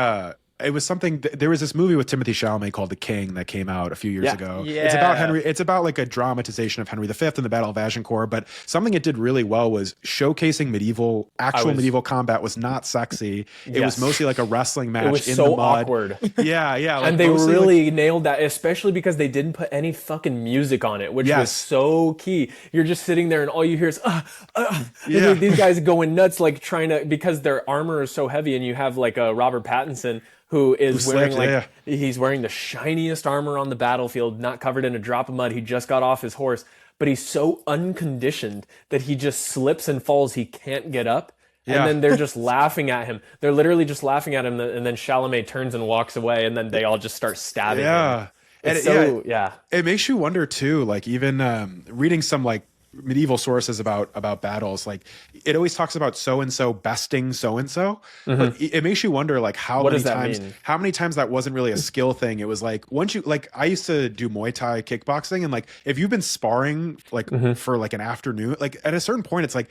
it was something. There was this movie with Timothy Chalamet called The King that came out a few years ago. Yeah. It's about Henry. It's about like a dramatization of Henry V and the Battle of Agincourt. But something it did really well was showcasing medieval combat was not sexy. It was mostly like a wrestling match. It was in so the mud. awkward. Yeah. Like and they really nailed that, especially because they didn't put any fucking music on it, which was so key. You're just sitting there and all you hear is these guys going nuts, like trying to, because their armor is so heavy, and you have like a Robert Pattinson who is wearing he's wearing the shiniest armor on the battlefield, not covered in a drop of mud. He just got off his horse, but he's so unconditioned that he just slips and falls. He can't get up. And then they're just laughing at him. They're literally just laughing at him. And then Chalamet turns and walks away, and then they all just start stabbing him. It makes you wonder too, like even reading some like medieval sources about battles, like it always talks about so and so besting so and so, but it makes you wonder like how many times that wasn't really a skill thing. It was like once you, like I used to do Muay Thai kickboxing, and like if you've been sparring like for like an afternoon, like at a certain point it's like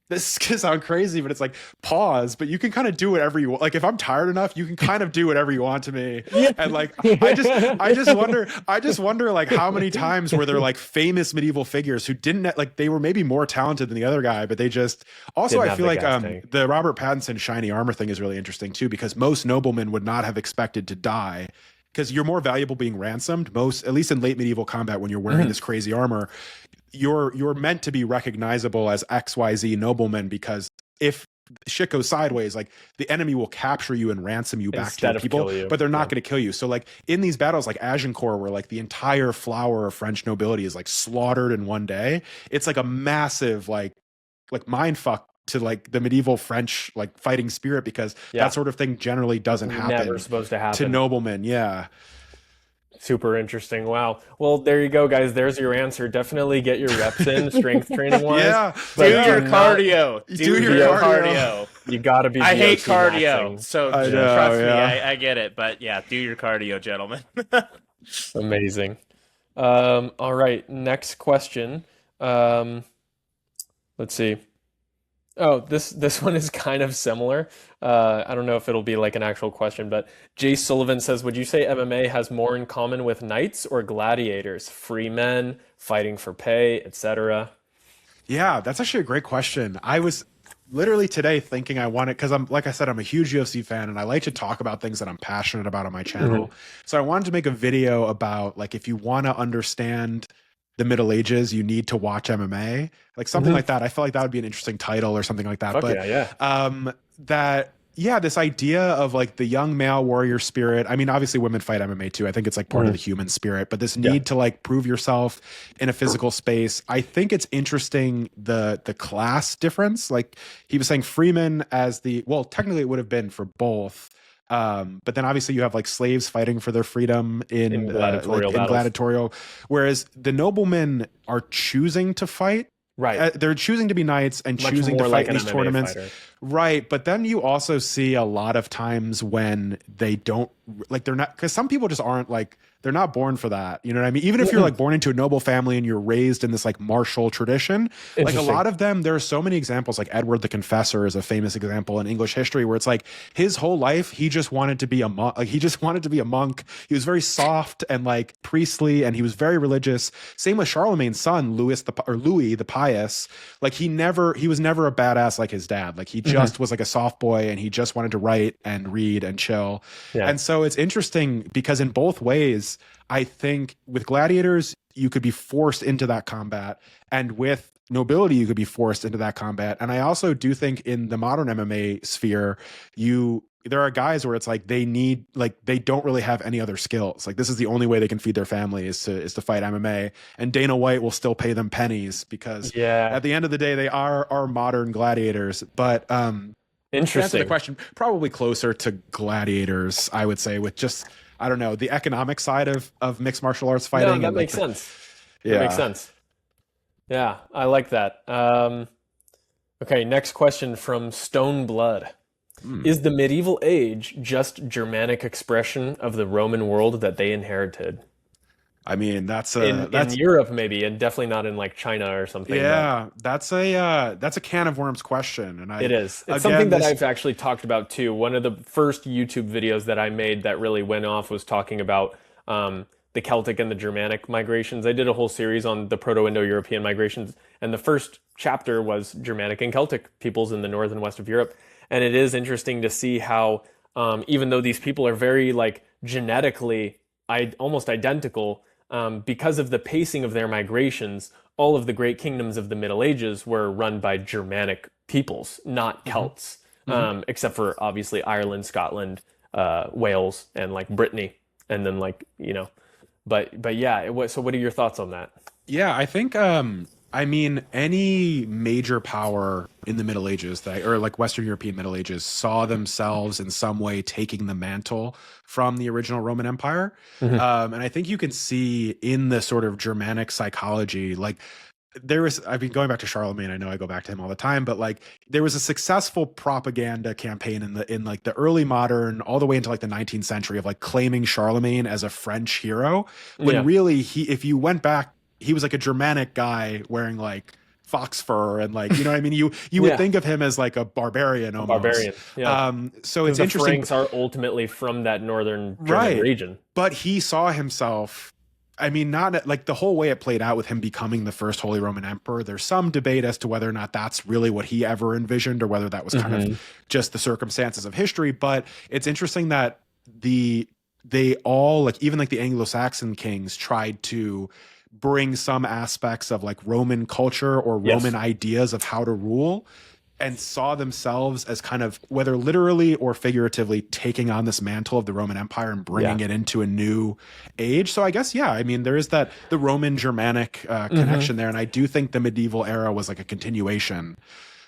this is gonna sound crazy, but it's like pause, but you can kind of do whatever you want. Like if I'm tired enough, you can kind of do whatever you want to me. And like I just wonder like how many times were there like famous medieval figures who didn't like they were maybe more talented than the other guy, but they just also I feel like the Robert Pattinson shiny armor thing is really interesting too, because most noblemen would not have expected to die. Because you're more valuable being ransomed. Most, at least in late medieval combat, when you're wearing this crazy armor, you're meant to be recognizable as XYZ nobleman, because if shit goes sideways, like the enemy will capture you and ransom you back to your people, but they're not going to kill you. So like in these battles like Agincourt, where like the entire flower of French nobility is like slaughtered in one day, it's like a massive like mind fuck to like the medieval French like fighting spirit, because that sort of thing generally doesn't happen. Never supposed to happen to noblemen. Yeah. Super interesting. Wow. Well, there you go, guys. There's your answer. Definitely get your reps in, strength training wise. Yeah. Do your cardio. Do your cardio. You gotta be. I hate cardio, maxing. so trust me, I get it. But yeah, do your cardio, gentlemen. Amazing. All right. Next question. Let's see. Oh, this one is kind of similar. I don't know if it'll be like an actual question, but Jay Sullivan says, would you say MMA has more in common with knights or gladiators? Free men, fighting for pay, etc. Yeah, that's actually a great question. I was literally today thinking I wanted, because like I said, I'm a huge UFC fan and I like to talk about things that I'm passionate about on my channel. So I wanted to make a video about like, if you want to understand the Middle Ages, you need to watch MMA, like something like that. I feel like that would be an interesting title or something like that. Fuck But this idea of like the young male warrior spirit. I mean, obviously women fight MMA too. I think it's like part of the human spirit, but this need to like prove yourself in a physical space. I think it's interesting the class difference. Like he was saying freemen as technically it would have been for both. But then obviously you have like slaves fighting for their freedom in gladiatorial, whereas the noblemen are choosing to fight. Right. They're choosing to be knights and Much choosing to fight like in these MMA tournaments. fighter. Right. But then you also see a lot of times when they don't like, they're not, because some people just aren't like, they're not born for that. You know what I mean? Even if you're like born into a noble family and you're raised in this like martial tradition, like a lot of them, there are so many examples. Like Edward the Confessor is a famous example in English history, where it's like his whole life, he just wanted to be a monk. Like he just wanted to be a monk. He was very soft and like priestly, and he was very religious. Same with Charlemagne's son, Louis the Pious. Like he was never a badass like his dad. Like he just was like a soft boy, and he just wanted to write and read and chill. Yeah. And so it's interesting because in both ways, I think with gladiators, you could be forced into that combat, and with nobility, you could be forced into that combat. And I also do think in the modern MMA sphere, there are guys where it's like they don't really have any other skills. Like this is the only way they can feed their family is to fight MMA, and Dana White will still pay them pennies because at the end of the day, they are modern gladiators. But interesting. To answer the question, probably closer to gladiators, I would say, with just, I don't know, the economic side of mixed martial arts fighting. No, that makes sense. That makes sense. Yeah, I like that. Okay, next question from Stone Blood. Is the medieval age just Germanic expression of the Roman world that they inherited? I mean, that's in Europe maybe, and definitely not in like China or something. Yeah, that's a can of worms question, and it is. It's something that I've actually talked about too. One of the first YouTube videos that I made that really went off was talking about the Celtic and the Germanic migrations. I did a whole series on the Proto-Indo-European migrations, and the first chapter was Germanic and Celtic peoples in the north and west of Europe. And it is interesting to see how, even though these people are very like genetically almost identical, because of the pacing of their migrations, all of the great kingdoms of the Middle Ages were run by Germanic peoples, not Celts, except for obviously Ireland, Scotland, Wales, and like Brittany, and then like, but yeah. So what are your thoughts on that? Yeah, I think I mean, any major power in the Middle Ages or like Western European Middle Ages saw themselves in some way taking the mantle from the original Roman Empire. And I think you can see in the sort of Germanic psychology, like I've been going back to Charlemagne. I know I go back to him all the time, but like there was a successful propaganda campaign in like the early modern, all the way into like the 19th century, of like claiming Charlemagne as a French hero, when really if you went back, he was like a Germanic guy wearing like fox fur and like, you know what I mean? You would think of him as like a barbarian almost. Barbarian, yeah. So it's interesting. Franks are ultimately from that northern German region. But he saw himself, I mean, not like the whole way it played out with him becoming the first Holy Roman Emperor. There's some debate as to whether or not that's really what he ever envisioned or whether that was kind of just the circumstances of history. But it's interesting that they all, like even like the Anglo-Saxon kings, tried to bring some aspects of like Roman culture or Roman ideas of how to rule, and saw themselves as kind of, whether literally or figuratively, taking on this mantle of the Roman Empire and bringing it into a new age. So I guess, I mean, there is the Roman Germanic connection there. And I do think the medieval era was like a continuation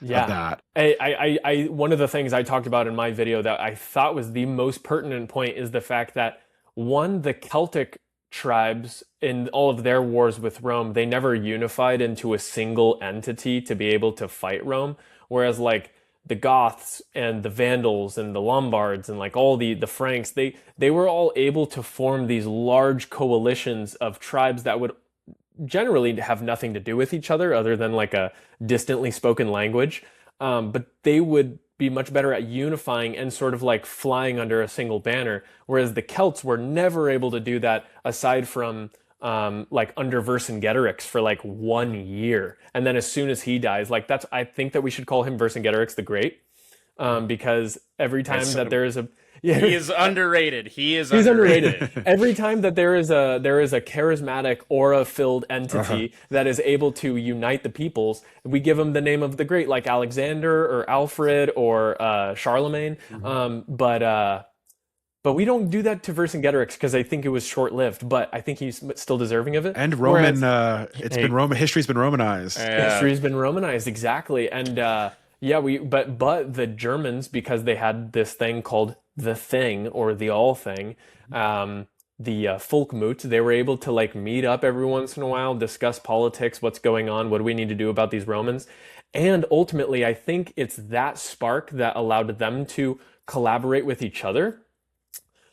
of that. I one of the things I talked about in my video that I thought was the most pertinent point is the fact that, one, the Celtic tribes in all of their wars with Rome, they never unified into a single entity to be able to fight Rome. Whereas like the Goths and the Vandals and the Lombards and like all the Franks, they were all able to form these large coalitions of tribes that would generally have nothing to do with each other other than like a distantly spoken language. But they would be much better at unifying and sort of like flying under a single banner. Whereas the Celts were never able to do that aside from like under Vercingetorix for like 1 year. And then as soon as he dies, like I think that we should call him Vercingetorix the Great, because every time that there is a... He is underrated. He's underrated. Every time that there is a charismatic, aura-filled entity that is able to unite the peoples, we give him the name of the Great, like Alexander or Alfred or Charlemagne. But we don't do that to Vercingetorix because I think it was short-lived. But I think he's still deserving of it. And Roman, been Roman. History's been Romanized. History's been Romanized, exactly. And but the Germans, because they had this thing called the Thing or the All Thing, the Folkmut, they were able to like meet up every once in a while, discuss politics, what's going on, what do we need to do about these Romans, and ultimately, I think it's that spark that allowed them to collaborate with each other,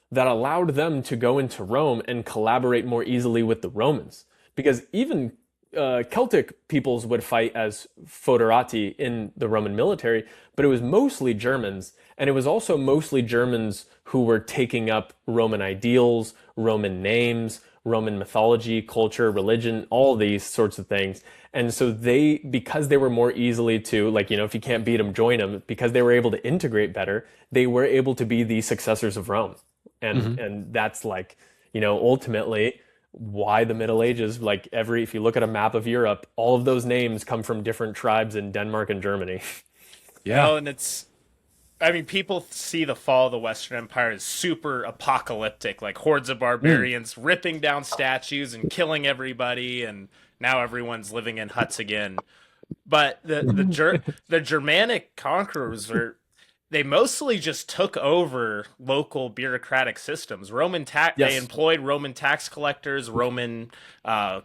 that allowed them to go into Rome and collaborate more easily with the Romans. Because even Celtic peoples would fight as foederati in the Roman military, but it was mostly Germans. And it was also mostly Germans who were taking up Roman ideals, Roman names, Roman mythology, culture, religion, all these sorts of things. And so because they were more easily to, like, if you can't beat them, join them, because they were able to integrate better, they were able to be the successors of Rome. And that's like, ultimately why the Middle Ages, like if you look at a map of Europe, all of those names come from different tribes in Denmark and Germany. Yeah. And people see the fall of the Western Empire as super apocalyptic, like hordes of barbarians ripping down statues and killing everybody, and now everyone's living in huts again. But the Germanic conquerors they mostly just took over local bureaucratic systems. They employed Roman tax collectors, Roman law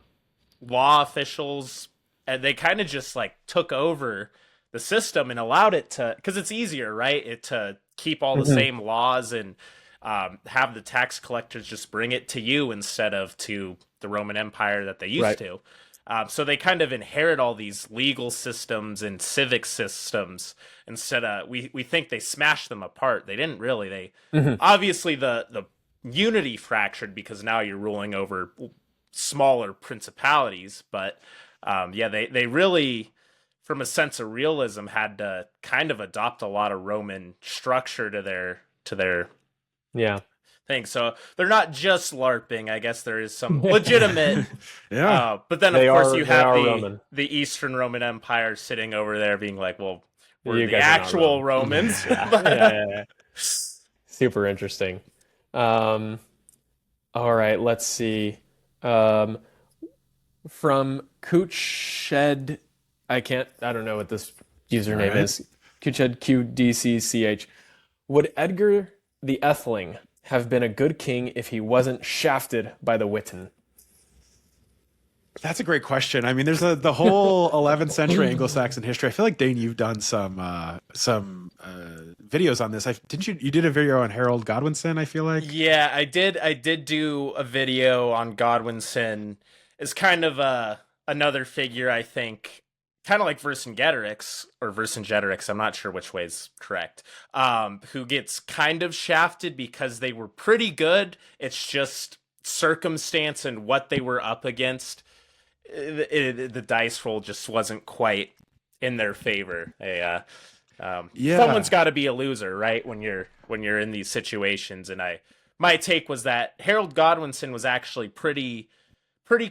officials, and they kind of just like took over the system and allowed it to, because it's easier, right? To keep all the same laws and have the tax collectors just bring it to you instead of to the Roman Empire that they used to. So they kind of inherit all these legal systems and civic systems instead of, we think they smashed them apart. They didn't really. Obviously the unity fractured because now you're ruling over smaller principalities, but they really, from a sense of realism, had to kind of adopt a lot of Roman structure to their thing. So they're not just LARPing. I guess there is some legitimate. But then of course you have the Eastern Roman Empire sitting over there being like, well, we're the actual Romans. Super interesting. All right, let's see. From Kuched, I don't know what this username is. Kuched, QDCCH. Would Edgar the Etheling have been a good king if he wasn't shafted by the Witan? That's a great question. I mean, there's the whole 11th century Anglo-Saxon history. I feel like, Dane, you've done some videos on this. You did a video on Harold Godwinson, I feel like. Yeah, I did do a video on Godwinson. It's kind of another figure, I think. kind of like Vercingetorix or Vercingetorix, I'm not sure which way's correct, who gets kind of shafted because they were pretty good. It's just circumstance and what they were up against. The dice roll just wasn't quite in their favor. Someone's got to be a loser, right? When you're in these situations, and my take was that Harold Godwinson was actually pretty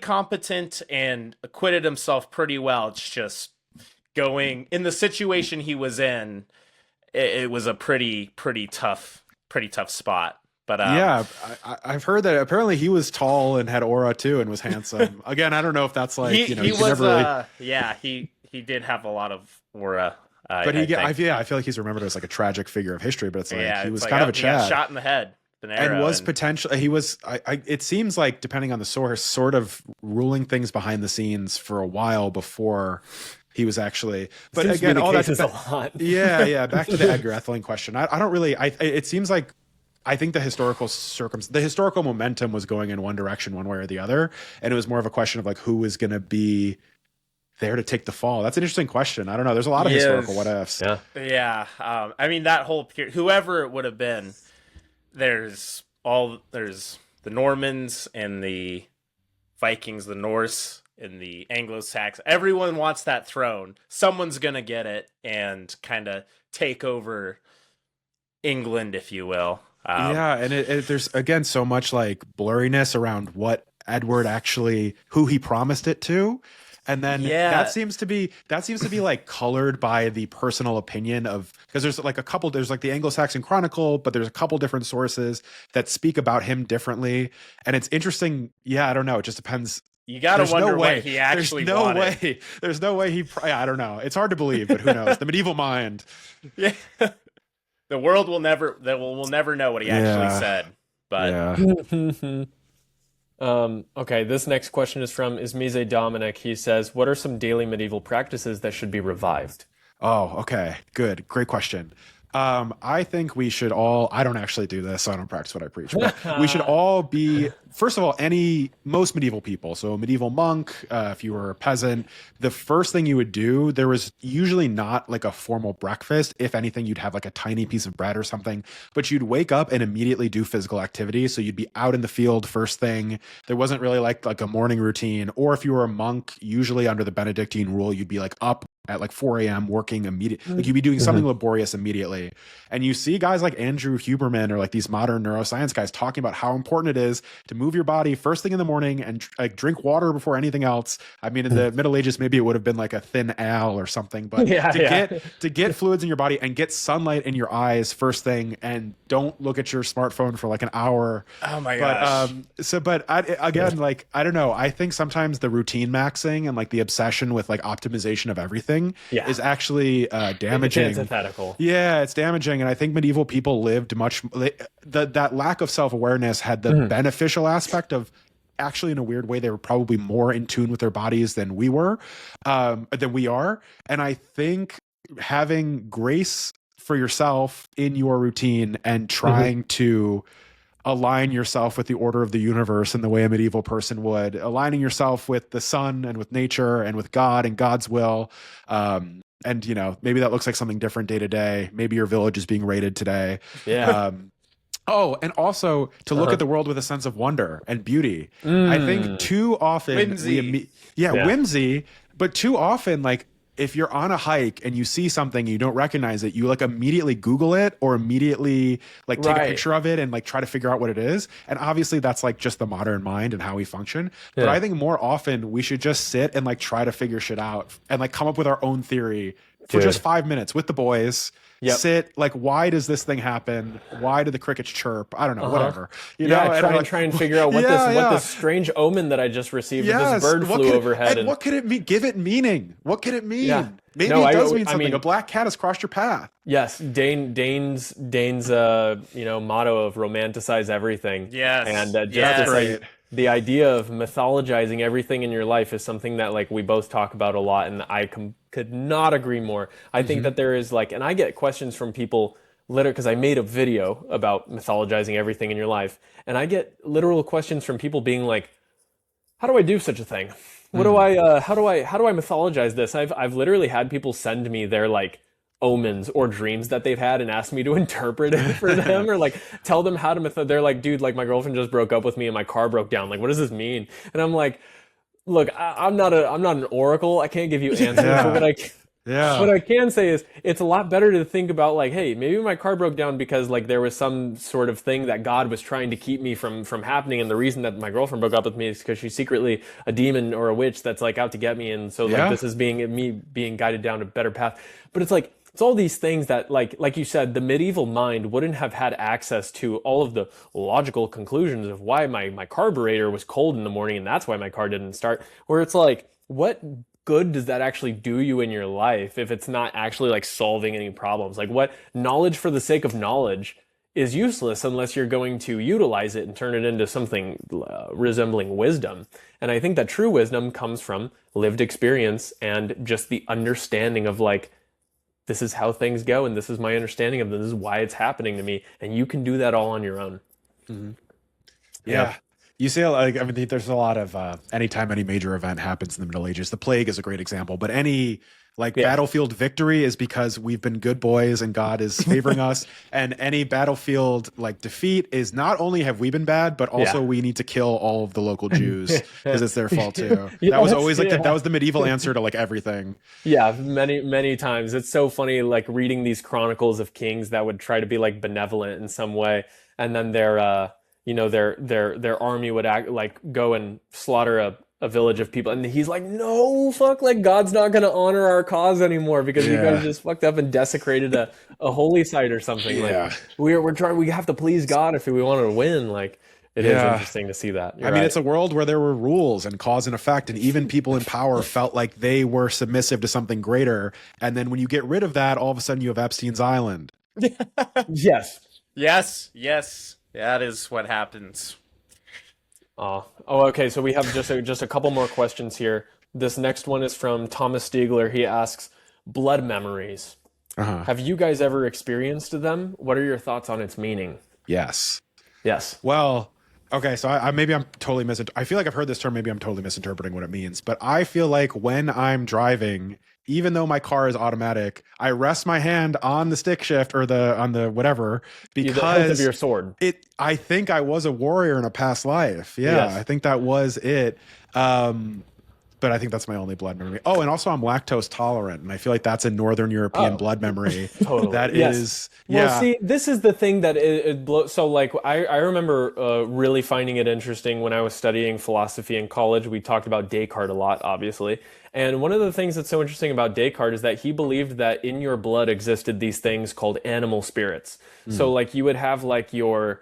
competent and acquitted himself pretty well. It's just going in the situation he was in, it was a pretty tough spot. But yeah, I've heard that apparently he was tall and had aura too and was handsome. Again, I don't know if that's like, he was never really... he did have a lot of aura. But I feel like he's remembered as like a tragic figure of history. But it's like he was kind of a Chad. Chad. He got shot in the head. And was potentially he was it seems like, depending on the source, sort of ruling things behind the scenes for a while before he was actually. But again, all that's a lot. Yeah. Back to the Edgar Atheling question. I don't really. It seems like, I think the historical momentum was going in one direction, one way or the other, and it was more of a question of like who was going to be there to take the fall. That's an interesting question. I don't know. There's a lot of historical what ifs. Yeah. I mean, that whole period, whoever it would have been. There's the Normans and the Vikings, the Norse and the Anglo-Saxons. Everyone wants that throne. Someone's gonna get it and kind of take over England, if you will. And there's again so much like blurriness around what Edward actually, who he promised it to. And then that seems to be like colored by the personal opinion of, because there's like the Anglo-Saxon Chronicle, but there's a couple different sources that speak about him differently. And it's interesting. Yeah, I don't know. It just depends. You got to wonder what he actually wanted. There's no way I don't know. It's hard to believe, but who knows? The medieval mind. Yeah. The world will never know what he actually said. But okay, this next question is from Ismize Dominic. He says, what are some daily medieval practices that should be revived? Oh, okay. Good. Great question. I think we should all, I don't actually do this, so I don't practice what I preach, but we should all be, first of all, most medieval people. So a medieval monk, if you were a peasant, the first thing you would do, there was usually not like a formal breakfast. If anything, you'd have like a tiny piece of bread or something, but you'd wake up and immediately do physical activity. So you'd be out in the field first thing. There wasn't really like a morning routine. Or if you were a monk, usually under the Benedictine rule, you'd be like up at like 4 a.m. working immediately. Like you'd be doing something laborious immediately. And you see guys like Andrew Huberman or like these modern neuroscience guys talking about how important it is to move your body first thing in the morning and like drink water before anything else. I mean, in the Middle Ages, maybe it would have been like a thin ale or something, but to get fluids in your body and get sunlight in your eyes first thing, and don't look at your smartphone for like an hour. Oh my gosh. I don't know. I think sometimes the routine maxing and like the obsession with like optimization of everything is actually damaging. It's antithetical. Yeah, it's damaging. And I think medieval people lived that lack of self-awareness had the beneficial aspect of, actually in a weird way, they were probably more in tune with their bodies than we are. And I think having grace for yourself in your routine and trying to align yourself with the order of the universe in the way a medieval person would, aligning yourself with the sun and with nature and with God and God's will. And, you know, maybe that looks like something different day to day. Maybe your village is being raided today. Yeah. And also to look at the world with a sense of wonder and beauty. I think too often whimsy, but too often, like, if you're on a hike and you see something and you don't recognize it, you like immediately Google it or immediately like take a picture of it and like try to figure out what it is. And obviously that's like just the modern mind and how we function. But I think more often we should just sit and like try to figure shit out and like come up with our own theory for just 5 minutes with the boys. Sit, like, why does this thing happen? Why do the crickets chirp? I don't know, whatever. You know, try and figure out what this strange omen that I just received. This bird flew overhead. And what could it mean? Give it meaning. What could it mean? Yeah. Maybe it does mean something. A black cat has crossed your path. Yes, Dane's motto of romanticize everything. Yes, and the idea of mythologizing everything in your life is something that like we both talk about a lot, and I could not agree more. I think that there is like, and I get questions from people literally because I made a video about mythologizing everything in your life, and I get literal questions from people being like, "How do I do such a thing?" what do I how do I mythologize this? I've literally had people send me their like omens or dreams that they've had and ask me to interpret it for them or like tell them how to they're like, dude, like my girlfriend just broke up with me and my car broke down. Like, what does this mean? And I'm like, look, I'm not an oracle. I can't give you answers. But what I can say is it's a lot better to think about like, hey, maybe my car broke down because like there was some sort of thing that God was trying to keep me from happening, and the reason that my girlfriend broke up with me is because she's secretly a demon or a witch that's like out to get me, and so like this is me being guided down a better path. But it's like it's all these things that like you said, the medieval mind wouldn't have had access to all of the logical conclusions of why my carburetor was cold in the morning and that's why my car didn't start. Where it's like, what good does that actually do you in your life if it's not actually like solving any problems? Like, what knowledge for the sake of knowledge is useless unless you're going to utilize it and turn it into something resembling wisdom. And I think that true wisdom comes from lived experience and just the understanding of like, this is how things go and this is my understanding of this is why it's happening to me, and you can do that all on your own. Yeah. You say, like, I mean, there's a lot of anytime any major event happens in the Middle Ages, the plague is a great example, but any like battlefield victory is because we've been good boys and God is favoring us. And any battlefield like defeat is not only have we been bad, but also we need to kill all of the local Jews because it's their fault too. That was always like that was the medieval answer to like everything. Yeah, many times. It's so funny like reading these chronicles of kings that would try to be like benevolent in some way, and then their their army would act like go and slaughter a village of people, and he's like, no, fuck, like God's not gonna honor our cause anymore because you guys just fucked up and desecrated a holy site or something. Like we have to please God if we want to win. Like it is interesting to see that. I mean, it's a world where there were rules and cause and effect, and even people in power felt like they were submissive to something greater. And then when you get rid of that, all of a sudden you have Epstein's Island. Yes. That is what happens. Okay. So we have just a couple more questions here. This next one is from Thomas Stiegler. He asks, blood memories. Have you guys ever experienced them? What are your thoughts on its meaning? Yes. Well, okay. So maybe I'm totally I feel like I've heard this term. Maybe I'm totally misinterpreting what it means. But I feel like when I'm driving, even though my car is automatic, I rest my hand on the stick shift or on the whatever because the hilt of your sword. I think I was a warrior in a past life. I think that was it. But I think that's my only blood memory. Oh, and also I'm lactose tolerant, and I feel like that's a Northern European blood memory. Totally. That is. Well, see, this is the thing that it blows. So, like, I remember really finding it interesting when I was studying philosophy in college. We talked about Descartes a lot, obviously. And one of the things that's so interesting about Descartes is that he believed that in your blood existed these things called animal spirits. So, like, you would have, like, your...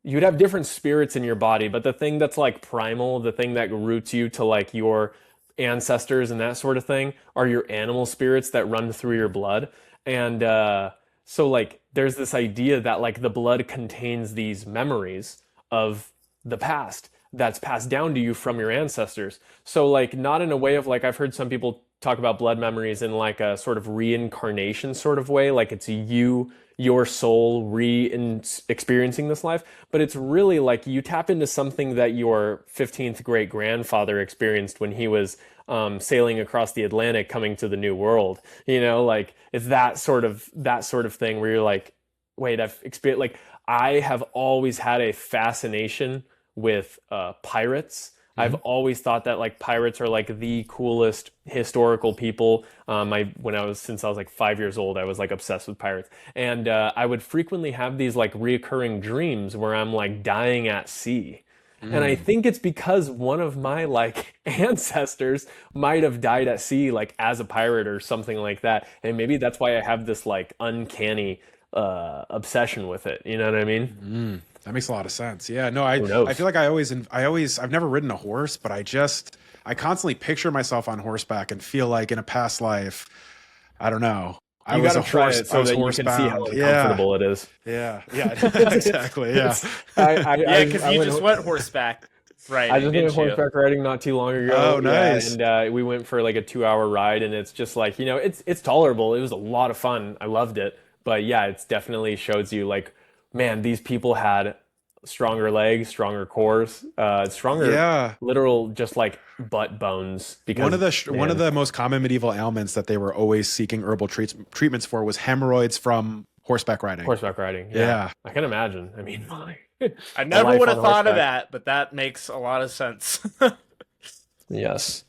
you'd have different spirits in your body, but the thing that's like primal, the thing that roots you to like your ancestors and that sort of thing are your animal spirits that run through your blood. And so like there's this idea that like the blood contains these memories of the past that's passed down to you from your ancestors. So like not in a way of like, I've heard some people talk about blood memories in like a sort of reincarnation sort of way, like it's your soul experiencing this life, but it's really like you tap into something that your 15th great grandfather experienced when he was sailing across the Atlantic coming to the New World. You know, like it's that sort of thing where you're like, wait, I've experienced, like I have always had a fascination with pirates. I've always thought that like pirates are like the coolest historical people. Since I was like 5 years old, I was like obsessed with pirates, and I would frequently have these like reoccurring dreams where I'm like dying at sea. And I think it's because one of my like ancestors might have died at sea, like as a pirate or something like that. And maybe that's why I have this like uncanny obsession with it. You know what I mean? That makes a lot of sense. Yeah, no, I feel like I've never ridden a horse, but I constantly picture myself on horseback and feel like in a past life, I don't know. You got to try it so that you can see how uncomfortable it is. Yeah, exactly. Yeah, because you just went horseback riding. I just went horseback riding not too long ago. Oh, nice. And we went for like a 2-hour ride, and it's just like, you know, it's tolerable. It was a lot of fun. I loved it. But yeah, it's definitely shows you like, man, these people had stronger legs, stronger cores, stronger literal just like butt bones. Because one of the most common medieval ailments that they were always seeking herbal treatments for was hemorrhoids from horseback riding. Horseback riding. Yeah. I can imagine. I mean, I never would have thought of that, but that makes a lot of sense. Yes.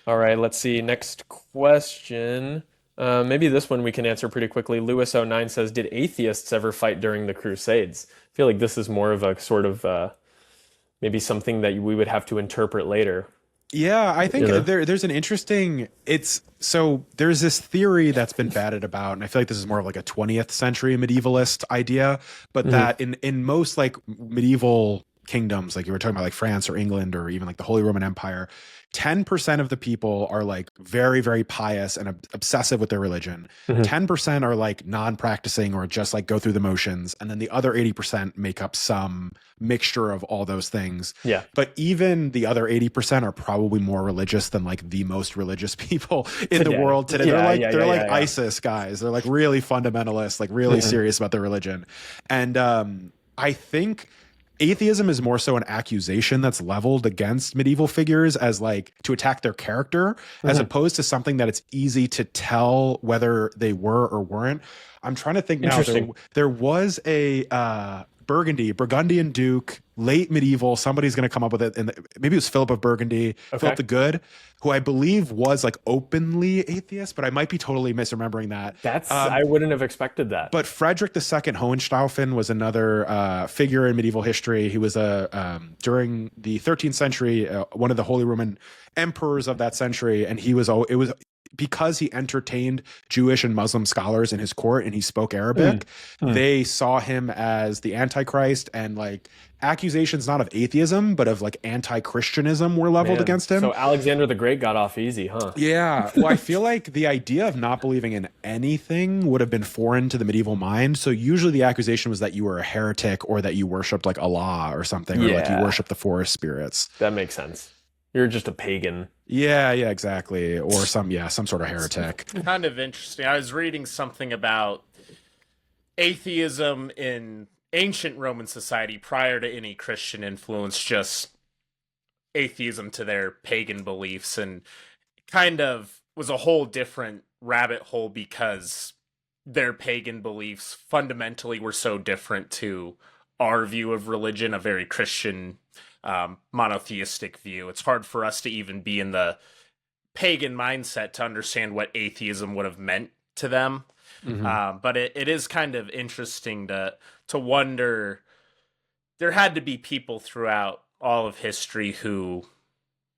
All right, let's see. Next question. Maybe this one we can answer pretty quickly. Lewis09 says, did atheists ever fight during the Crusades? I feel like this is more of a sort of maybe something that we would have to interpret later. Yeah, I think there's an interesting, there's this theory that's been batted about, and I feel like this is more of like a 20th century medievalist idea, but that in most like medieval kingdoms, like you were talking about like France or England or even like the Holy Roman Empire, 10% of the people are like very, very pious and obsessive with their religion. 10% are like non-practicing or just like go through the motions. And then the other 80% make up some mixture of all those things. Yeah. But even the other 80% are probably more religious than like the most religious people in the world today. They're like ISIS guys. They're like really fundamentalist, like really serious about their religion. And I think atheism is more so an accusation that's leveled against medieval figures as like to attack their character, as opposed to something that it's easy to tell whether they were or weren't. I'm trying to think now. There was a Burgundian Duke, late medieval. Somebody's going to come up with it. And maybe it was Philip of Burgundy, Philip the Good, who I believe was like openly atheist, but I might be totally misremembering that. I wouldn't have expected that. But Frederick II Hohenstaufen was another figure in medieval history. He was during the 13th century, one of the Holy Roman emperors of that century. And it was because he entertained Jewish and Muslim scholars in his court and he spoke Arabic, they saw him as the Antichrist, and like accusations not of atheism, but of like anti-Christianism were leveled against him. So Alexander the Great got off easy, huh? Yeah. Well, I feel like the idea of not believing in anything would have been foreign to the medieval mind. So usually the accusation was that you were a heretic or that you worshipped like Allah or something, or like you worshiped the forest spirits. That makes sense. You're just a pagan. Yeah, exactly. Or some sort of heretic. Kind of interesting. I was reading something about atheism in ancient Roman society prior to any Christian influence, just atheism to their pagan beliefs, and kind of was a whole different rabbit hole because their pagan beliefs fundamentally were so different to our view of religion, a very Christian monotheistic view. It's hard for us to even be in the pagan mindset to understand what atheism would have meant to them. But it is kind of interesting to wonder. There had to be people throughout all of history who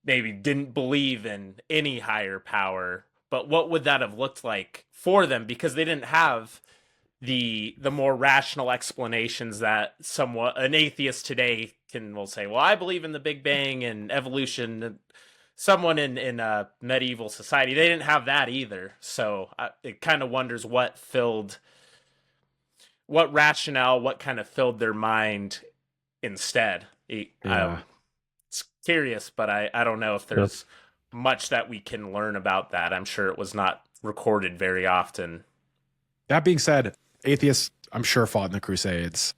maybe didn't believe in any higher power, but what would that have looked like for them? Because they didn't have the more rational explanations that an atheist today will say, well, I believe in the Big Bang and evolution. Someone in a medieval society, they didn't have that either. So it kind of wonders what rationale, what kind of filled their mind instead. It's curious, but I don't know if there's much that we can learn about that. I'm sure it was not recorded very often. That being said, atheists, I'm sure, fought in the Crusades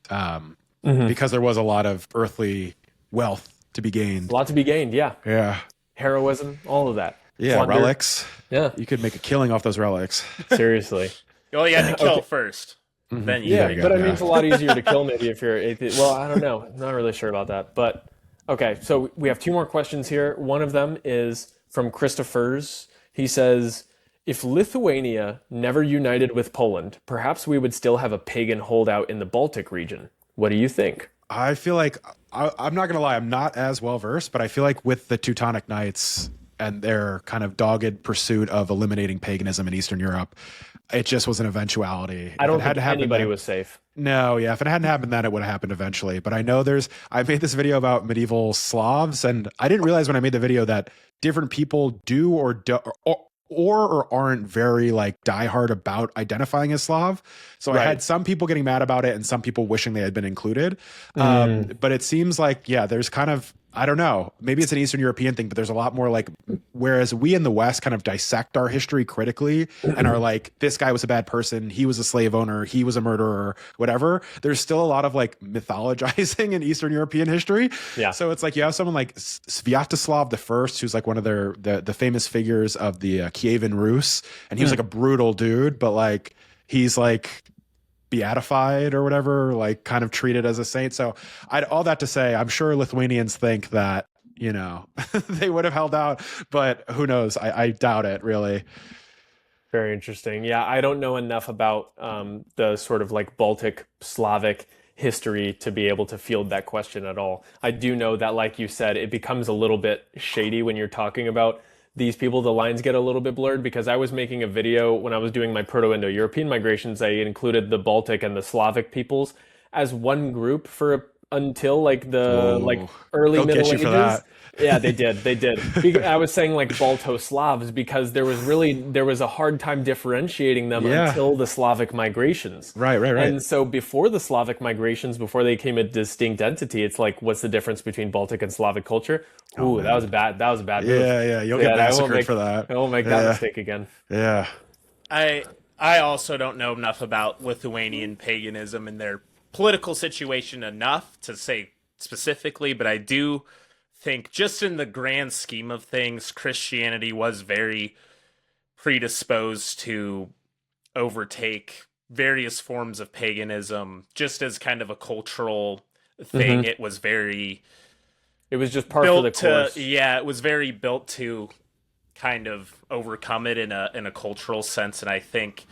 because there was a lot of earthly wealth to be gained. A lot to be gained, yeah. Yeah. Heroism, all of that. Yeah, plunder. Relics. Yeah. You could make a killing off those relics. Seriously. Well, you had to kill first. Then I mean, it's a lot easier to kill maybe if you're atheist. Well, I don't know. I'm not really sure about that. But, okay, so we have two more questions here. One of them is from Christopher's. He says, if Lithuania never united with Poland, perhaps we would still have a pagan holdout in the Baltic region. What do you think? I feel like, I'm not going to lie, I'm not as well versed, but I feel like with the Teutonic Knights and their kind of dogged pursuit of eliminating paganism in Eastern Europe, it just was an eventuality. I don't think anybody was safe. No, yeah. If it hadn't happened then, it would have happened eventually. But I know I made this video about medieval Slavs, and I didn't realize when I made the video that different people do or aren't very like diehard about identifying as Slav. So I had some people getting mad about it and some people wishing they had been included. But it seems like, there's kind of, I don't know, maybe it's an Eastern European thing, but there's a lot more like whereas we in the West kind of dissect our history critically and are like, this guy was a bad person, he was a slave owner, he was a murderer, whatever. There's still a lot of like mythologizing in Eastern European history. Yeah. So it's like you have someone like Sviatoslav the First, who's like one of the famous figures of the Kievan Rus, and he was like a brutal dude, but like he's like beatified or whatever, like kind of treated as a saint. So all that to say, I'm sure Lithuanians think that, you know, they would have held out, but who knows? I doubt it, really. Very interesting. Yeah, I don't know enough about the sort of like Baltic Slavic history to be able to field that question at all. I do know that, like you said, it becomes a little bit shady when you're talking about these people. The lines get a little bit blurred because I was making a video when I was doing my Proto-Indo-European migrations. I included the Baltic and the Slavic peoples as one group until like the early Middle Ages. Yeah, they did. I was saying like Balto-Slavs because there was a hard time differentiating them until the Slavic migrations. Right. And so before the Slavic migrations, before they became a distinct entity, it's like, what's the difference between Baltic and Slavic culture? Ooh, that was bad. That was a bad move. Yeah. You'll get massacred for that. I won't make that mistake again. Yeah. I also don't know enough about Lithuanian paganism and their political situation enough to say specifically, but I do think just in the grand scheme of things, Christianity was very predisposed to overtake various forms of paganism just as kind of a cultural thing. It was just part of the course. It was very built to kind of overcome it in a cultural sense. And I think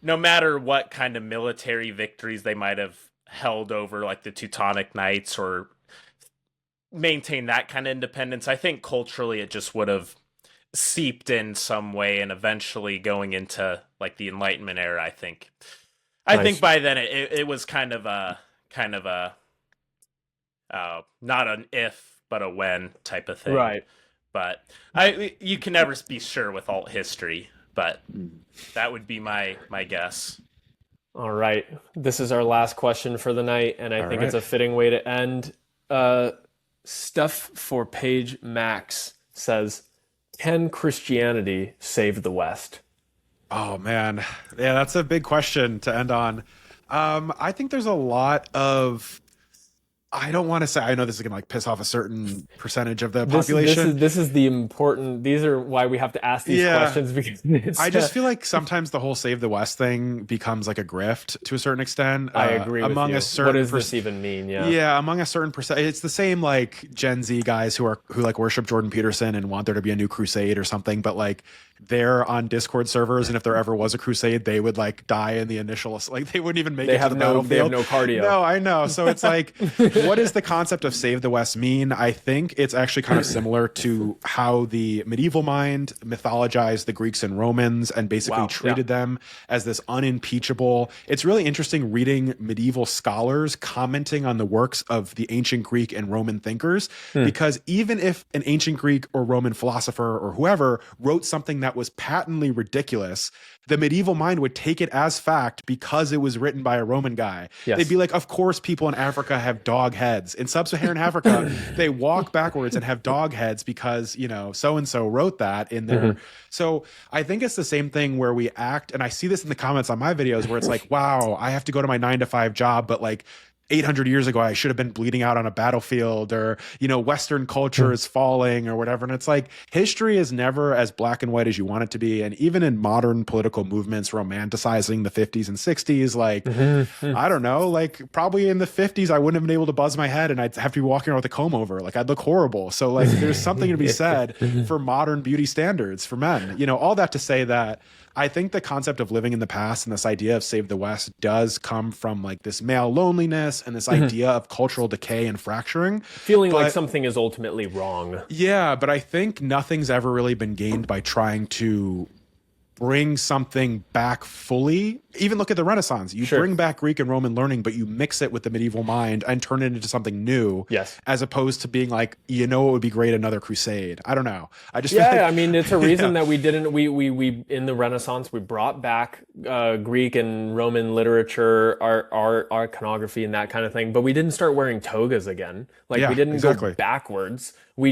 no matter what kind of military victories they might have held over like the Teutonic Knights or maintain that kind of independence, I think culturally it just would have seeped in some way, and eventually going into like the Enlightenment era, I think by then it was kind of a not an if but a when type of thing, right? But you can never be sure with alt history, but that would be my guess. All right, this is our last question for the night, and I think it's a fitting way to end. Stuff for Page Max says, can Christianity save the West? Oh man, yeah, that's a big question to end on. I think there's a lot of, I don't want to say, I know this is gonna like piss off a certain percentage of the population. This is the important, these are why we have to ask these questions, because I just feel like sometimes the whole Save the West thing becomes like a grift to a certain extent. I agree with among you. A certain what does this even mean? Yeah, among a certain percent. It's the same like Gen Z guys who like worship Jordan Peterson and want there to be a new crusade or something, but like they're on Discord servers, and if there ever was a crusade, they would like die in the initial, like they wouldn't even make it to the battlefield. They have no cardio. No, I know. So it's like, what does the concept of Save the West mean? I think it's actually kind of similar to how the medieval mind mythologized the Greeks and Romans and basically treated them as this unimpeachable. It's really interesting reading medieval scholars commenting on the works of the ancient Greek and Roman thinkers, because even if an ancient Greek or Roman philosopher or whoever wrote something that was patently ridiculous, the medieval mind would take it as fact because it was written by a Roman guy. Yes. They'd be like, of course people in Africa have dog heads. In sub-Saharan Africa, they walk backwards and have dog heads because, you know, so-and-so wrote that in there. So I think it's the same thing where we act, and I see this in the comments on my videos where it's like, wow, I have to go to my 9-to-5 job, but like 800 years ago, I should have been bleeding out on a battlefield, or, you know, Western culture is falling or whatever. And it's like, history is never as black and white as you want it to be. And even in modern political movements, romanticizing the 50s and 60s, like, I don't know, like probably in the 50s, I wouldn't have been able to buzz my head and I'd have to be walking around with a comb over. Like I'd look horrible. So like, there's something to be said for modern beauty standards for men, you know, all that to say that I think the concept of living in the past and this idea of Save the West does come from like this male loneliness and this idea of cultural decay and fracturing. Feeling like something is ultimately wrong. Yeah, but I think nothing's ever really been gained by trying to bring something back fully. Even look at the Renaissance. You bring back Greek and Roman learning, but you mix it with the medieval mind and turn it into something new. Yes. As opposed to being like, you know, it would be great, another crusade. I don't know. I just feel like, I mean, it's a reason that we didn't. We in the Renaissance we brought back Greek and Roman literature, art, iconography, and that kind of thing. But we didn't start wearing togas again. Like we didn't go backwards. we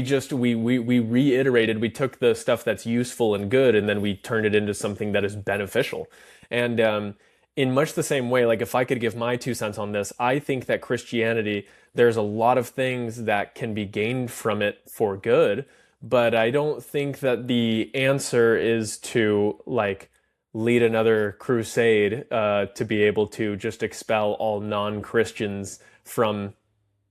reiterated, we took the stuff that's useful and good, and then we turned it into something that is beneficial. And in much the same way, like if I could give my 2 cents on this, I think that Christianity, there's a lot of things that can be gained from it for good, but I don't think that the answer is to like lead another crusade to be able to just expel all non-Christians from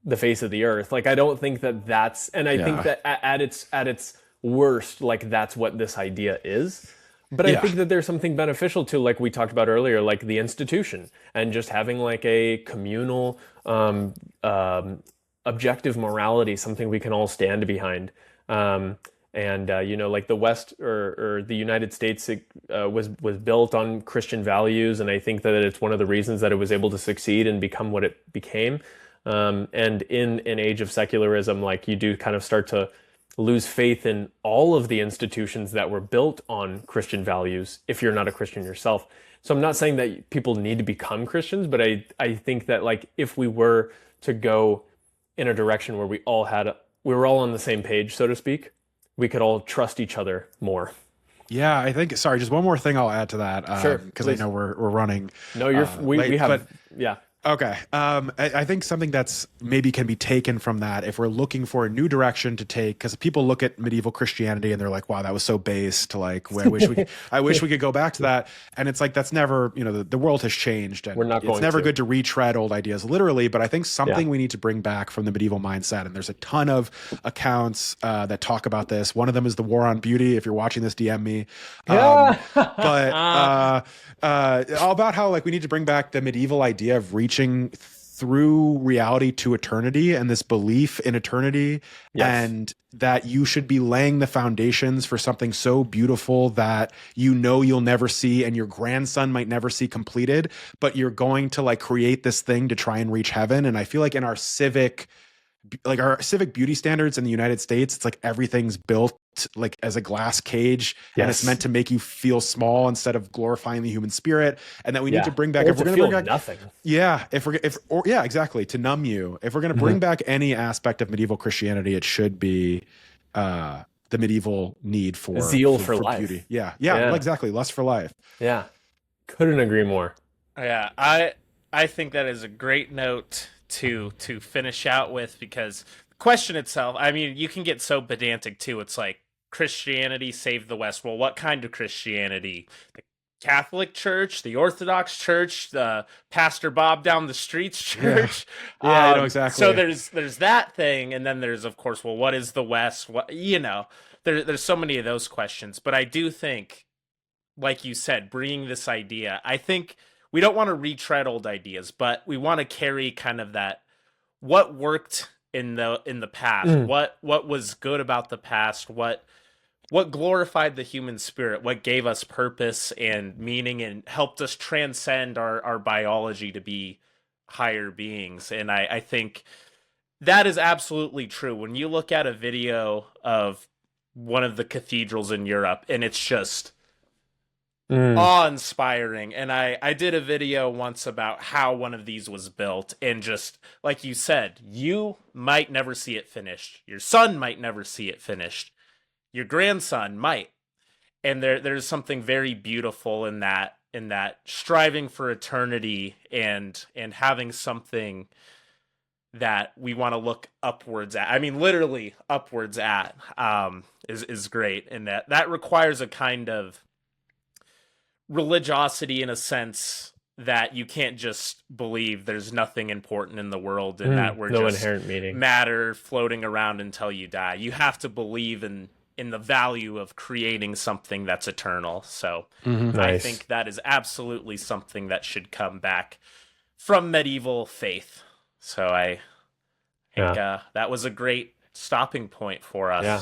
the face of the earth. Like I don't think that that's, and I think Yeah. that at its worst, like that's what this idea is. But I think that there's something beneficial to, like we talked about earlier, like the institution and just having like a communal, objective morality, something we can all stand behind. And you know, like the West or the United States was built on Christian values, and I think that it's one of the reasons that it was able to succeed and become what it became. And in an age of secularism, like you do kind of start to lose faith in all of the institutions that were built on Christian values if you're not a Christian yourself. So I'm not saying that people need to become Christians, but I think that like if we were to go in a direction where we were all on the same page, so to speak, we could all trust each other more. Yeah, I think. Sorry, just one more thing I'll add to that. Sure, because I know we're running. No, we late, have, but yeah. okay. I think something that's maybe can be taken from that if we're looking for a new direction to take, because people look at medieval Christianity and they're like, wow, that was so base to like, I wish we could go back to that. And it's like, that's never, the world has changed, and it's never good to retread old ideas literally. But I think something we need to bring back from the medieval mindset, and there's a ton of accounts that talk about this. One of them is the War on Beauty. If you're watching this, DM me. But all about how like we need to bring back the medieval idea of reaching through reality to eternity, and this belief in eternity, and that you should be laying the foundations for something so beautiful that you'll never see and your grandson might never see completed, but you're going to like create this thing to try and reach heaven. And I feel like in our civic beauty standards in the United States, it's like everything's built like as a glass cage, and it's meant to make you feel small instead of glorifying the human spirit. And that we need to bring back, if we're going to bring back nothing. Exactly, to numb you. If we're going to bring back any aspect of medieval Christianity, it should be the medieval need for zeal for life. Beauty. Yeah, exactly. Lust for life. Yeah, couldn't agree more. Yeah, I think that is a great note to finish out with, because the question itself, I mean, you can get so pedantic too. It's like, Christianity saved the West. Well, what kind of Christianity? The Catholic Church, the Orthodox Church, the Pastor Bob down the streets church. I know exactly. So there's that thing, and then there's, of course, well, what is the West? What, there's so many of those questions. But I do think, like you said, bringing this idea, I think we don't want to retread old ideas, but we want to carry kind of that, what worked in the past, what was good about the past, what glorified the human spirit, what gave us purpose and meaning and helped us transcend our biology to be higher beings. And I think that is absolutely true. When you look at a video of one of the cathedrals in Europe, and it's just awe-inspiring. And I did a video once about how one of these was built, and just like you said, you might never see it finished. Your son might never see it finished. Your grandson might. And there's something very beautiful in that striving for eternity and having something that we want to look upwards at. I mean, literally upwards at, is great. And that requires a kind of religiosity, in a sense that you can't just believe there's nothing important in the world and that we're no just inherent meaning, matter floating around until you die. You have to believe in the value of creating something that's eternal. So I think that is absolutely something that should come back from medieval faith. So I think that was a great stopping point for us. Yeah.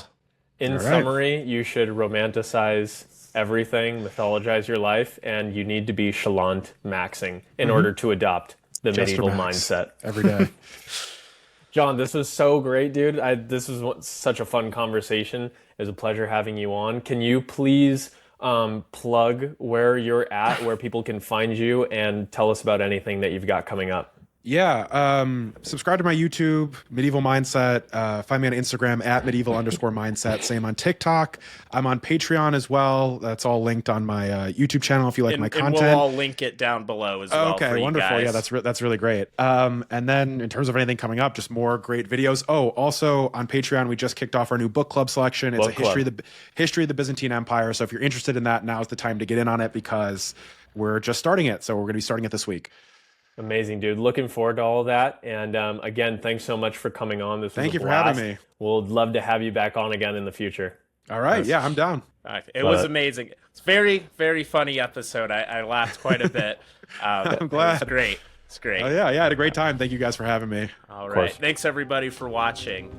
In summary, you should romanticize everything, mythologize your life, and you need to be chalant maxing in order to adopt the medieval mindset every day. John, this was so great, dude. This was such a fun conversation. It was a pleasure having you on. Can you please plug where you're at, where people can find you, and tell us about anything that you've got coming up? Yeah, subscribe to my YouTube, Medieval Mindset. Find me on Instagram at medieval_mindset. Same on TikTok. I'm on Patreon as well. That's all linked on my YouTube channel if you like my content. And we'll all link it down below as well. Okay, for you wonderful. guys. Yeah, that's really great. And then in terms of anything coming up, just more great videos. Oh, also on Patreon, we just kicked off our new book club selection. It's history of the Byzantine Empire. So if you're interested in that, now's the time to get in on it because we're just starting it. So we're going to be starting it this week. Amazing, dude. Looking forward to all of that. And again, thanks so much for coming on. Thank you for having me. We'll love to have you back on again in the future. All right. Yeah, I'm down. It was amazing. It's very, very funny episode. I laughed quite a bit. I'm glad. It's great. It's great. Oh, yeah. I had a great time. Thank you guys for having me. All right. Thanks, everybody, for watching.